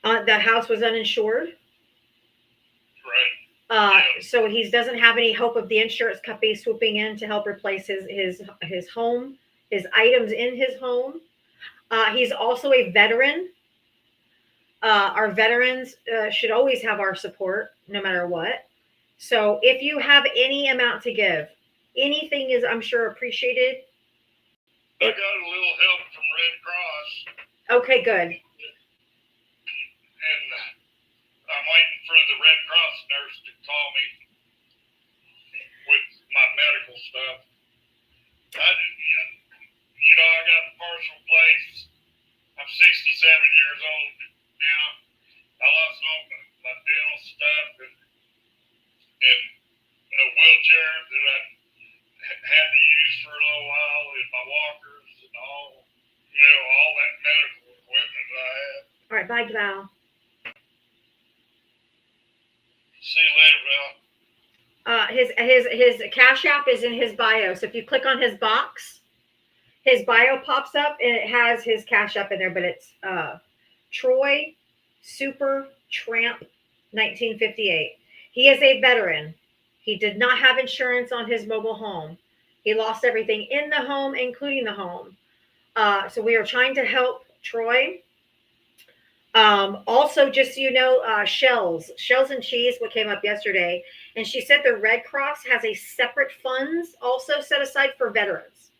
house was uninsured. Right. So he doesn't have any hope of the insurance company swooping in to help replace his home, his items in his home. He's also a veteran. Our veterans should always have our support, no matter what. So if you have any amount to give, anything is, I'm sure, appreciated. I got a little help from Red Cross. Okay, good. And I'm waiting for the Red Cross nurse to call me with my medical stuff. I got a partial place. I'm 67 years old now. I lost all my dental stuff and a wheelchair that I had to use for a little while, and my walkers and all that medical equipment that I had. All right, bye, Val. See you later, Val. His Cash App is in his bio. So if you click on his box, his bio pops up and it has his Cash App in there, but it's Troy Supertramp 1958. He is a veteran. He did not have insurance on his mobile home. He lost everything in the home, including the home. So we are trying to help Troy. Also, just so you know, Shells and Cheese, what came up yesterday, and she said the Red Cross has a separate funds also set aside for veterans.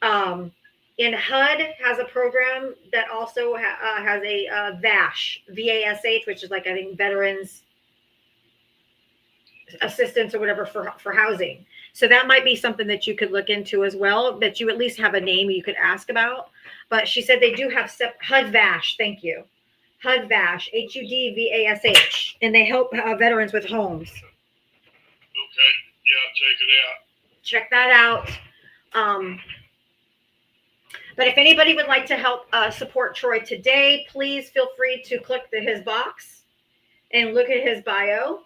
And HUD has a program that also has a VASH, VASH, which is like, I think, Veterans Assistance or whatever for housing. So that might be something that you could look into as well, that you at least have a name you could ask about. But she said they do have HUD VASH. Thank you. HUD VASH, HUDVASH, and they help veterans with homes. Okay. Yeah, check it out. Check that out. But if anybody would like to help support Troy today, please feel free to click his box and look at his bio.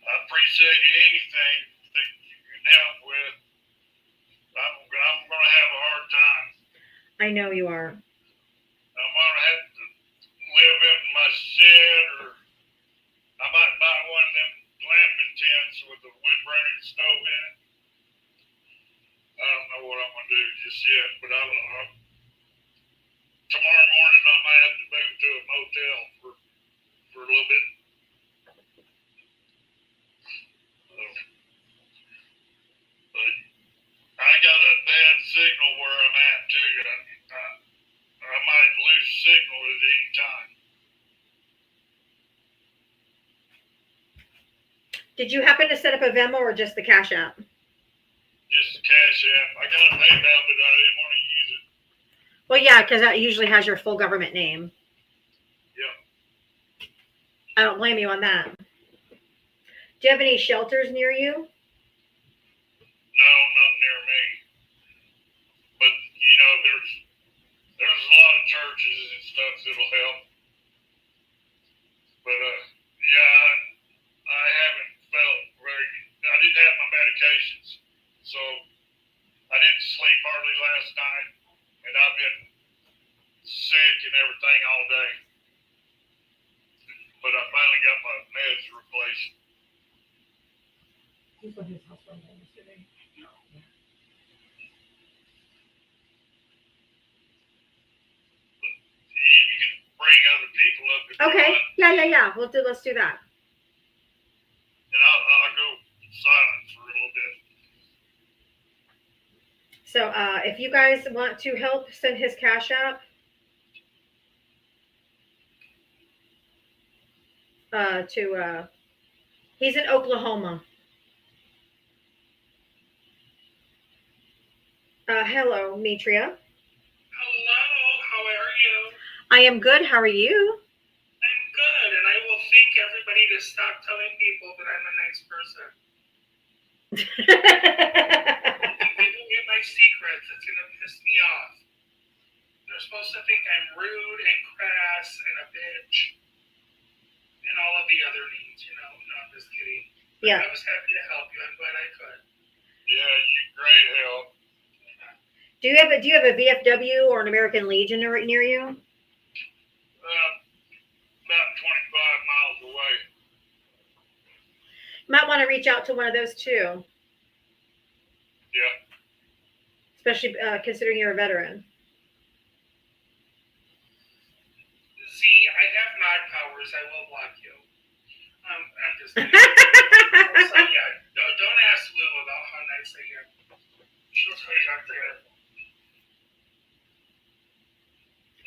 I appreciate anything that you can help with. I'm going to have a hard time. I know you are. I'm going to have to live in my shed, or I might buy one of them glamping tents with a wood burning stove in it. I don't know what I'm going to do just yet, but tomorrow morning I might have to move to a motel for a little bit. But I got a bad signal where I'm at too. I might lose signal at any time. Did you happen to set up a Venmo or just the Cash App? Just the Cash App. I got a PayPal, but I didn't want to use it. Well, yeah, because that usually has your full government name. Yeah. I don't blame you on that. Do you have any shelters near you? No, not near me. But there's a lot of churches and stuff that'll help. But yeah, I haven't felt very. I didn't have my medications, so I didn't sleep hardly last night, and I've been sick and everything all day. But I finally got my meds replaced. He's on his house phone yesterday. You can bring other people up if you Okay. want. Yeah. Let's do that. And I'll go silent for a little bit. So if you guys want to help, send his Cash App. He's in Oklahoma. Hello, Mitria. Hello, how are you? I am good. How are you? I'm good, and I will thank everybody to stop telling people that I'm a nice person. If they don't get my secrets, it's gonna piss me off. They're supposed to think I'm rude and crass and a bitch. And all of the other needs, you know. No, I'm just kidding. But Yeah. I was happy to help you. I'm glad I could. Yeah, you great help. Do you have a VFW or an American Legion near you? About 25 miles away. You might want to reach out to one of those too. Yeah. Especially considering you're a veteran. See, I have mod powers. I will block you. I'm just kidding. So, yeah, don't ask Lou about how nice I am. She'll tell you I'm there.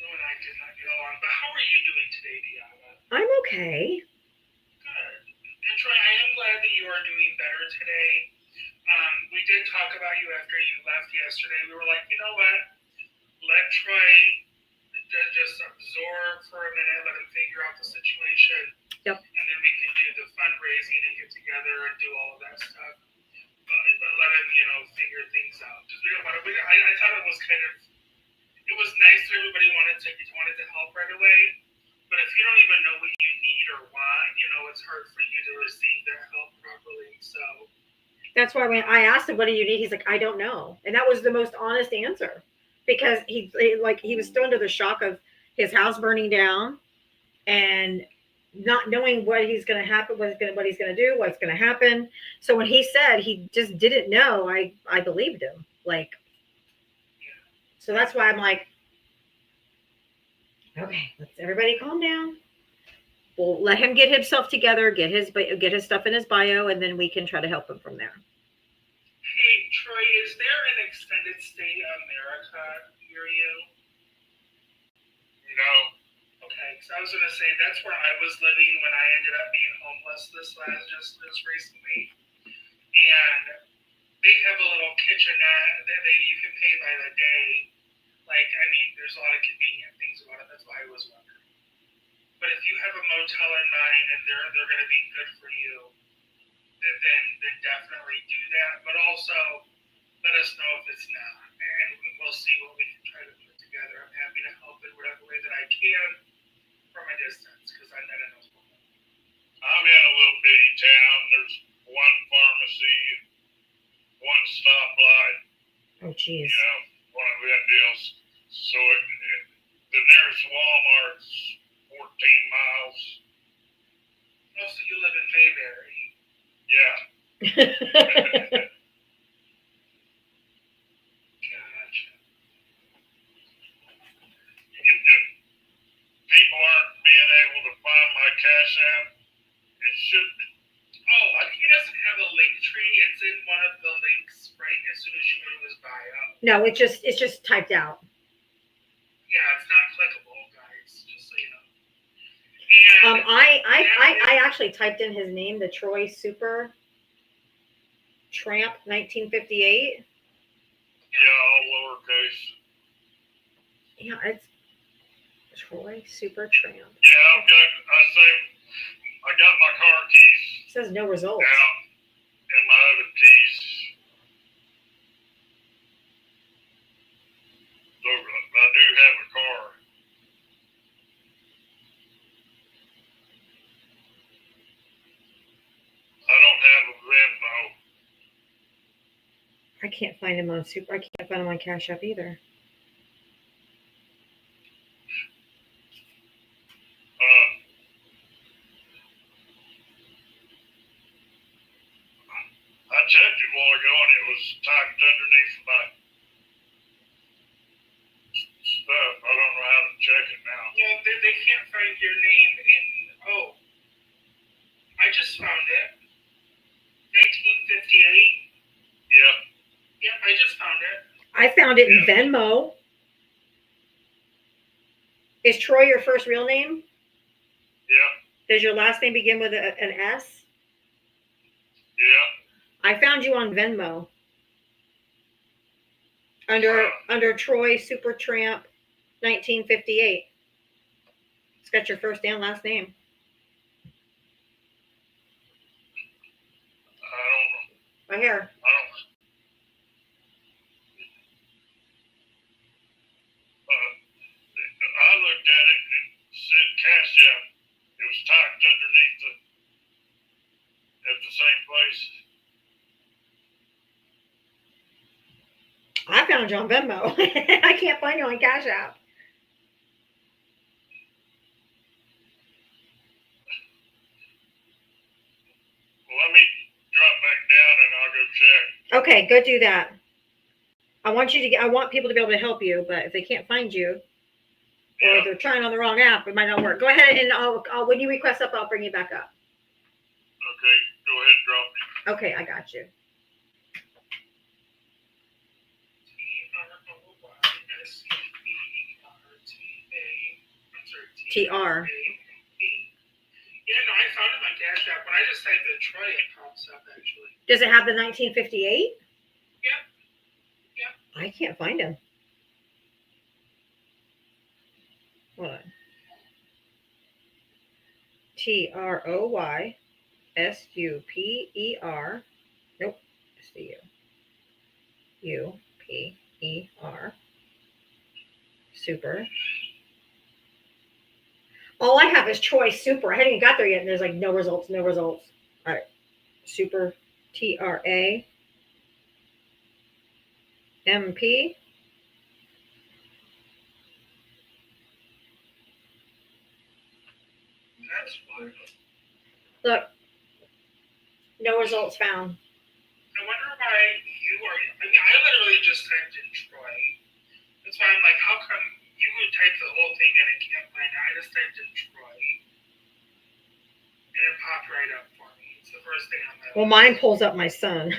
Lou and I did not get along. But how are you doing today, Diana? I'm okay. Good. And Troy, I am glad that you are doing better today. We did talk about you after you left yesterday. We were like, you know what? Let Troy just absorb for a minute, let him figure out the situation. Yep. And then we can do the fundraising and get together and do all of that stuff. But let him, you know, figure things out. Because we don't want to. I thought it was kind of. It was nice that everybody wanted to help right away. But if you don't even know what you need or want, you know, it's hard for you to receive that help properly. So. That's why when I asked him, "What do you need?" He's like, "I don't know," and that was the most honest answer because he was still under the shock of his house burning down and not knowing what he's going to happen, what he's going to do, what's going to happen. So when he said he just didn't know, I believed him. Like, so that's why I'm like, okay, let's everybody calm down. We'll let him get himself together, get his stuff in his bio, and then we can try to help him from there. Hey, Troy, is there an extended stay America near you? No. Okay, because I was gonna say that's where I was living when I ended up being homeless just recently, and they have a little kitchenette that you can pay by the day. Like, I mean, there's a lot of convenient things about it. That's why I was wondering. But if you have a motel in mind and they're gonna be good for you, then definitely do that. But also let us know if it's not, and we'll see what we can try to put together. I'm happy to help in whatever way that I can from a distance because I'm not in Oklahoma. I'm in a little bitty town. There's one pharmacy, one stoplight. Oh, jeez. You know, one of them deals. So the nearest Walmart's 14 miles. Oh, so you live in Mayberry. Yeah. Gotcha. People aren't being able to find my Cash App. It should. Oh, he doesn't have a link tree. It's in one of the links right as soon as you go to his bio. No, it's just typed out. Yeah, it's not clickable, guys. Just so you know. And I actually typed in his name, the Troy Super Tramp 1958. Yeah, all lowercase. Yeah, it's Troy Super Tramp. Yeah, I got my car keys It says no results. down and my other keys. So I do have a car. I don't have a Venmo. I can't find him on Super. I can't find him on Cash App either. I checked it a while ago and it was typed underneath my stuff. I don't know how to check it now. yeah, they can't find your name in. Oh, I just found it. 1958. Yeah. Yeah, I just found it. I it in Venmo. Is Troy your first real name? Yeah. Does your last name begin with an S? Yeah. I found you on Venmo under Troy Supertramp 1958. It's got your first and last name. I don't know. Right here. I don't. I looked at it and it said cash out. It was typed underneath at the same place. I found you on Venmo. I can't find you on Cash App. Well, let me drop back down and I'll go check. Okay, go do that. I want people to be able to help you, but if they can't find you or if they're trying on the wrong app, it might not work. Go ahead and I'll when you request up, I'll bring you back up. Okay, go ahead and drop me. Okay, I got you. TR. Yeah, no, I found it on Cash App. When I just typed in Troy, it pops up actually. Does it have the 1958? Yeah. I can't find him. Hold on. TROY SUPER. Nope. SUPER. Super. All I have is Troy Super. I hadn't even got there yet, and there's like no results, no results. All right. Super TRA MP. That's fine. Look, no results found. I wonder why you are. I mean, I literally just typed in Troy. That's why I'm like, how come you would type the whole thing in and can't find it? I just typed in Troy. And it popped right up for me. It's the first thing on my Well, list. mine pulls up my son.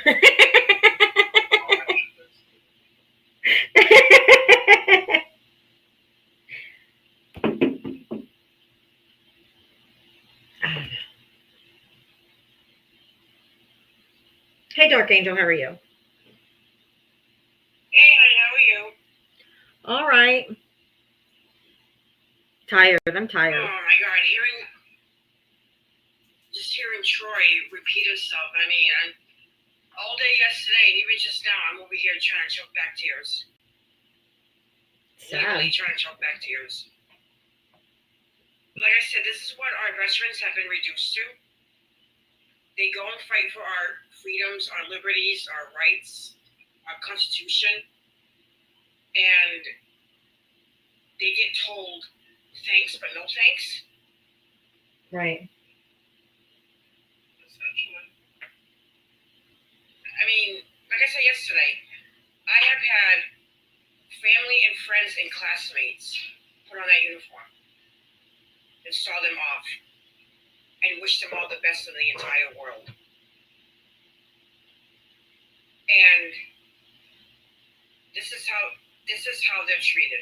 Hey, Dark Angel, how are you? Hey, honey, how are you? All right. Tired. I'm tired. Oh my God, hearing Troy repeat himself. I mean, all day yesterday, and even just now, I'm over here trying to choke back tears. Literally Sad. trying to choke back tears. Like I said, this is what our veterans have been reduced to. They go and fight for our freedoms, our liberties, our rights, our Constitution, and they get told thanks, but no thanks. Right. Essentially. I mean, like I said yesterday, I have had family and friends and classmates put on that uniform and saw them off and wish them all the best in the entire world. And this is how they're treated.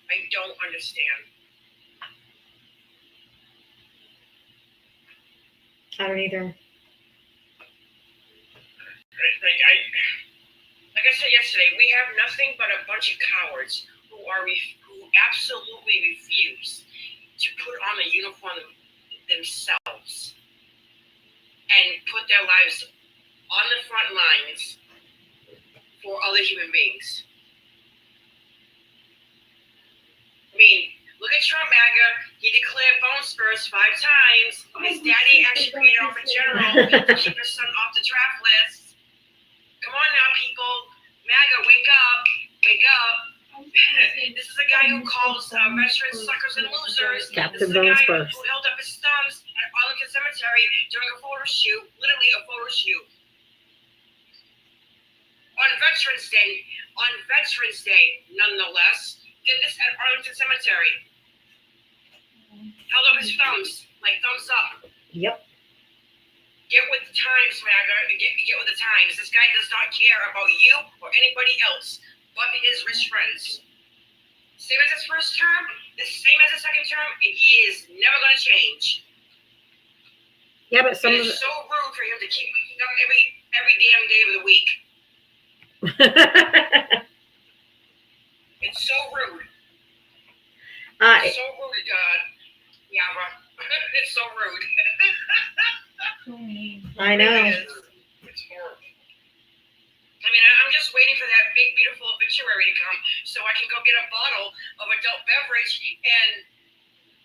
I don't understand. I don't either. Like I said yesterday, we have nothing but a bunch of cowards who absolutely refuse to put on the uniform themselves and put their lives on the front lines for other human beings. I mean, look at Trump MAGA. He declared bone spurs 5 times. His daddy actually created off a general to keep his son off the draft list. Come on now, people. MAGA, wake up. Wake up. This is a guy who calls veterans suckers and losers. Captain This is a guy Bone Spurs. who held up his thumbs at Arlington Cemetery during a photo shoot, literally a photo shoot. On Veterans Day, nonetheless, did this at Arlington Cemetery. Held up his thumbs, like thumbs up. Yep. Get with the times, Maga. Get with the times. This guy does not care about you or anybody else but his rich friends. Same as his first term, the same as his second term, and he is never going to change. Yeah, but some It of is so rude for him to keep waking up every damn day of the week. It's so rude. It's so rude, Yara. It's so rude. I know. It's horrible. I mean, I'm just waiting for that big, beautiful obituary to come so I can go get a bottle of adult beverage and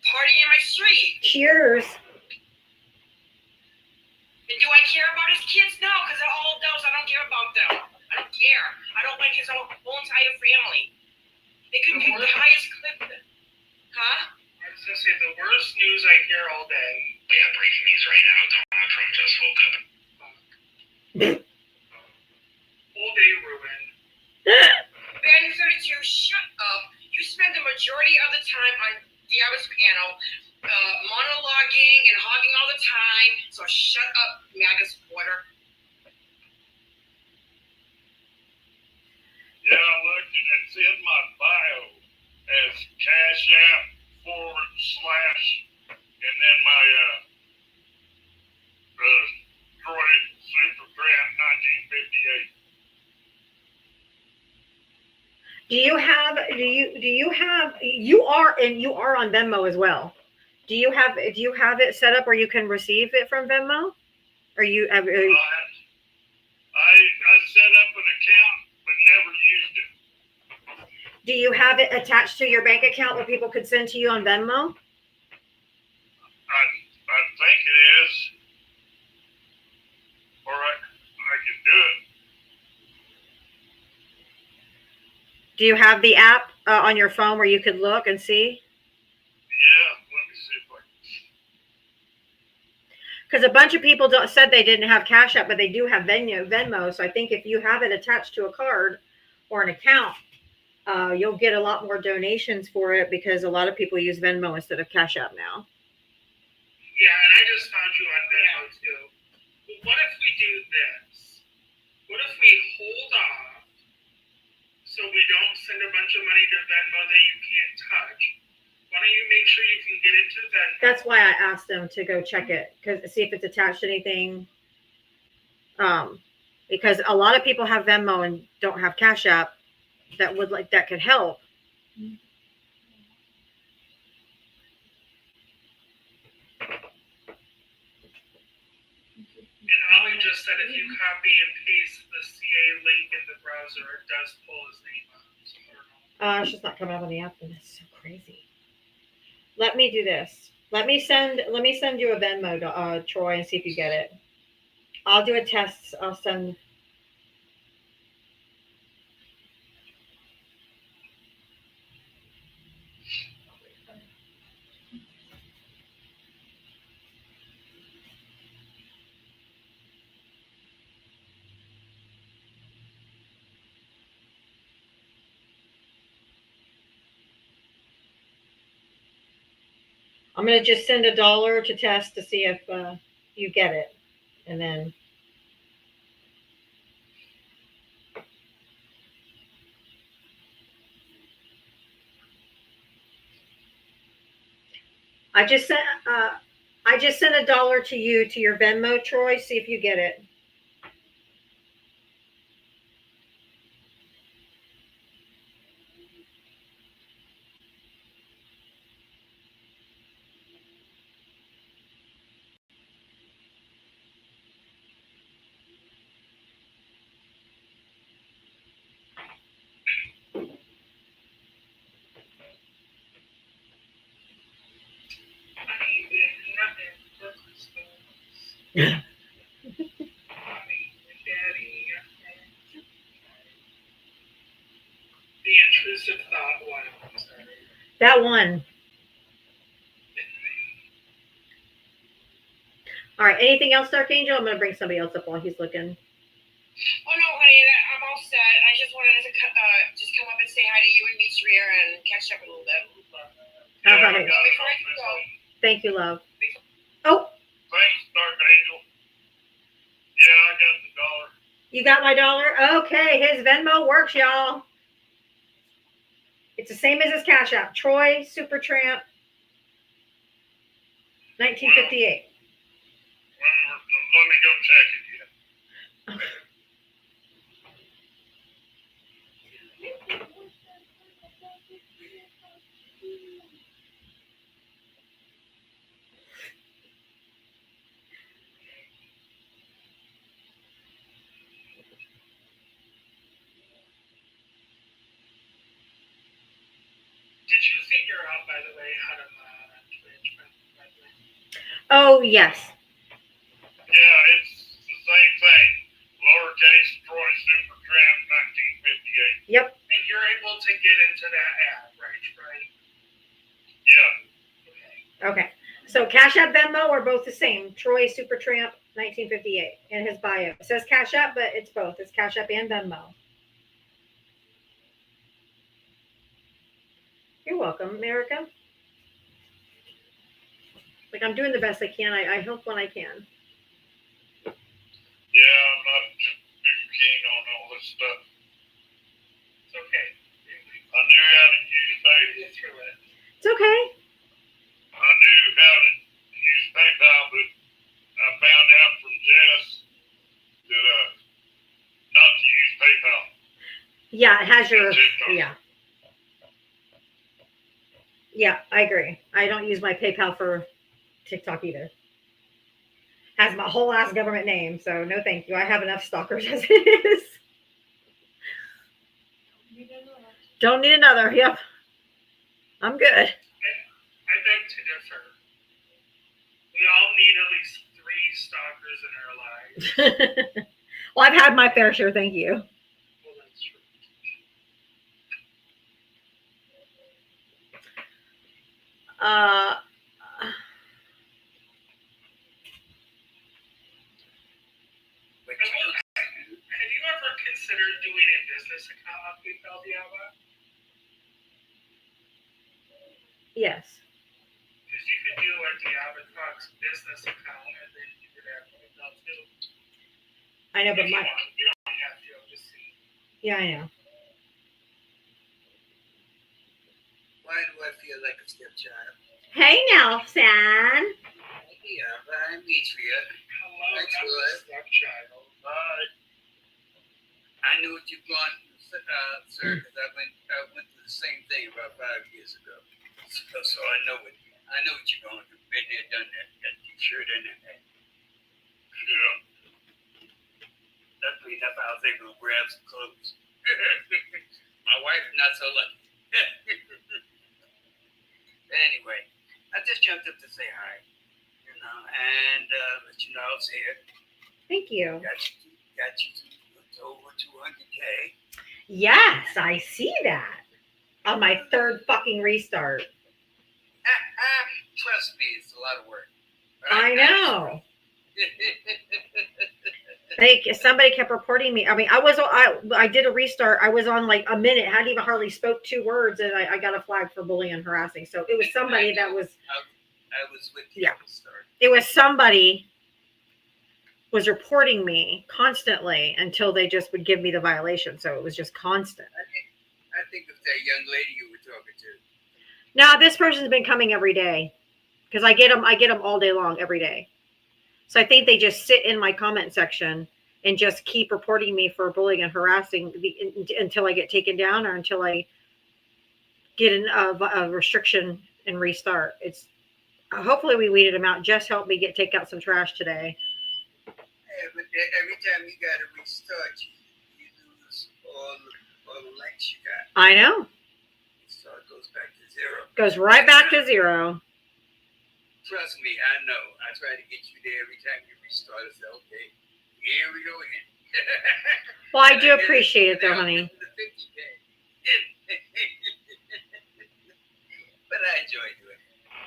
party in my street. Cheers. And do I care about his kids? No, because they're all adults. I don't care about them. I don't care. I don't like his whole entire family. They could pick the highest clip. Huh? I was gonna say the worst news I hear all day. We have breaking news right now. Donald Trump just woke up. Whole day ruined. Ben 32, shut up. You spend the majority of the time on Diava's panel, monologuing and hogging all the time. So shut up, MAGA supporter. Yeah, look, it's in my bio as Cash App / and then my Detroit Super Grant 1958. You are on Venmo as well. Do you have it set up where you can receive it from Venmo? Or you have I set up an account but never used it. do you have it attached to your bank account where people could send to you on Venmo? I think it is. Or I can do it. Do you have the app on your phone where you could look and see? Yeah, let me see if I can. Because a bunch of people said they didn't have Cash App, but they do have Venmo. So I think if you have it attached to a card or an account, you'll get a lot more donations for it because a lot of people use Venmo instead of Cash App now. Yeah, and I just found you on Venmo too. But what if we do this? What if we hold off so we don't send a bunch of money to Venmo that you can't touch? Why don't you make sure you can get into Venmo? That's why I asked them to go check it see if it's attached to anything. Because a lot of people have Venmo and don't have Cash App that could help. And Ollie just said if you copy and paste the CA link in the browser, it does pull his name up. So I don't know. It's just not coming up on the app, and that's so crazy. Let me do this. Let me send you a Venmo to Troy and see if you get it. I'll do a test. I'll send. I'm going to just send $1 to test to see if you get it. And then I just sent $1 to you to your Venmo, Troy. See if you get it. The intrusive thought one. That one. All right. Anything else, Dark Angel? I'm going to bring somebody else up while he's looking. Oh no, honey, I'm all set. I just wanted to just come up and say hi to you and meet Shreer and catch up a little bit. All right. Before I can go. Thank you, love. Oh, Thanks, Dark Angel. You got my dollar? Okay, his Venmo works, y'all. It's the same as his Cash App. Troy Supertramp, 1958. Let me go check it again. Did you figure out, by the way, how to mod on Twitch? By the way? Oh, yes. Yeah, it's the same thing. Lowercase Troy Supertramp 1958. Yep. And you're able to get into that app, right? Yeah. Okay. So Cash App, Venmo are both the same. Troy Supertramp, 1958 in his bio. It says Cash App, but it's both. It's Cash App and Venmo. You're welcome, America. Like, I'm doing the best I can. I help when I can. Yeah, I'm not too keen on all this stuff. It's okay. I knew how to use PayPal. Get through it. It's okay. I knew how to use PayPal, but I found out from Jess that not to use PayPal. Yeah, it has your, TikTok. yeah. Yeah, I agree. I don't use my PayPal for TikTok either. Has my whole ass government name, so no thank you. I have enough stalkers as it is. Don't need another. Yep. I'm good. I beg to differ. We all need at least 3 stalkers in our lives. Well, I've had my fair share, thank you. Well, that's true. Have you ever considered doing a business account on PayPal, Diava? Yes. Because you could do a Diavatalks business account and then you could have PayPal too. I know, but If you my, want. You don't have to. I'm just saying. yeah, I know. Why do I feel like a stepchild? Hey, Nelson. Yeah, I'm Demetria. Hello, Thanks, not Roy. the stepchild. Bye. I knew what you've gone through, sir, because I went through the same thing about 5 years ago. So I know what you're going through. Been there, done that. Got a t-shirt and that. Yeah. Luckily enough, I was able to grab some clothes. My wife not so lucky. But anyway, I just jumped up to say hi, and let you know I was here. Thank you. Got you to over 200K. Yes, I see that. On my third fucking restart. Trust me, it's a lot of work. I know. Somebody kept reporting me. I mean, I did a restart. I was on like a minute, hadn't even hardly spoke 2 words, and I got a flag for bullying and harassing. So it was somebody that was. I was with you. Yeah. It was somebody was reporting me constantly until they just would give me the violation. So it was just constant. I think it's that young lady you were talking to. Now this person's been coming every day because I get them all day long every day. So I think they just sit in my comment section and just keep reporting me for bullying and harassing until I get taken down or until I get a restriction and restart. It's hopefully we weeded them out. Jess helped me take out some trash today. Yeah, but every time you got to restart, you lose all the likes you got. I know. So it goes back to zero. Goes right back to zero. Trust me, I know. I try to get you there every time you restart. I say, okay, here we go again. Well, I do appreciate it though, honey. But I enjoy doing it.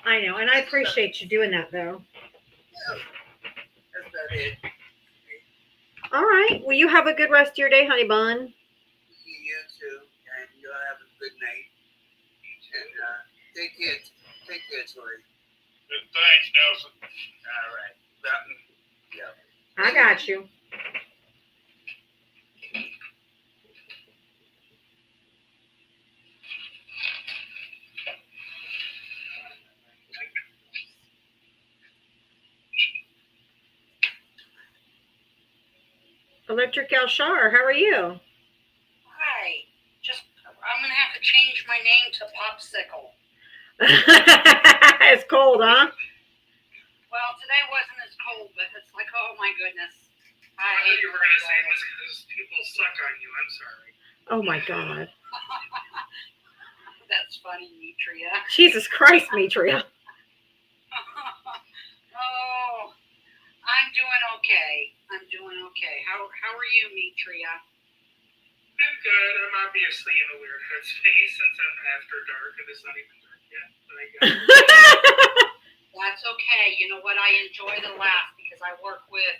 I know, and I appreciate you doing that though. That's about it. All right. Well, you have a good rest of your day, honey bun. You too, and you'll have a good night. And take care, Tori. Thanks, Nelson. All right. Yeah. I got you. Electric Al Shar, how are you? Hi. Just, I'm going to have to change my name to Popsicle. It's cold, huh? Well, today wasn't as cold, but it's like, oh my goodness. I thought you were going to say this because people suck on you. I'm sorry. Oh my God. That's funny, Mitria. Jesus Christ, Mitria. Oh, I'm doing okay. I'm doing okay. How are you, Mitria? I'm good. I'm obviously in a weird headspace since I'm after dark and it's not even dark yet. But I got That's okay. You know what? I enjoy the laugh because I work with,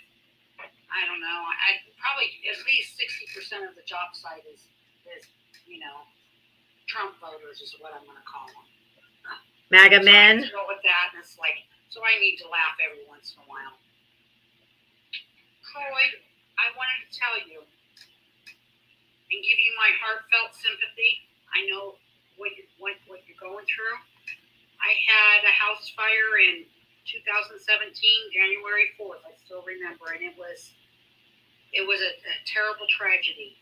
I don't know, I probably at least 60% of the job site is Trump voters is what I'm going to call them. MAGA So men. I go with that, and it's like, so I need to laugh every once in a while. Troy, I wanted to tell you and give you my heartfelt sympathy. I know what you're going through. I had a house fire in 2017, January 4th. I still remember, and it was a terrible tragedy.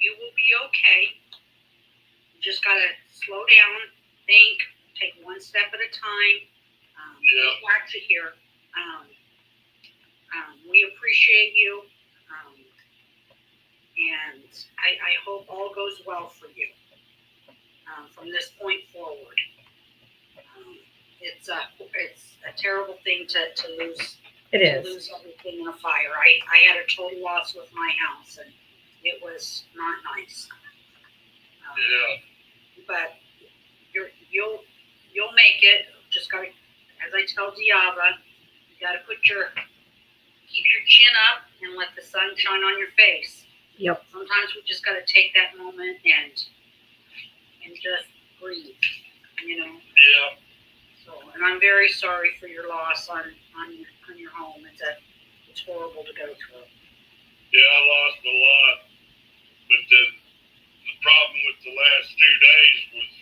You will be okay. You just gotta slow down, think, take one step at a time. Watch it here. We appreciate you, and I hope all goes well for you from this point forward. It's a terrible thing to lose. It To is. lose everything in a fire. I had a total loss with my house, and it was not nice. But you'll make it. Just gotta, as I tell Diava, you gotta keep your chin up and let the sun shine on your face. Yep. Sometimes we just gotta take that moment and just breathe. Yeah. So, and I'm very sorry for your loss on your home. It's horrible to go through. Yeah, I lost a lot. But the problem with the last 2 days was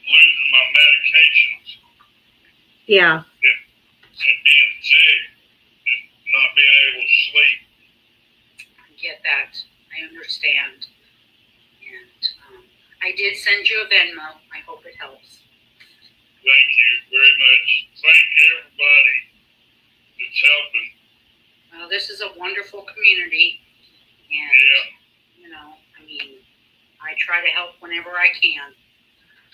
losing my medications Yeah. and being sick and not being able to sleep. I get that. I understand. And I did send you a Venmo. I hope it helps. Thank you very much. Thank everybody that's helping. Well, this is a wonderful community. And, I try to help whenever I can.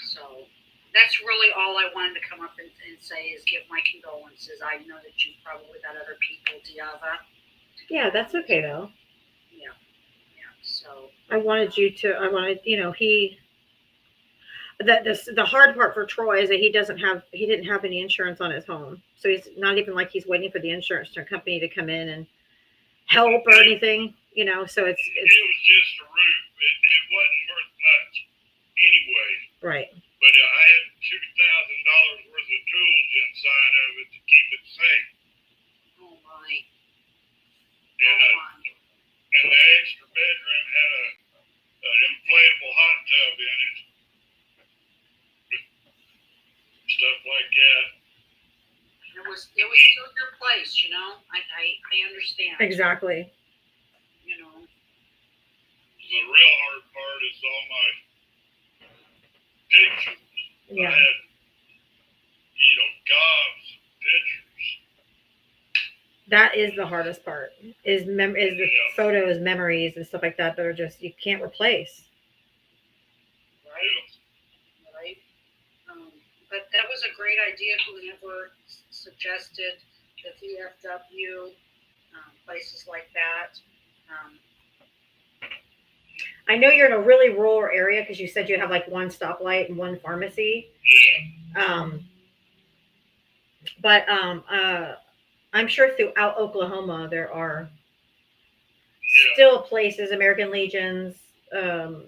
So that's really all I wanted to come up and say is give my condolences. I know that you've probably got other people, Diava. Yeah, that's okay though. Yeah. So I wanted, the hard part for Troy is that he didn't have any insurance on his home. So he's not even like he's waiting for the insurance company to come in and help or anything, so it's It was just a roof. It wasn't worth much anyway. right. But I had $2,000 worth of tools inside of it to keep it safe. oh my. And the extra bedroom had an inflatable hot tub in it. Stuff like that. It was still your place, I understand. Exactly. The real hard part is all my pictures. Yeah. I had, gobs of pictures. That is the hardest part. Is the photos, memories, and stuff like that are just you can't replace. Right. But that was a great idea. Whoever suggested the VFW, places like that. I know you're in a really rural area because you said you have like one stoplight and one pharmacy. But I'm sure throughout Oklahoma there are still places, American Legions. I know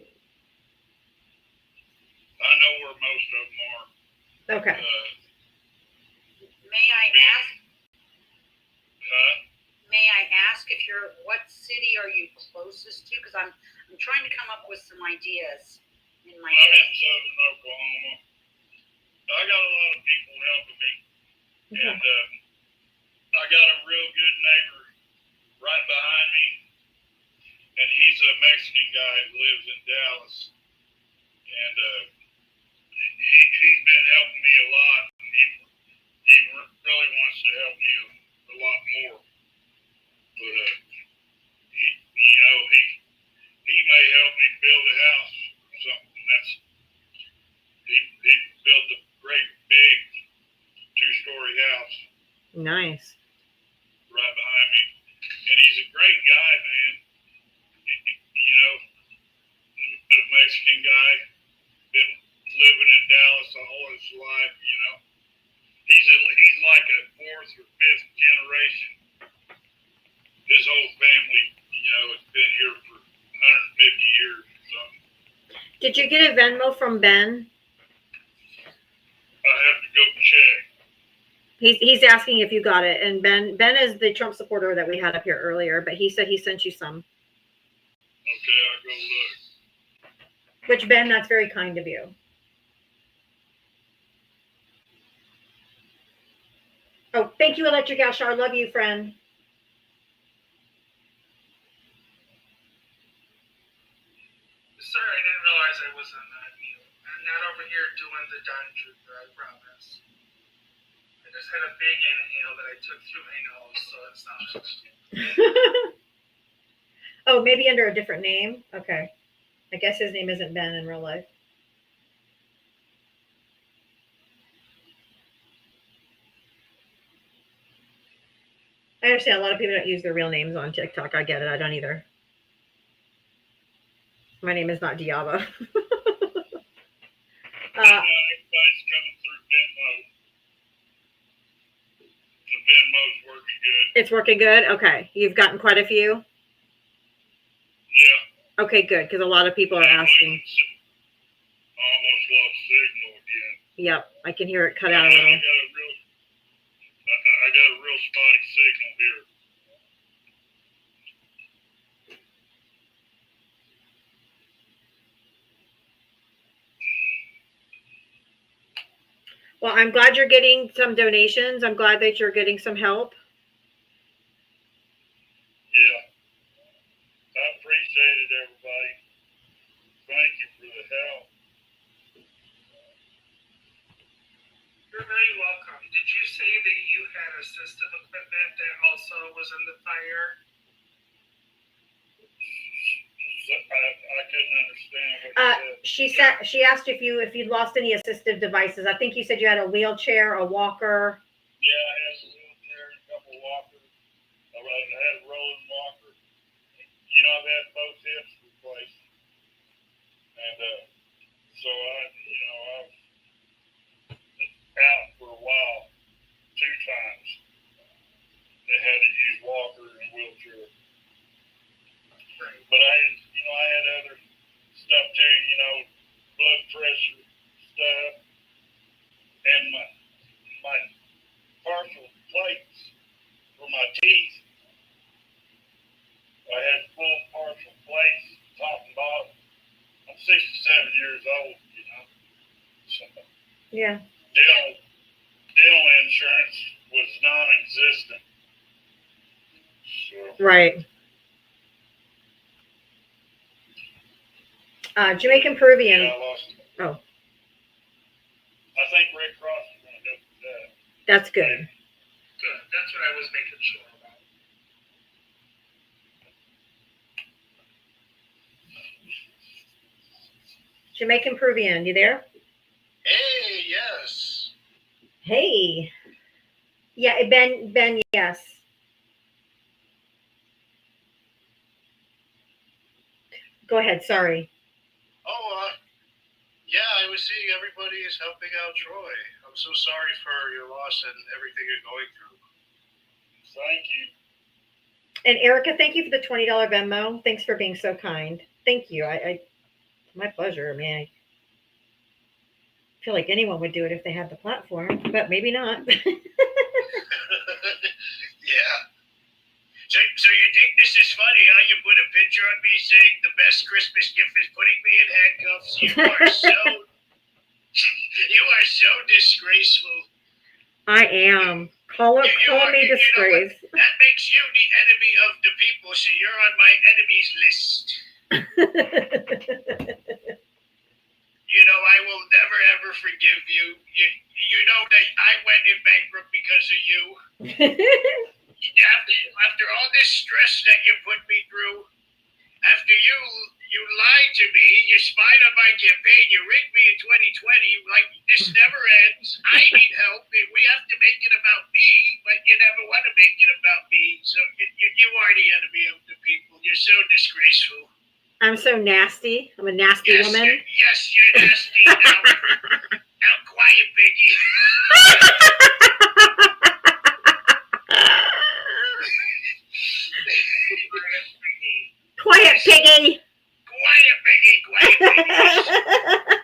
where most of them are. Okay. May I ask? May I ask what city are you closest to? Because I'm trying to come up with some ideas in my I'm head. in southern Oklahoma. I got a lot of people helping me. Okay. And I got a real good neighbor right behind me, and he's a Mexican guy who lives in Dallas, and he's been helping me a lot. And he really wants to help me a lot more, but he may help me build a house or something. He built a great big 2-story house Nice. right behind me, and he's a great guy, man. A Mexican guy, been living in Dallas all his life. He's like a 4th or 5th generation. His whole family, has been here for 150 years or something. Did you get a Venmo from Ben? I have to go check. He's asking if you got it, and Ben is the Trump supporter that we had up here earlier, but he said he sent you some. Okay, I'll go look. Which, Ben, that's very kind of you. Oh, thank you, Electric Ashar. Love you, friend. Sir, I didn't realize I was on mute. I'm not over here doing the Don Trooper, I promise. I just had a big inhale that I took through my nose, so it's not. Oh, maybe under a different name? Okay. I guess his name isn't Ben in real life. I understand a lot of people don't use their real names on TikTok. I get it. I don't either. My name is not Diava. Everybody's coming through Venmo. The Venmo's working good. It's working good? Okay. You've gotten quite a few? Yeah. Okay, good. Because a lot of people are asking. Almost lost signal again. Yep. I can hear it cut I out a little. got a real spotty signal here. Well, I'm glad you're getting some donations. I'm glad that you're getting some help. Yeah. I appreciate it, everybody. Thank you for the help. You're very welcome. Did you say that you had assistive equipment that also was in the fire? I couldn't understand what you said. She asked if you'd lost any assistive devices. I think you said you had a wheelchair, a walker. Yeah, I had a wheelchair, a couple walkers. I had a rolling walker. I've had both hips replaced. And so I was out for a while, 2 times. They had to use walker and wheelchair. But I had other stuff too, blood pressure stuff, and my partial plates for my teeth. I had full partial plates, top and bottom. I'm 67 years old, So Yeah. dental insurance was non-existent. So. Right. Jamaican Peruvian. Yeah, I lost it. Oh. I think Red Cross is going to help with that. That's good. Good. That's what I was making sure about. Jamaican Peruvian, you there? Hey, yes. Hey. Yeah, Ben, yes. Go ahead, sorry. Oh, yeah, I was seeing everybody is helping out Troy. I'm so sorry for your loss and everything you're going through. Thank you. And Erica, thank you for the $20 Venmo. Thanks for being so kind. Thank you. My pleasure. I mean, I feel like anyone would do it if they had the platform, but maybe not. Yeah. So you think this is funny, huh? You put a picture on me saying the best Christmas gift is putting me in handcuffs. You are so disgraceful. I am Call You me know what? disgrace. That makes you the enemy of the people, so you're on my enemies list. You know, I will never ever forgive you. You know that I went in bankrupt because of you. After all this stress that you put me through, after you lied to me, you spied on my campaign, you rigged me in 2020, like this never ends. I need help. We have to make it about me, but you never want to make it about me. So you are the enemy of the people. You're so disgraceful. I'm so nasty. I'm a nasty woman. Yes, you're nasty. Now quiet, Biggie. Quiet, piggy. Quiet, Biggie. Quiet, Biggie.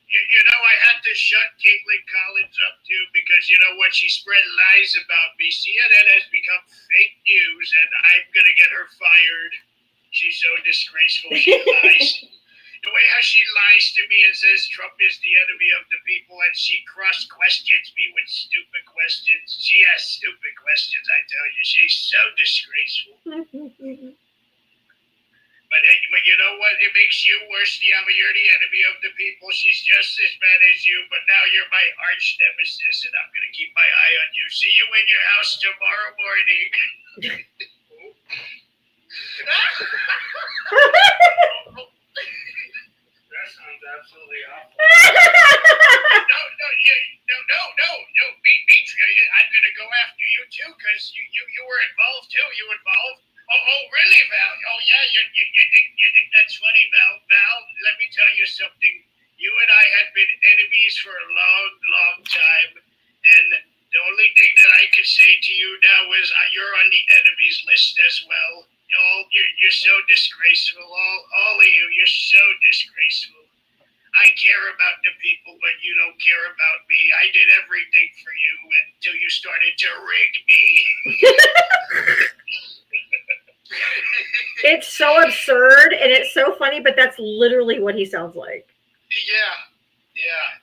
You know, I had to shut Caitlin Collins up too because you know what? She spread lies about me. CNN has become fake news, and I'm gonna get her fired. She's so disgraceful. She lies. The way how she lies to me and says Trump is the enemy of the people, and she cross-questions me with stupid questions. She has stupid questions, I tell you. She's so disgraceful. But you know what? It makes you worse, Diava. You're the enemy of the people. She's just as bad as you, but now you're my arch nemesis, and I'm going to keep my eye on you. See you in your house tomorrow morning. That sounds absolutely awful. No, Demetria, I'm going to go after you, too, because you were involved, too. You involved? Oh, really, Val? Oh, yeah, you think that's funny, Val? Val, let me tell you something. You and I had been enemies for a long, long time, and the only thing that I could say to you now is you're on the enemies list as well. You're so disgraceful. All of you, you're so disgraceful. I care about the people, but you don't care about me. I did everything for you until you started to rig me. It's so absurd and it's so funny, but that's literally what he sounds like. Yeah,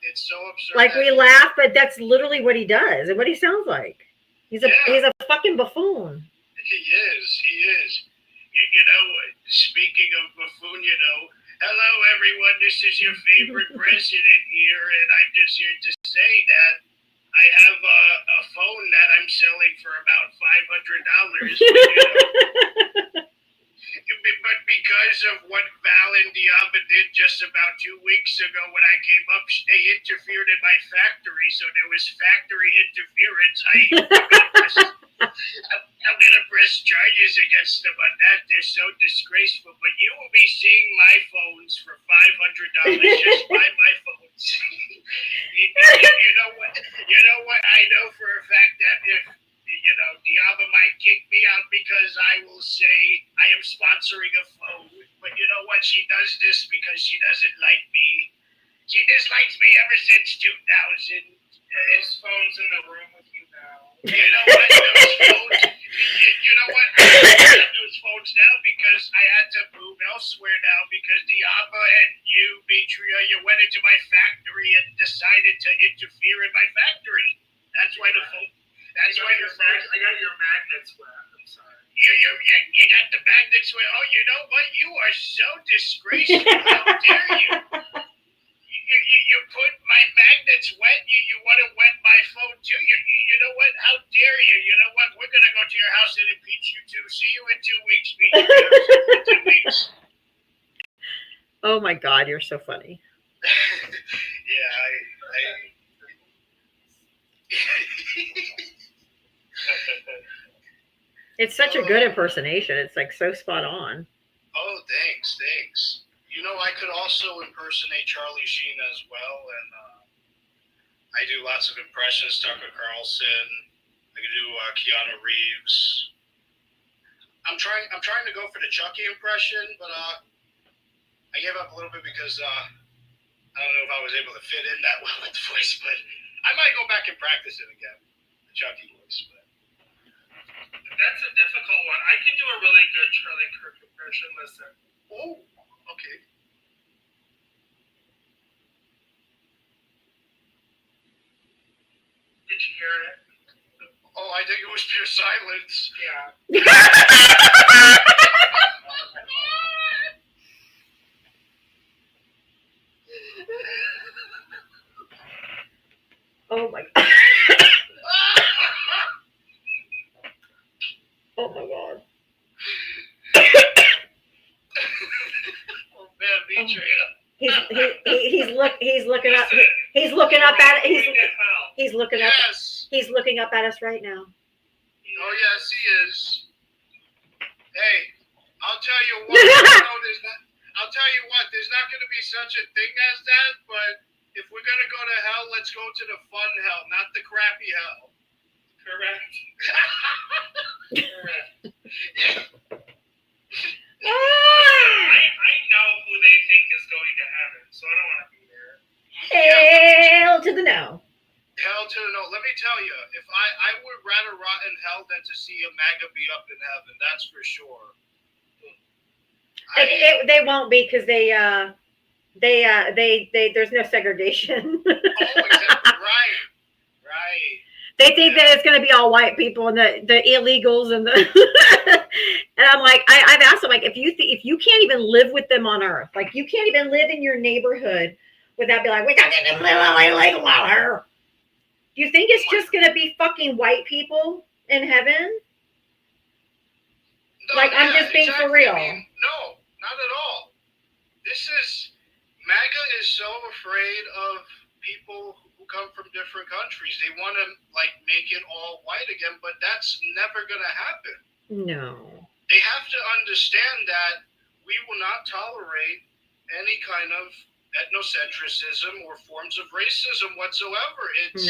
it's so absurd. Like we laugh, but that's literally what he does and what he sounds like. He's a fucking buffoon. He is. You know, speaking of buffoon, you know, hello everyone, this is your favorite president here, and I'm just here to say that I have a phone that I'm selling for about $500. But because of what Val and Diava did just about 2 weeks ago when I came up, they interfered in my factory, so there was factory interference. I'm going to press charges against them on that. They're so disgraceful. But you will be seeing my phones for $500. Just buy my phones. You know what? I know for a fact that if Diava might kick me out because I will say I am sponsoring a phone. But you know what? She does this because she doesn't like me. She dislikes me ever since 2000. Those phones in the room with you now. You know what? I have those phones now because I had to move elsewhere now because Diava and you, Demetria, you went into my factory and decided to interfere in my factory. That's why the phone. I got your magnets wet. I'm sorry. You got the magnets wet. Oh, you know what? You are so disgraceful. How dare you? You put my magnets wet. You want to wet my phone too. You know what? How dare you? You know what? We're gonna go to your house and impeach you too. See you in 2 weeks, Demetria. 2 weeks. Oh my God, you're so funny. Yeah, It's such a good impersonation. It's like so spot on. Oh, thanks. You know, I could also impersonate Charlie Sheen as well, and I do lots of impressions. Tucker Carlson. I could do Keanu Reeves. I'm trying to go for the Chucky impression, but I gave up a little bit because I don't know if I was able to fit in that well with the voice, but I might go back and practice it again, the Chucky voice. But that's a difficult one. I can do a really good Charlie Kirk impression. Listen. Oh, okay. Did you hear it? Oh, I think it was pure silence. Yeah. Oh my god. Oh my god. Oh man, BJ. He's looking up at he's looking up Yes. he's looking up at us right now. Oh yes, he is. Hey, I'll tell you what. I'll tell you what. There's not going to be such a thing as that. But if we're going to go to hell, let's go to the fun hell, not the crappy hell. Correct. Correct. I know who they think is going to heaven, so I don't want to be there. Hell to the no. Hell to the no. Let me tell you, if I would rather rot in hell than to see a MAGA be up in heaven. That's for sure. They won't be because they there's no segregation. Oh, exactly. Right. They think that it's going to be all white people and the illegals and the and I'm like I've asked them like if you can't even live with them on earth, like you can't even live in your neighborhood without being like we got to live illegal out here. Do you think it's just going to be fucking white people in heaven? No, Like I'm just being for real. I mean, no, not at all. This is MAGA is so afraid of people who come from different countries. They want to like make it all white again, but that's never going to happen. No. They have to understand that we will not tolerate any kind of ethnocentrism or forms of racism whatsoever. It's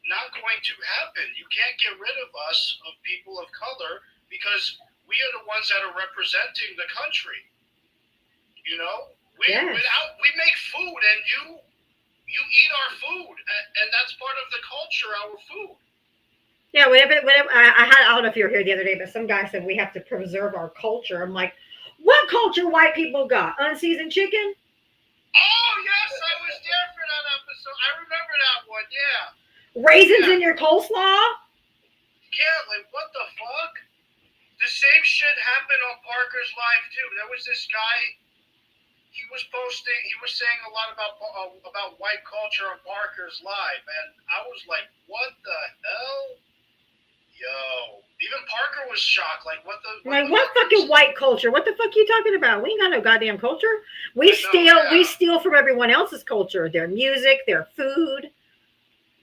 not going to happen. You can't get rid of us, of people of color, because we are the ones that are representing the country. You know, we make food, and you eat our food, and that's part of the culture, our food. Yeah, whatever. I don't know if you were here the other day, but some guy said we have to preserve our culture. I'm like, what culture white people got? Unseasoned chicken? Oh yes, I was there for that episode. I remember that one. Yeah. Raisins in your coleslaw? Yeah, like what the fuck? The same shit happened on Parker's Live too. There was this guy. He was saying a lot about white culture on Parker's Live, and I was like, what the hell? Yo, even Parker was shocked. Like, what fucking white culture? What the fuck are you talking about? We ain't got no goddamn culture. We steal from everyone else's culture. Their music, their food.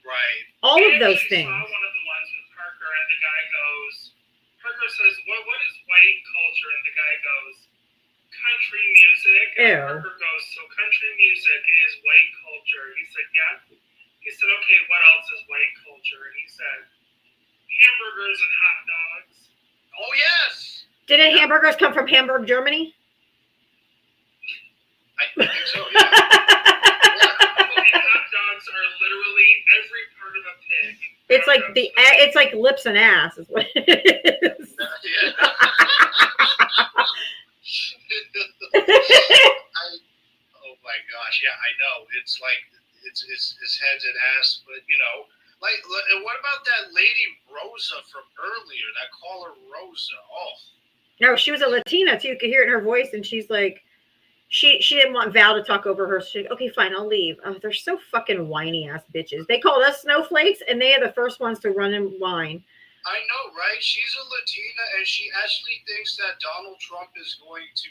Right. All of those things. I saw one of the ones with Parker, and the guy goes, Parker says, what is white culture? And the guy goes, country music. And Parker goes, so country music is white culture. He said, yeah. He said, okay, what else is white culture? And he said, hamburgers and hot dogs. Oh, yes. Didn't hamburgers come from Hamburg, Germany? I think so, yeah. And hot dogs are literally every part of a pig. It's like lips and ass is what it is. Yeah. Oh my gosh, yeah, I know. It's like it's heads and ass, but you know, like what about that lady Rosa from earlier? That caller Rosa. Oh. No, she was a Latina too. You could hear it in her voice, and she's like, she didn't want Val to talk over her. She's like, okay, fine, I'll leave. Oh, they're so fucking whiny ass bitches. They called us snowflakes, and they are the first ones to run and whine. I know, right? She's a Latina, and she actually thinks that Donald Trump is going to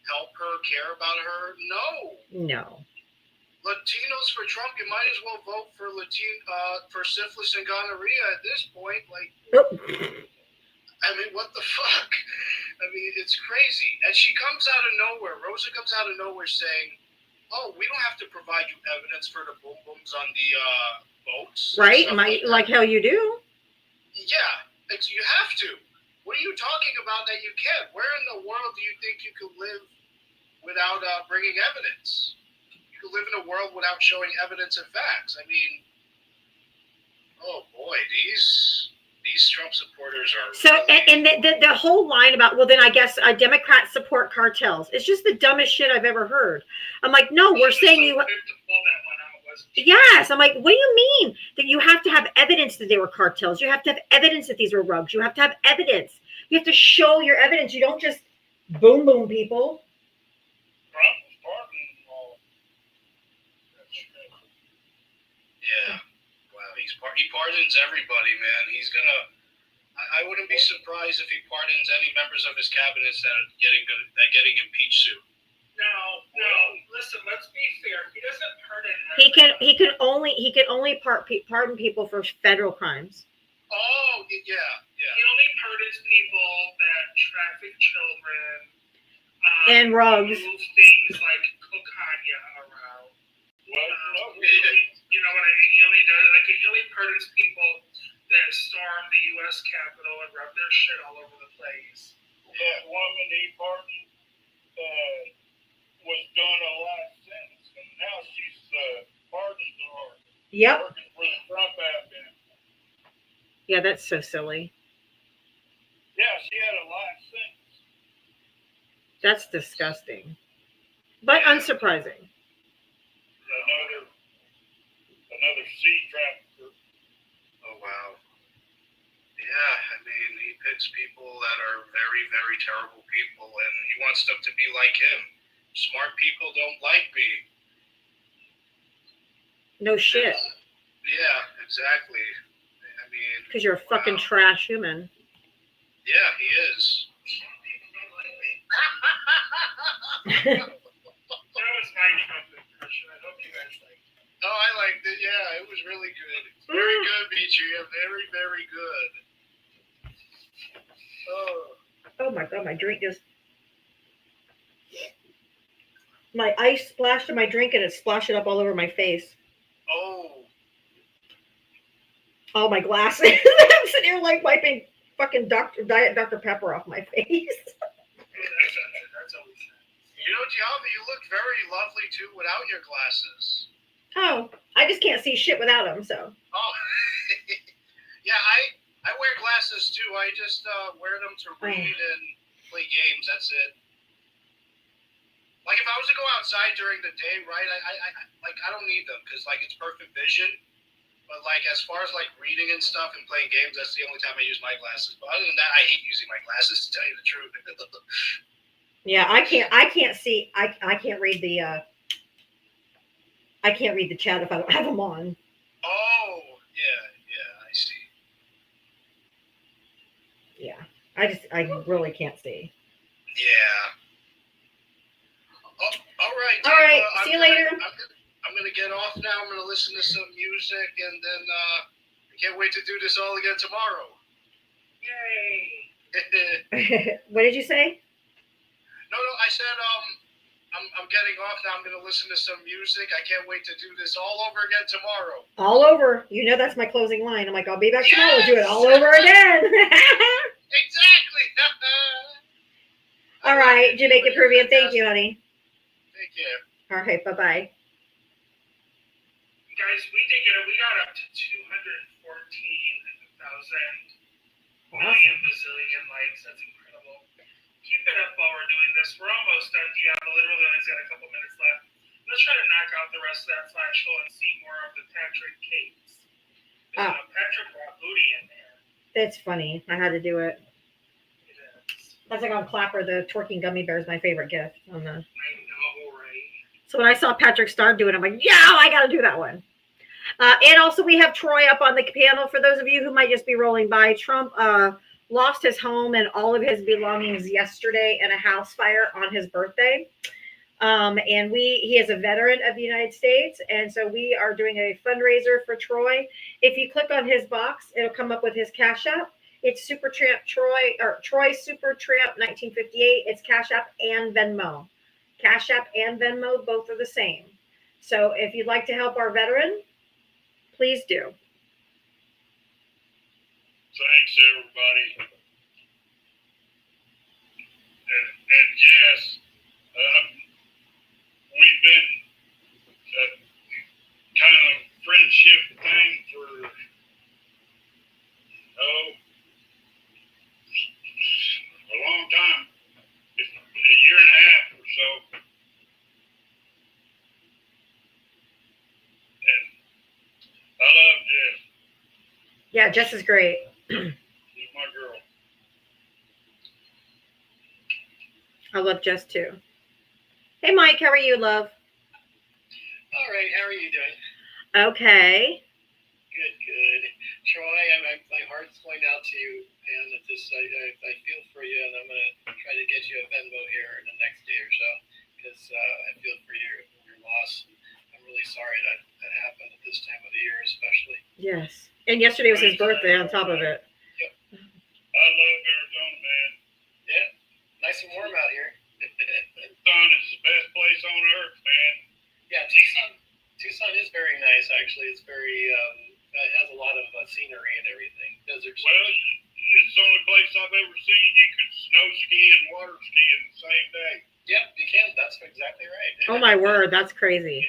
help her, care about her. No. Latinos for Trump, you might as well vote for for syphilis and gonorrhea at this point. Like, I mean, what the fuck? I mean, it's crazy. And she comes out of nowhere. Rosa comes out of nowhere saying, "Oh, we don't have to provide you evidence for the boom booms on the boats." Right? Like hell you do. Yeah, you have to. What are you talking about that you can't? Where in the world do you think you could live without bringing evidence? You could live in a world without showing evidence and facts. I mean, oh boy, these Trump supporters are so. Really... And the whole line about, well, then I guess Democrats support cartels. It's just the dumbest shit I've ever heard. I'm like, no, we're saying you. To pull that one out wasn't Yes. I'm like, what do you mean? That you have to have evidence that they were cartels. You have to have evidence that these were rugs. You have to have evidence. You have to show your evidence. You don't just boom people. Trump was pardoning all. Yeah. Wow. He pardons everybody, man. He's gonna. I wouldn't be surprised if he pardons any members of his cabinets that are getting impeached soon. No. Listen, let's be fair. He doesn't pardon. He can only pardon people for federal crimes. Oh yeah. He only pardons people that traffic children. And rugs. Move things like cocaine around. Well, You know what I mean? He only does he only pardons people that storm the U.S. Capitol and rub their shit all over the place. that woman he pardoned was doing a life sentence, and now she's pardoned or Yep. working for the Trump admin. Yeah, that's so silly. Yeah, she had a life sentence. That's disgusting. But unsurprising. Another sea trafficker. Oh wow. Yeah, I mean, he picks people that are very, very terrible people, and he wants them to be like him. Smart people don't like me. No shit. Yeah, exactly. I mean, Because you're a fucking trash human. yeah, he is. That was my Trump impression. I hope you guys liked it. Oh, I liked it. Yeah, it was really good. Very good, Beachy. Yeah, very, very good. Oh my god, my drink is. My ice splashed in my drink and it splashed it up all over my face. Oh. All my glasses. I'm sitting here like wiping fucking Diet Dr. Pepper off my face. That's always nice. You know, Gianna, you look very lovely too without your glasses. Oh, I just can't see shit without them, so. Oh. Yeah, I wear glasses too. I just wear them to read and play games. That's it. Like if I was to go outside during the day, right? I don't need them because like it's perfect vision. But like as far as like reading and stuff and playing games, that's the only time I use my glasses. But other than that, I hate using my glasses to tell you the truth. Yeah, I can't see. I can't read the. I can't read the chat if I don't have them on. Oh, yeah, I see. Yeah, I really can't see. Yeah. Oh, all right. All right. I'm See you gonna- later. I'm gonna get off now. I'm gonna listen to some music, and then I can't wait to do this all again tomorrow. Yay! What did you say? No, I said I'm getting off now. I'm gonna listen to some music. I can't wait to do this all over again tomorrow. All over. You know that's my closing line. I'm like, I'll be back tomorrow. We'll do it all over again. Exactly. All right, Jamaica Peruvian. Thank you, honey. Take care. All right, bye-bye. Guys, we got up to 214,000 million bazillion likes. That's incredible. Keep it up while we're doing this. We're almost done, Diana. Literally only got a couple minutes left. Let's try to knock out the rest of that flash hole and see more of the Patrick cakes. Patrick brought booty in there. That's funny. I had to do it. It is. That's like on Clapper, the twerking gummy bear is my favorite gift. On the. I know, right? So when I saw Patrick Starr do it, I'm like, yeah, I got to do that one. And also we have Troy up on the panel. For those of you who might just be rolling by, Trump lost his home and all of his belongings yesterday in a house fire on his birthday. And he is a veteran of the United States. And so we are doing a fundraiser for Troy. If you click on his box, it'll come up with his Cash App. It's Supertramp Troy, or Troy Supertramp 1958. It's Cash App and Venmo. Cash App and Venmo, both are the same. So if you'd like to help our veteran, please do. Thanks, everybody. And yes, we've been kind of friendship thing for a long time, a year and a half or so. And Yeah, Jess is great. She's my girl. I love Jess too. Hey, Mike, how are you, love? All right, how are you doing? Okay. Good, good. Troy, my heart's going out to you, man. I feel for you, and I'm gonna try to get you a Venmo here in the next day or so, because I feel for your loss. I'm really sorry that happened at this time of the year, especially. Yes. And yesterday was his birthday on top of it. I love Arizona, man. Yeah, nice and warm out here. Tucson is the best place on earth, man. Yeah, Tucson is very nice, actually. It's very, it has a lot of scenery and everything. Desert Well, it's the only place I've ever seen you could snow ski and water ski in the same day. Yep, you can. That's exactly right. Oh my word, that's crazy.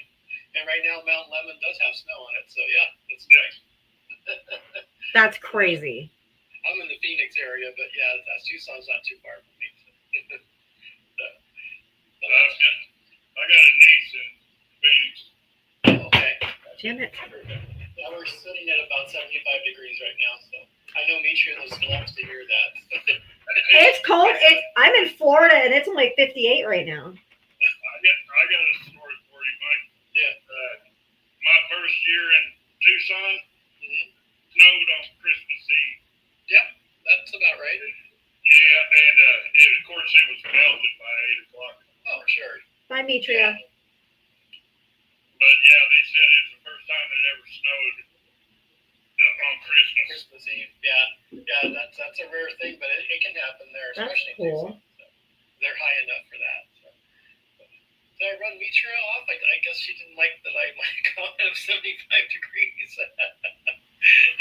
And right now, Mount Lemmon does have snow on it, so yeah, that's nice. That's crazy. I'm in the Phoenix area, but yeah, Tucson's not too far from me. I got a niece in Phoenix. Okay. Damn it. Yeah, we're sitting at about 75 degrees right now, so I know Mitria loves to hear that. It's cold. I'm in Florida and it's only 58 right now. I got a story for you, Mike. Yeah. My first year in Tucson, snowed on Christmas Eve. Yep, that's about right. Yeah, and of course it was melted by 8 o'clock. Oh, sure. Bye, Mitria. But yeah, they said it was the first time it ever snowed on Christmas. Christmas Eve, yeah, that's a rare thing, but it can happen there, That's especially cool. in Tucson. So they're high enough for that. So. Did I run Mitria off? I guess she didn't like that I might comment of 75 degrees.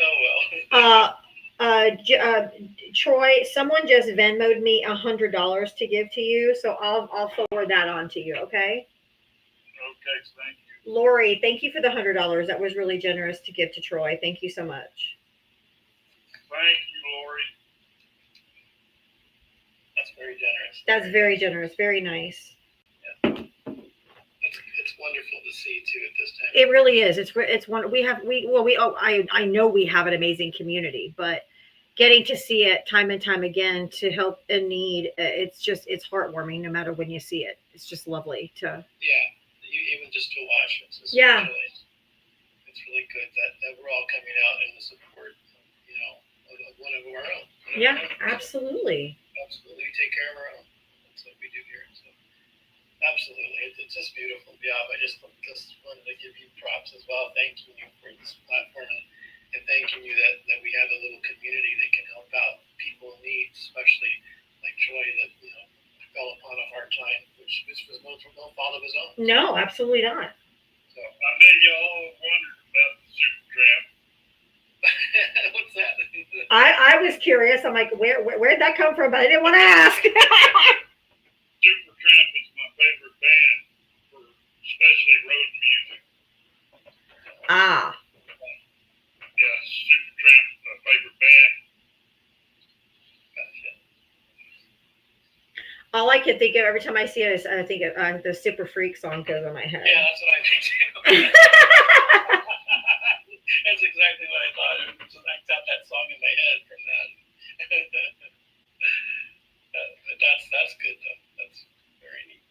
Oh well. Troy, someone just Venmoed me $100 to give to you, so I'll forward that on to you. Okay. Okay, thank you. Lori, thank you for the $100. That was really generous to give to Troy. Thank you so much. Thank you, Lori. That's very generous. That's very generous. Very nice. It's wonderful to see too at this time. It really is. It's one I know we have an amazing community, but getting to see it time and time again to help in need, it's heartwarming no matter when you see it. It's just lovely to. Yeah, even just to watch. It's really good that we're all coming out in the support, of one of our own. Yeah, absolutely. Absolutely, we take care of our own. That's what we do here. So. Absolutely, it's just beautiful. Yeah, I just wanted to give you props as well, thanking you for this platform and thanking you that we have a little community that can help out people in need, especially like Troy that fell upon a hard time, which was no fault of his own. No, absolutely not. So I bet you all wondered about the Super Tramp. What's that? I was curious. I'm like, where'd that come from? But I didn't want to ask. Super Tramp is my favorite band for especially road music. Ah. Yeah, Super Tramp is my favorite band. All I can think of every time I see it is I think of the Super Freak song goes in my head. Yeah, that's what I think too. That's exactly what I thought. I got that song in my head from that. But that's good though. That's very neat.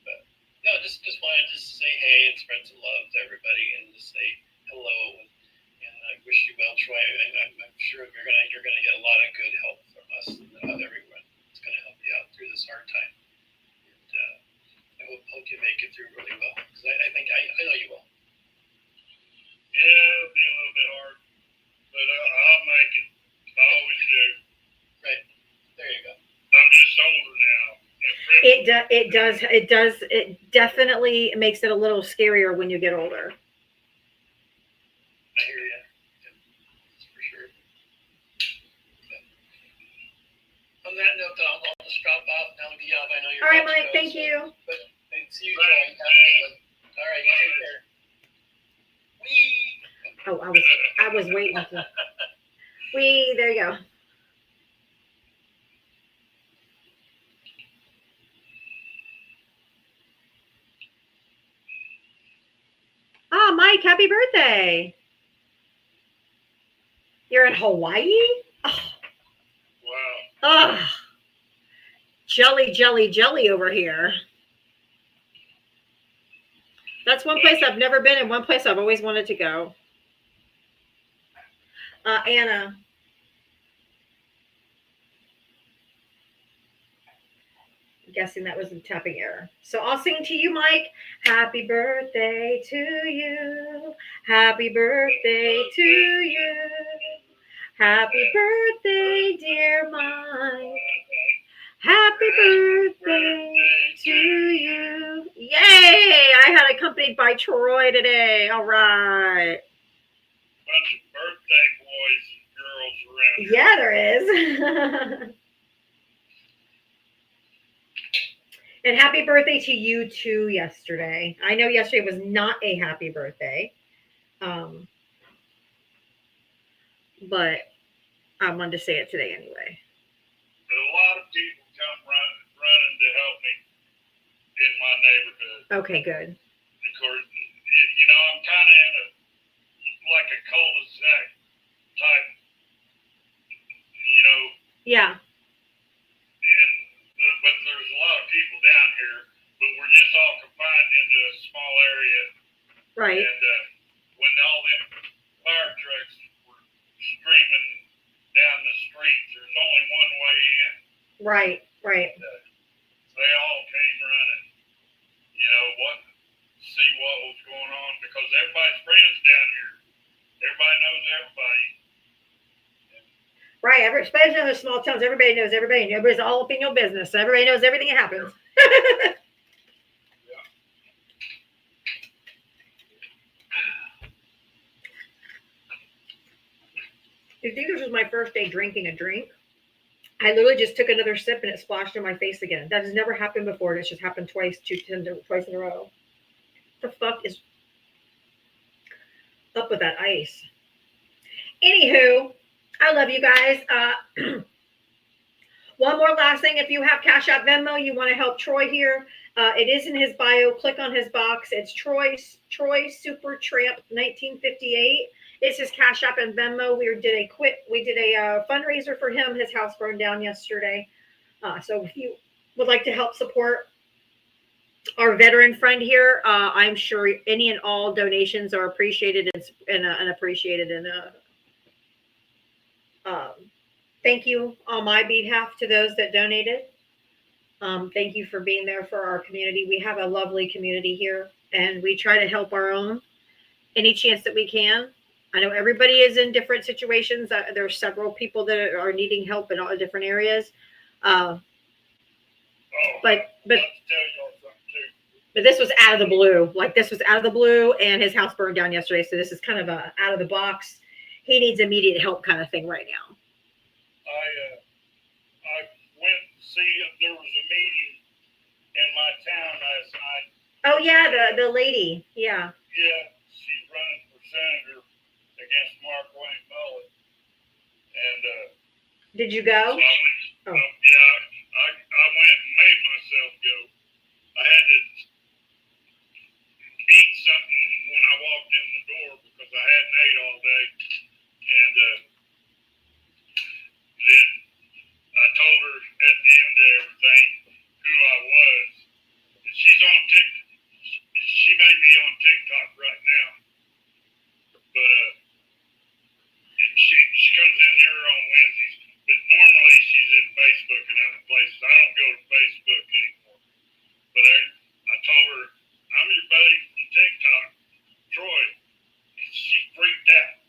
But no, just wanted to say hey and spread some love to everybody and just say hello and I wish you well, Troy. I'm sure you're gonna get a lot of good help from us and everyone. It's gonna help you out through this hard time. And I hope you make it through really well because I know you will. Yeah, it'll be a little bit hard, but I'll make it. I always do. Right. There you go. I'm just older now. It definitely makes it a little scarier when you get older. I hear you. That's for sure. But on that note, I'll just drop off now. Diab, I know you're. All right, Mike. Thank you. But see you, Troy. All right, you take care. Oh, I was waiting to. There you go. Ah, Mike, happy birthday. You're in Hawaii? Oh, Wow. oh. Jelly, jelly, jelly over here. That's one place I've never been and one place I've always wanted to go. Anna. I'm guessing that was a tapping error. So I'll sing to you, Mike. Happy birthday to you. Happy birthday to you. Happy birthday, dear Mike. Happy birthday to you. Yay! I had accompanied by Troy today. All right. Bunch of birthday boys and girls around. Yeah, there is. And happy birthday to you too yesterday. I know yesterday was not a happy birthday. But I wanted to say it today anyway. But a lot of people come running to help me in my neighborhood. Okay, good. Of course, you know, I'm kind of in like a cul-de-sac type, you know. Yeah. But there's a lot of people down here, but we're just all confined into a small area. Right. And when all them fire trucks were streaming down the streets, there's only one way in. Right. They all came running, you know, see what was going on, because everybody's friends down here. Everybody knows everybody. Right. Especially in the small towns, everybody knows everybody. Everybody's all up in your business. So everybody knows everything that happens. Do you think this was my first day drinking a drink? I literally just took another sip and it splashed in my face again. That has never happened before. It's just happened twice in a row. What the fuck is up with that ice? Anywho, I love you guys. One more last thing. If you have Cash App Venmo, you want to help Troy here. It is in his bio. Click on his box. It's Troy Super Tramp 1958. It's his Cash App and Venmo. We did a fundraiser for him. His house burned down yesterday. So if you would like to help support our veteran friend here, I'm sure any and all donations are appreciated and appreciated. And thank you on my behalf to those that donated. Thank you for being there for our community. We have a lovely community here, and we try to help our own any chance that we can. I know everybody is in different situations. There are several people that are needing help in all different areas. But this was out of the blue. Like, this was out of the blue, and his house burned down yesterday. So this is kind of a out of the box. He needs immediate help kind of thing right now. I went to see if there was a meeting in my town last night. Oh yeah, the lady. Yeah. Yeah, she's running for senator against Mark Wayne Mullet. And did you go? So I went and made myself go. I had to eat something when I walked in the door because I hadn't ate all day. And then I told her at the end of everything who I was. And she's on TikTok. She may be on TikTok right now. But she comes in here on Wednesdays. But normally she's in Facebook and other places. I don't go to Facebook anymore. But I told her, I'm your buddy from TikTok, Troy. She freaked out.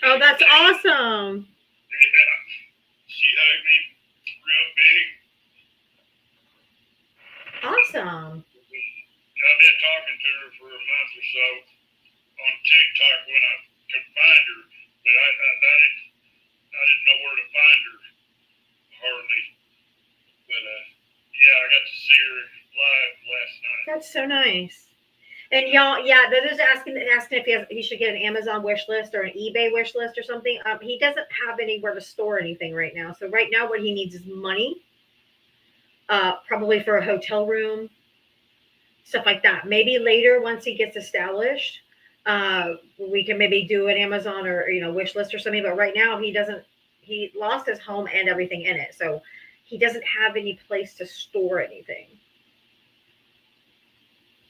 Oh, that's awesome. Yeah. She hugged me real big. Awesome. I've been talking to her for a month or so on TikTok when I could find her, but I didn't know where to find her hardly. But yeah, I got to see her live last night. That's so nice. And y'all, yeah, they're just asking if he should get an Amazon wish list or an eBay wish list or something. He doesn't have anywhere to store anything right now. So right now what he needs is money, probably for a hotel room, stuff like that. Maybe later once he gets established. we can maybe do an Amazon or, wish list or something. But right now he lost his home and everything in it. So he doesn't have any place to store anything.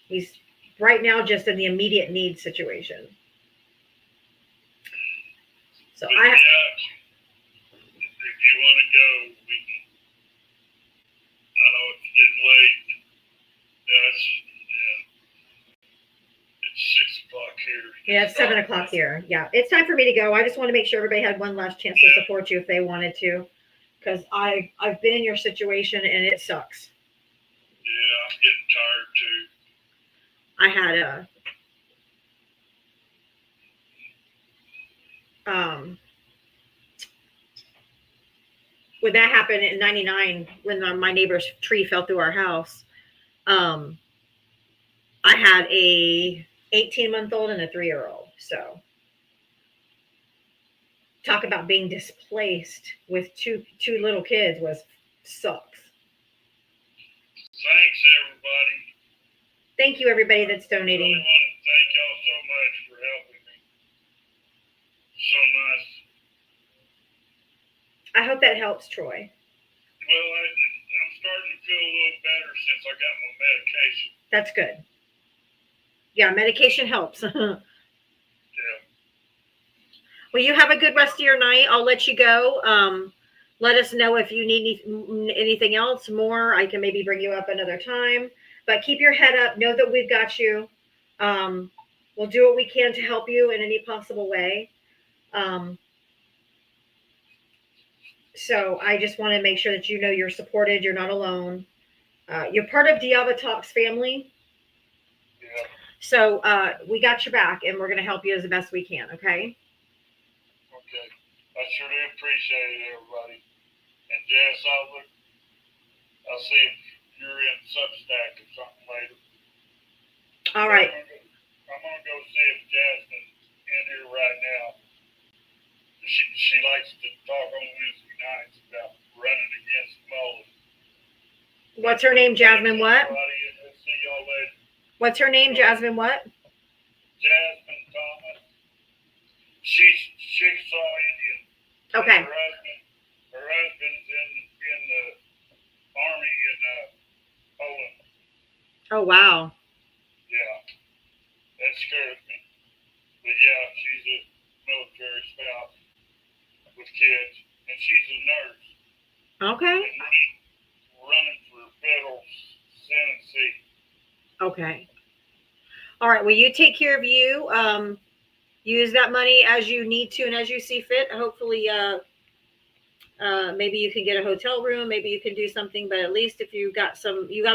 He's right now just in the immediate need situation. So But yeah, if you want to go, we can. I know it's getting late. It's 6 o'clock here. Yeah, it's 7 o'clock here. Yeah, it's time for me to go. I just want to make sure everybody had one last chance to support you if they wanted to, because I've been in your situation and it sucks. Yeah, I'm getting tired too. I had when that happened in '99, when my neighbor's tree fell through our house, I had a 18-month-old and a 3-year-old. So talk about being displaced with two little kids sucks. Thanks, everybody. Thank you, everybody that's I donating. really want to thank y'all so much for helping me. So nice. I hope that helps, Troy. Well, I'm starting to feel a little better since I got my medication. That's good. Yeah, medication helps. Yeah. Well, you have a good rest of your night. I'll let you go. Let us know if you need anything else more. I can maybe bring you up another time. But keep your head up. Know that we've got you. We'll do what we can to help you in any possible way. So I just want to make sure that you know you're supported. You're not alone. You're part of Diavatalks family. Yeah. So we got your back, and we're going to help you as the best we can, okay? Okay. I sure do appreciate it, everybody. And Jess, I'll see if you're in Substack or something later. All right. I'm gonna go see if Jasmine's in here right now. She likes to talk on Wednesday nights about running against Mullen. What's her name, Jasmine what? We'll see y'all later. What's her name, Jasmine what? Jasmine Thomas. She's Chickasaw Indian. Okay. Her husband's in the army in Poland. Oh, wow. Yeah, that scares me. But yeah, she's a military spouse with kids, and she's a nurse. Okay. And running for federal Senate seat. Okay. All right. Well, you take care of you. Use that money as you need to and as you see fit. Hopefully, maybe you can get a hotel room. Maybe you can do something. But at least if you got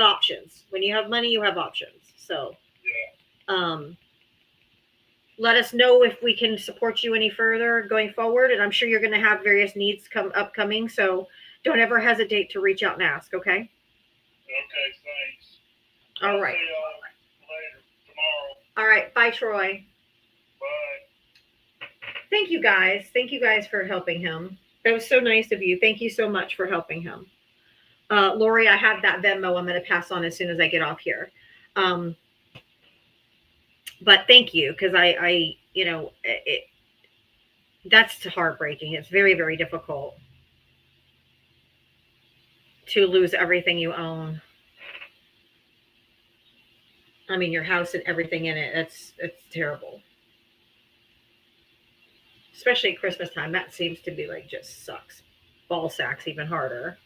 options. When you have money, you have options. So, yeah. Let us know if we can support you any further going forward. And I'm sure you're going to have various needs upcoming. So don't ever hesitate to reach out and ask. Okay. Okay. Thanks. All I'll right. see y'all later tomorrow. All right. Bye, Troy. Bye. Thank you guys. Thank you guys for helping him. That was so nice of you. Thank you so much for helping him. Lori, I have that Venmo I'm going to pass on as soon as I get off here. But thank you, because that's heartbreaking. It's very, very difficult to lose everything you own. I mean, your house and everything in it. It's terrible. Especially at Christmas time. That seems to be just sucks. Ball sacks even harder.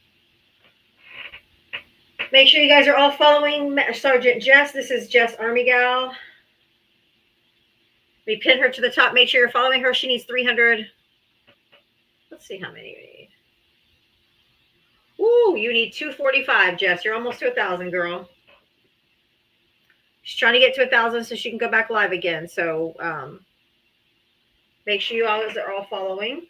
Make sure you guys are all following Sergeant Jess. This is Jess Army Gal. We pin her to the top. Make sure you're following her. She needs 300. Let's see how many you need. Ooh, you need 245, Jess. You're almost to 1,000, girl. She's trying to get to 1,000 so she can go back live again. So make sure you all are all following.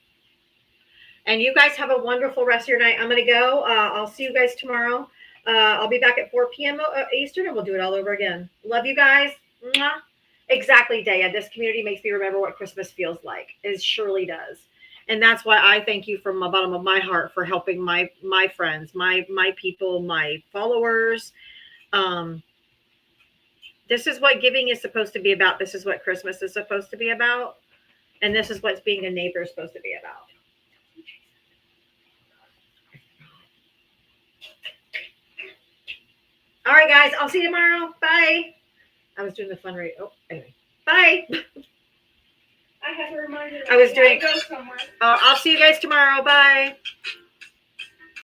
And you guys have a wonderful rest of your night. I'm going to go. I'll see you guys tomorrow. I'll be back at 4 p.m. Eastern, and we'll do it all over again. Love you guys. Mwah. Exactly, Daya. This community makes me remember what Christmas feels like. It surely does. And that's why I thank you from the bottom of my heart for helping my friends, my people, my followers. This is what giving is supposed to be about. This is what Christmas is supposed to be about. And this is what being a neighbor is supposed to be about. All right, guys. I'll see you tomorrow. Bye. I was doing the fun rate. Oh, anyway. Bye. I have a reminder. I was doing- Go somewhere. I'll see you guys tomorrow. Bye.